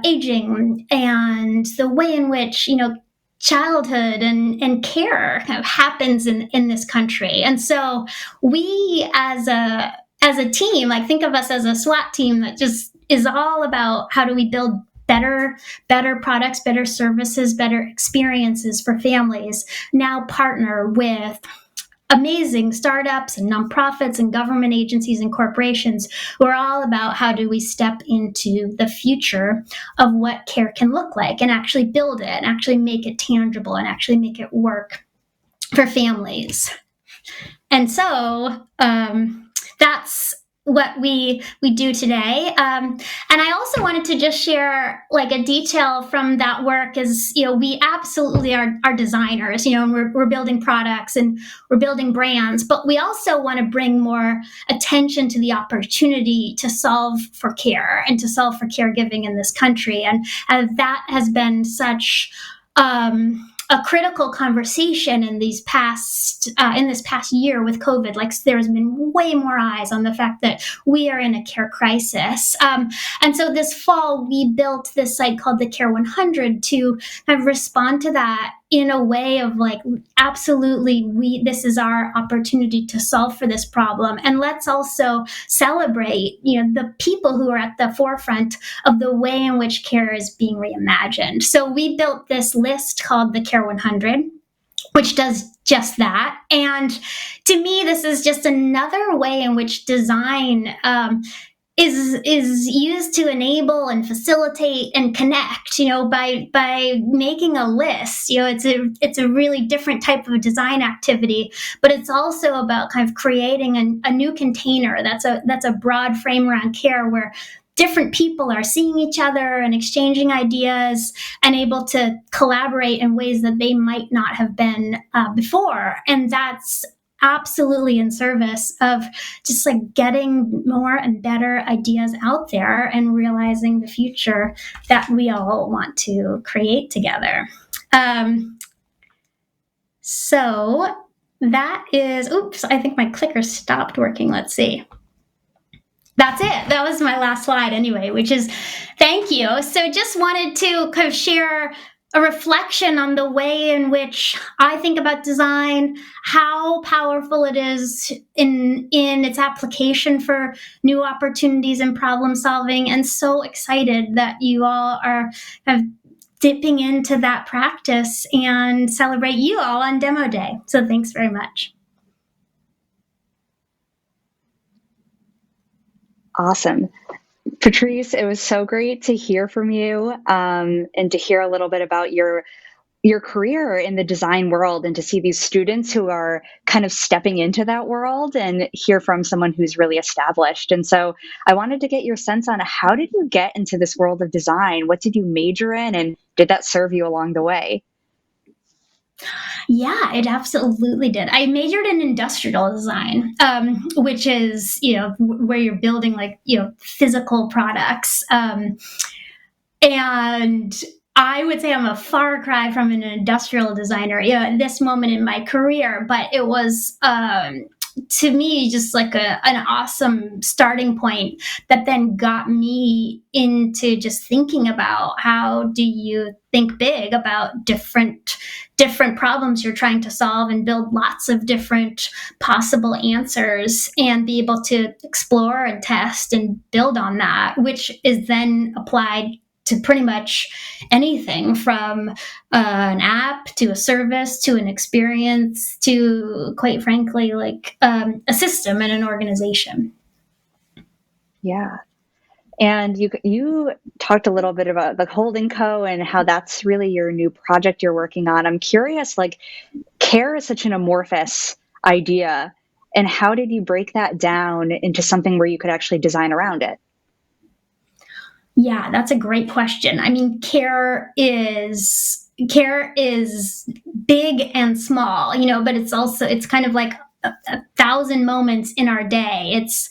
aging and the way in which, childhood and care kind of happens in this country. And so we as a team, like think of us as a SWAT team that just is all about how do we build better products, better services, better experiences for families, now partner with amazing startups and nonprofits and government agencies and corporations who are all about how do we step into the future of what care can look like and actually build it and actually make it tangible and actually make it work for families. And so that's what we do today. And I also wanted to just share like a detail from that work is, we absolutely are designers, and we're building products and we're building brands, but we also want to bring more attention to the opportunity to solve for care and to solve for caregiving in this country. And that has been such a critical conversation in this past year with COVID. Like there's been way more eyes on the fact that we are in a care crisis. And so this fall, we built this site called the Care 100 to kind of respond to that in a way of like, absolutely, this is our opportunity to solve for this problem. And let's also celebrate, the people who are at the forefront of the way in which care is being reimagined. So we built this list called the Care 100, which does just that. And to me, this is just another way in which design is used to enable and facilitate and connect, by making a list. It's a really different type of design activity, but it's also about kind of creating a new container that's a broad frame around care where different people are seeing each other and exchanging ideas and able to collaborate in ways that they might not have been before. And that's absolutely in service of just like getting more and better ideas out there and realizing the future that we all want to create together. So that is, oops, I think my clicker stopped working. Let's see. That's it. That was my last slide anyway, which is thank you. So just wanted to kind of share a reflection on the way in which I think about design, how powerful it is in its application for new opportunities and problem solving, and so excited that you all are kind of dipping into that practice and celebrate you all on demo day. So thanks very much. Awesome. Patrice, it was so great to hear from you and to hear a little bit about your career in the design world and to see these students who are kind of stepping into that world and hear from someone who's really established. And so I wanted to get your sense on how did you get into this world of design? What did you major in, and did that serve you along the way? Yeah, it absolutely did. I majored in industrial design, which is, where you're building physical products. And I would say I'm a far cry from an industrial designer, at this moment in my career, but it was, to me, just like an awesome starting point that then got me into just thinking about how do you think big about different problems you're trying to solve and build lots of different possible answers and be able to explore and test and build on that, which is then applied to pretty much anything from an app to a service to an experience to, quite frankly, a system and an organization. Yeah. And you talked a little bit about the Holding Co. and how that's really your new project you're working on. I'm curious, care is such an amorphous idea. And how did you break that down into something where you could actually design around it? Yeah, that's a great question. I mean, care is big and small, but it's kind of like a thousand moments in our day. It's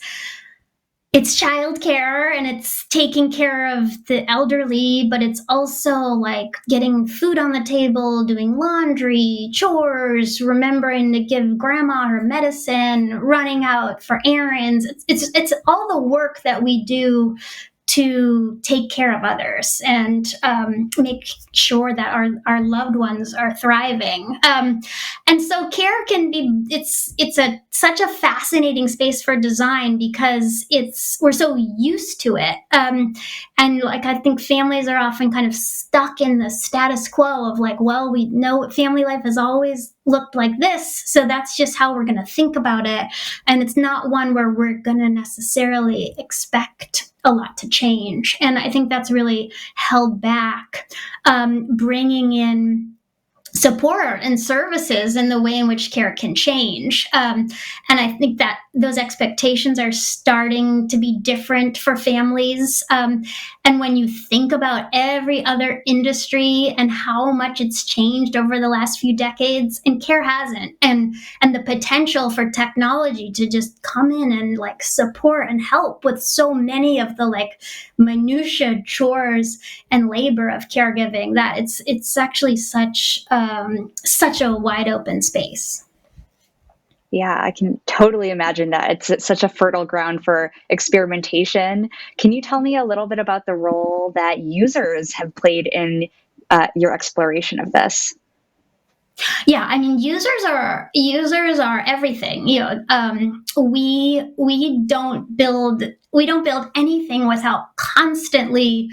childcare and it's taking care of the elderly, but it's also like getting food on the table, doing laundry, chores, remembering to give grandma her medicine, running out for errands. It's all the work that we do to take care of others and make sure that our loved ones are thriving. And so care can be, it's such a fascinating space for design because we're so used to it. And I think families are often kind of stuck in the status quo of we know family life has always looked like this, so that's just how we're going to think about it. And it's not one where we're going to necessarily expect a lot to change. And I think that's really held back bringing in support and services and the way in which care can change. And I think that those expectations are starting to be different for families. And when you think about every other industry and how much it's changed over the last few decades, and care hasn't, and the potential for technology to just come in and support and help with so many of the minutia chores and labor of caregiving, that it's actually such a wide open space. Yeah, I can totally imagine that. It's such a fertile ground for experimentation. Can you tell me a little bit about the role that users have played in your exploration of this? Yeah, I mean, users are everything. We don't build anything without constantly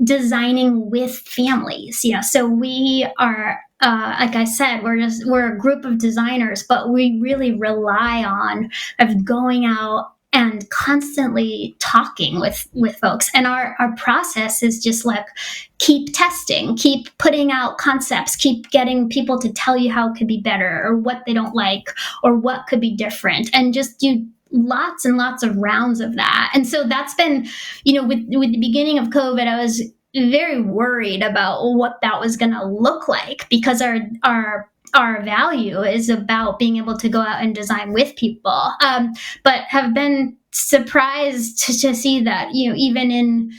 designing with families. So we are, like I said, we're a group of designers, but we really rely on going out and constantly talking with folks. And our process is just keep testing, keep putting out concepts, keep getting people to tell you how it could be better or what they don't like or what could be different, and just do lots and lots of rounds of that. And so that's been, with the beginning of COVID, I was very worried about what that was going to look like, because our value is about being able to go out and design with people, but have been surprised to see that even in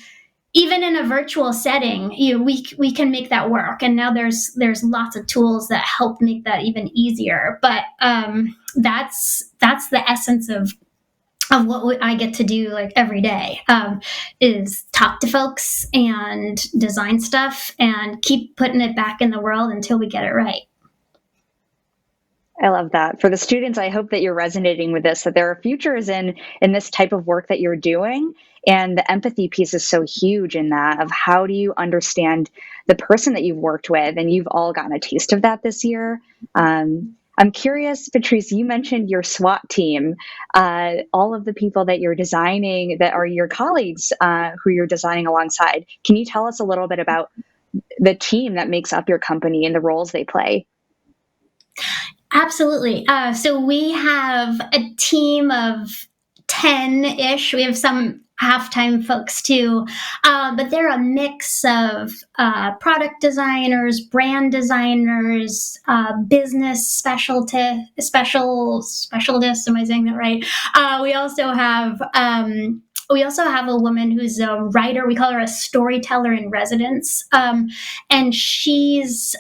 a virtual setting, we can make that work. And now there's lots of tools that help make that even easier. But that's the essence of of what I get to do like every day, is talk to folks and design stuff and keep putting it back in the world until we get it right. I love that. For the students, I hope that you're resonating with this, that there are futures in this type of work that you're doing. And the empathy piece is so huge in that, of how do you understand the person that you've worked with? And you've all gotten a taste of that this year. I'm curious, Patrice, you mentioned your SWAT team, all of the people that you're designing that are your colleagues who you're designing alongside. Can you tell us a little bit about the team that makes up your company and the roles they play? Absolutely. So we have a team of 10-ish. We have some half-time folks too, but they're a mix of product designers, brand designers, business specialists. Am I saying that right? We also have a woman who's a writer. We call her a storyteller in residence, and she's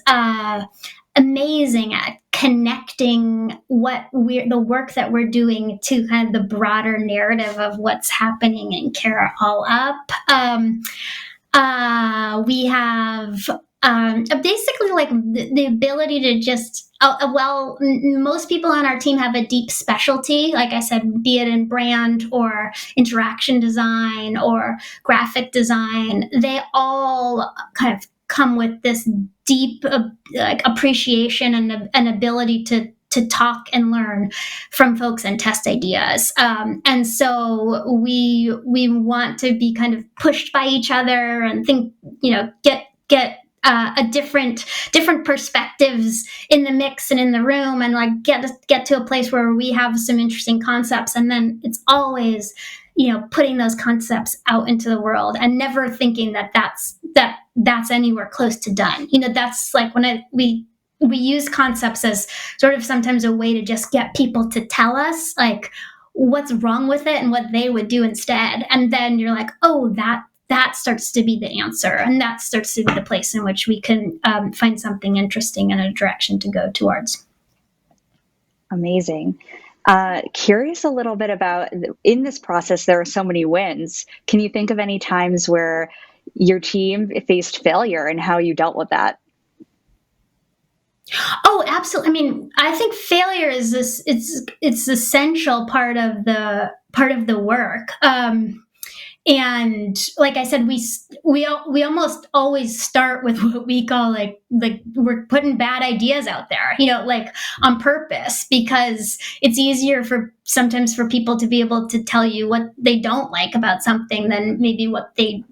amazing at connecting the work that we're doing to kind of the broader narrative of what's happening in Care All Up. We have basically like the ability to just, most people on our team have a deep specialty, like I said, be it in brand or interaction design or graphic design. They all kind of come with this deep appreciation and an ability to talk and learn from folks and test ideas. And so we want to be kind of pushed by each other and think, get a different perspectives in the mix and in the room, and like get to a place where we have some interesting concepts. And then it's always, putting those concepts out into the world and never thinking that's anywhere close to done. That's like when we use concepts as sort of sometimes a way to just get people to tell us like what's wrong with it and what they would do instead. And then you're like, oh, that starts to be the answer. And that starts to be the place in which we can find something interesting and a direction to go towards. Amazing. Curious a little bit about, in this process, there are so many wins. Can you think of any times where your team faced failure and how you dealt with that? Oh, absolutely. I mean, I think failure is it's essential part of the work. And like I said, we almost always start with what we call like we're putting bad ideas out there, like on purpose, because it's easier sometimes for people to be able to tell you what they don't like about something than maybe what they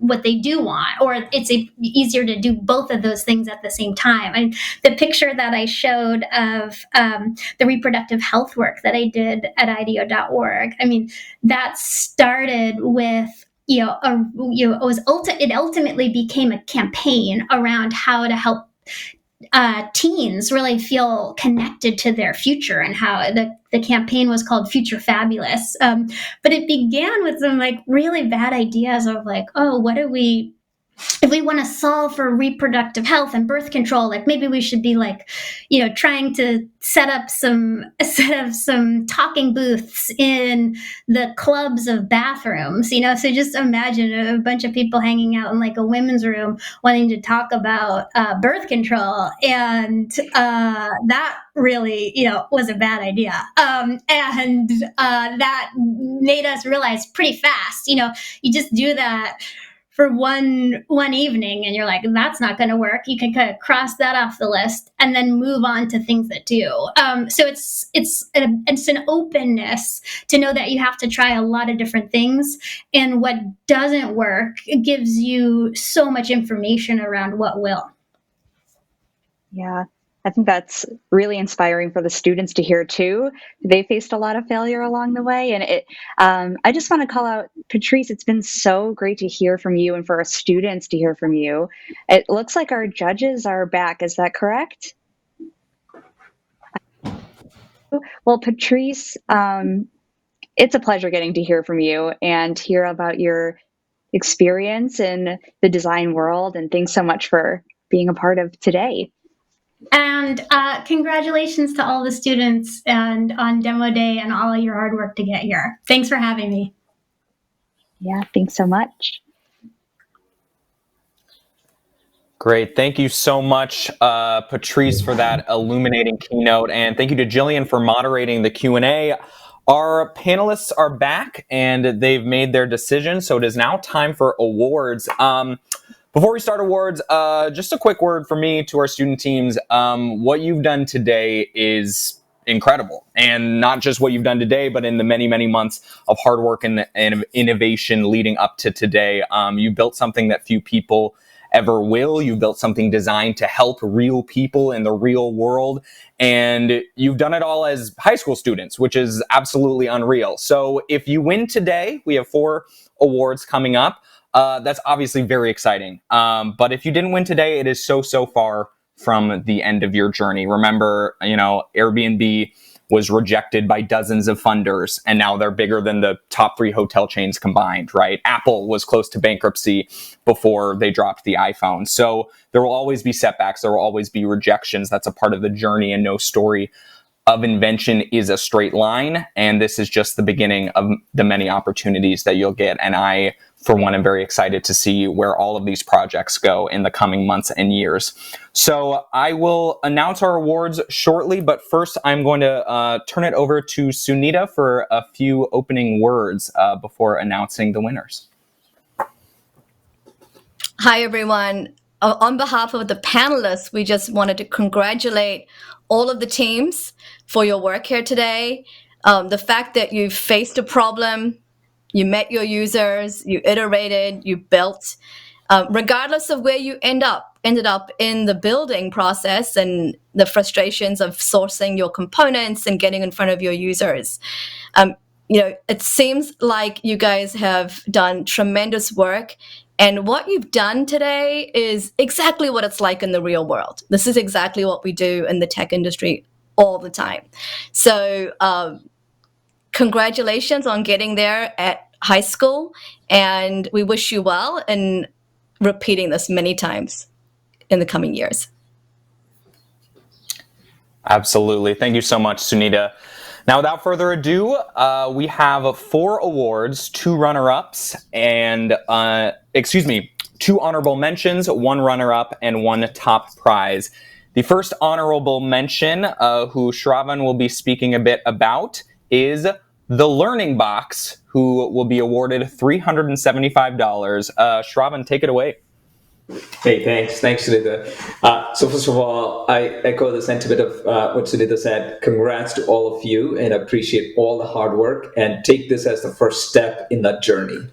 do want, or it's easier to do both of those things at the same time. And the picture that I showed of the reproductive health work that I did at IDEO.org, I mean, that started with it ultimately became a campaign around how to help teens really feel connected to their future, and how the campaign was called Future Fabulous. But it began with some like really bad ideas of like, oh, if we want to solve for reproductive health and birth control, like maybe we should be like, trying to set up some talking booths in the clubs of bathrooms, so just imagine a bunch of people hanging out in like a women's room wanting to talk about birth control. And that really, was a bad idea. And that made us realize pretty fast, you just do that for one evening and you're like, that's not going to work. You can kind of cross that off the list and then move on to things that do. So it's an openness to know that you have to try a lot of different things, and what doesn't work gives you so much information around what will. Yeah, I think that's really inspiring for the students to hear too. They faced a lot of failure along the way, and I just want to call out Patrice. It's been so great to hear from you, and for our students to hear from you. It looks like our judges are back. Is that correct? Well, Patrice, it's a pleasure getting to hear from you and hear about your experience in the design world. And thanks so much for being a part of today. And congratulations to all the students and on demo day and all of your hard work to get here. Thanks for having me. Yeah, thanks so much. Great. Thank you so much, Patrice, for that illuminating keynote. And thank you to Jillian for moderating the Q&A. Our panelists are back and they've made their decision. So it is now time for awards. Before we start awards, just a quick word from me to our student teams. What you've done today is incredible. And not just what you've done today, but in the many, many months of hard work and innovation leading up to today. You built something that few people ever will. You built something designed to help real people in the real world. And you've done it all as high school students, which is absolutely unreal. So if you win today, we have 4 awards coming up. That's obviously very exciting. But if you didn't win today, it is so far from the end of your journey. Remember, Airbnb was rejected by dozens of funders, and now they're bigger than the top 3 hotel chains combined, right? Apple was close to bankruptcy before they dropped the iPhone. So there will always be setbacks. There will always be rejections. That's a part of the journey, and no story of invention is a straight line. And this is just the beginning of the many opportunities that you'll get. And I, for one, am very excited to see where all of these projects go in the coming months and years. So I will announce our awards shortly, but first I'm going to turn it over to Sunita for a few opening words before announcing the winners. Hi, everyone. On behalf of the panelists, we just wanted to congratulate all of the teams for your work here today. The fact that you faced a problem, you met your users, you iterated, you built, regardless of where you ended up in the building process and the frustrations of sourcing your components and getting in front of your users. It seems like you guys have done tremendous work. And what you've done today is exactly what it's like in the real world. This is exactly what we do in the tech industry all the time. So congratulations on getting there at high school. And we wish you well in repeating this many times in the coming years. Absolutely. Thank you so much, Sunita. Now, without further ado, we have 4 awards, 2 runner-ups, and 2 honorable mentions, 1 runner-up, and 1 top prize. The first honorable mention, who Shravan will be speaking a bit about, is the Learning Box, who will be awarded $375. Shravan, take it away. Hey, thanks, Sunita. So first of all, I echo the sentiment of what Sunita said. Congrats to all of you, and appreciate all the hard work, and take this as the first step in that journey.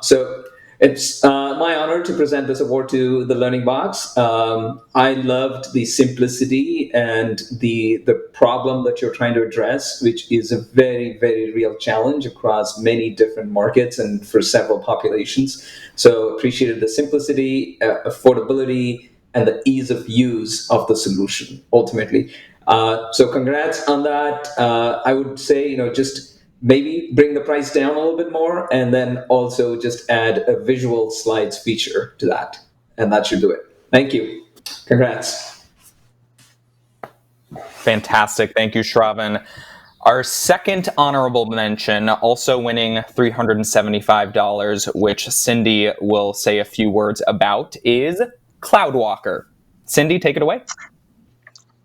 So it's my honor to present this award to the Learning Box. I loved the simplicity and the problem that you're trying to address, which is a very, very real challenge across many different markets and for several populations. So appreciated the simplicity, affordability, and the ease of use of the solution, ultimately. So congrats on that. I would say, just maybe bring the price down a little bit more, and then also just add a visual slides feature to that. And that should do it. Thank you. Congrats. Fantastic. Thank you, Shravan. Our second honorable mention, also winning $375, which Cindy will say a few words about, is CloudWalker. Cindy, take it away.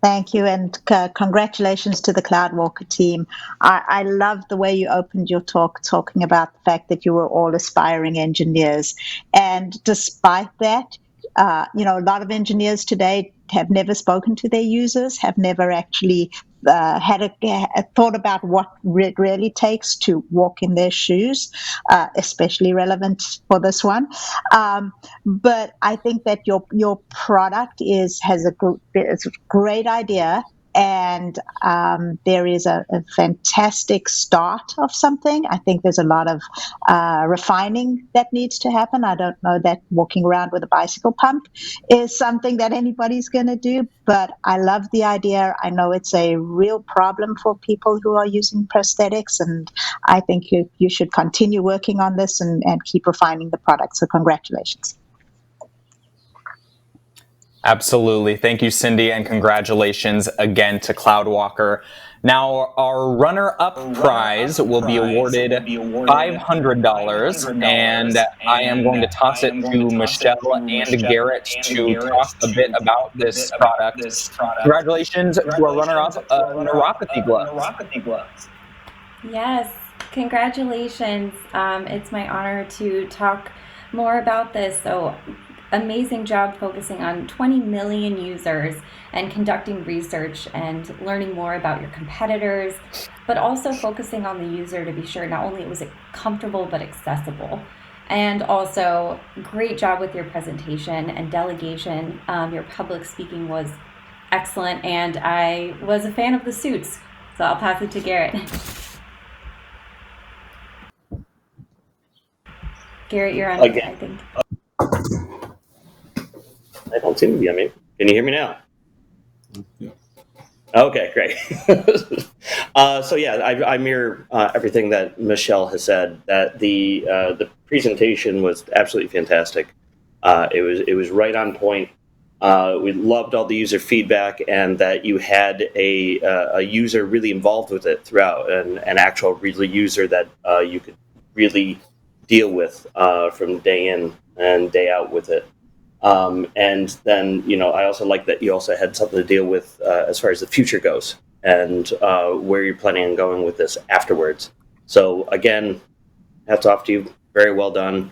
Thank you, and congratulations to the CloudWalker team. I love the way you opened your talk talking about the fact that you were all aspiring engineers. And despite that, a lot of engineers today have never spoken to their users, have never actually had a thought about what it really takes to walk in their shoes, especially relevant for this one. But I think that your product has a great idea, and there is a fantastic start of something. I think there's a lot of refining that needs to happen. I don't know that walking around with a bicycle pump is something that anybody's going to do, but I love the idea. I know it's a real problem for people who are using prosthetics, and I think you should continue working on this and keep refining the product. So congratulations. Absolutely. Thank you, Cindy, and congratulations again to Cloudwalker. Now, our runner-up prize will be awarded $500, and I am going to toss it to Michelle and Garrett to talk a bit about this product. Congratulations to our runner-up, Neuropathy Gloves. Yes, congratulations. It's my honor to talk more about this. So, amazing job focusing on 20 million users and conducting research and learning more about your competitors, but also focusing on the user to be sure not only was it comfortable but accessible. And also, great job with your presentation and delegation. Your public speaking was excellent, and I was a fan of the suits. So I'll pass it to Garrett. Garrett, you're on again. I think. I don't seem to be on mute. Can you hear me now? Yeah. Okay, great. So yeah, I mirror everything that Michelle has said. That the presentation was absolutely fantastic. It was right on point. We loved all the user feedback, and that you had a user really involved with it throughout, and an actual really user that you could really deal with from day in and day out with it. And then, I also like that you also had something to deal with as far as the future goes, and where you're planning on going with this afterwards. So again, hats off to you. Very well done.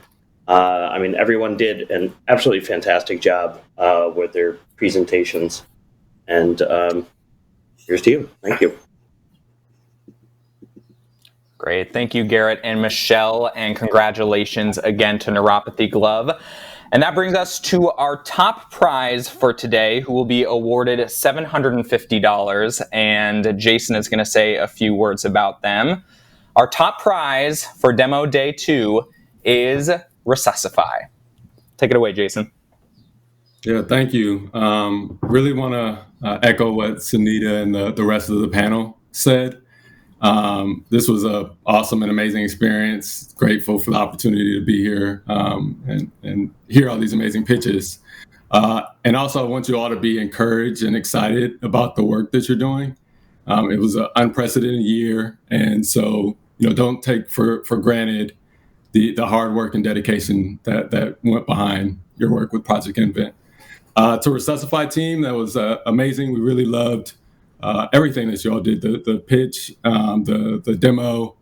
Everyone did an absolutely fantastic job with their presentations. And here's to you. Thank you. Great. Thank you, Garrett and Michelle, and congratulations again to Neuropathy Glove. And that brings us to our top prize for today, who will be awarded $750, and Jason is going to say a few words about them. Our top prize for Demo Day 2 is Resuscify. Take it away, Jason. Yeah, thank you. Really want to echo what Sunita and the rest of the panel said. This was an awesome and amazing experience. Grateful for the opportunity to be here and hear all these amazing pitches. And also, I want you all to be encouraged and excited about the work that you're doing. It was an unprecedented year, and so don't take for granted the hard work and dedication that went behind your work with Project Invent. To Resuscify team, that was amazing. We really loved everything that y'all did, the pitch, the demo,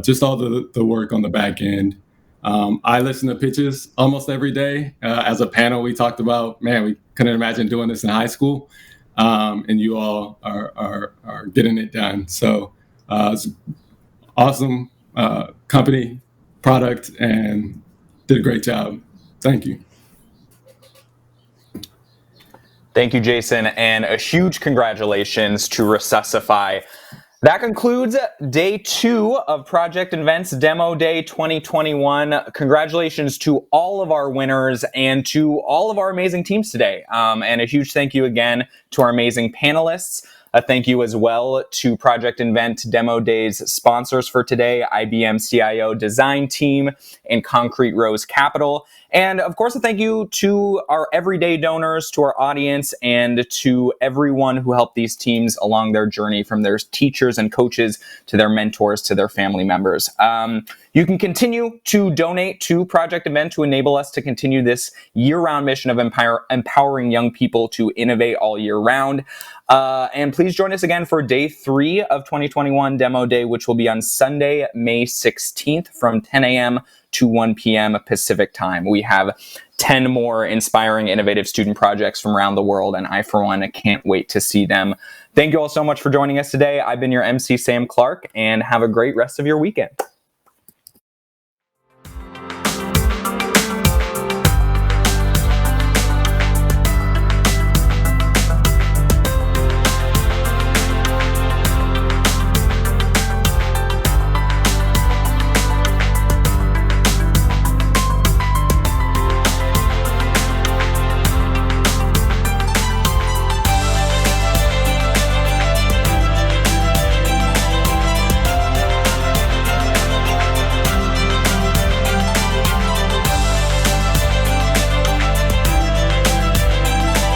just all the work on the back end. I listen to pitches almost every day. As a panel, we talked about, man, we couldn't imagine doing this in high school, and you all are getting it done. So it's awesome company, product, and did a great job. Thank you. Thank you, Jason, and a huge congratulations to Resuscify. That concludes Day 2 of Project Invent's Demo Day 2021. Congratulations to all of our winners and to all of our amazing teams today. And a huge thank you again to our amazing panelists. A thank you as well to Project Invent Demo Day's sponsors for today, Ibm Cio Design Team and Concrete Rose Capital. And of course, a thank you to our everyday donors, to our audience, and to everyone who helped these teams along their journey, from their teachers and coaches to their mentors to their family members. You can continue to donate to Project Invent to enable us to continue this year-round mission of empowering young people to innovate all year round. And please join us again for Day 3 of 2021 Demo Day, which will be on Sunday, May 16th from 10 a.m. to 1 p.m. Pacific time. We have 10 more inspiring, innovative student projects from around the world, and I, for one, can't wait to see them. Thank you all so much for joining us today. I've been your MC, Sam Clark, and have a great rest of your weekend.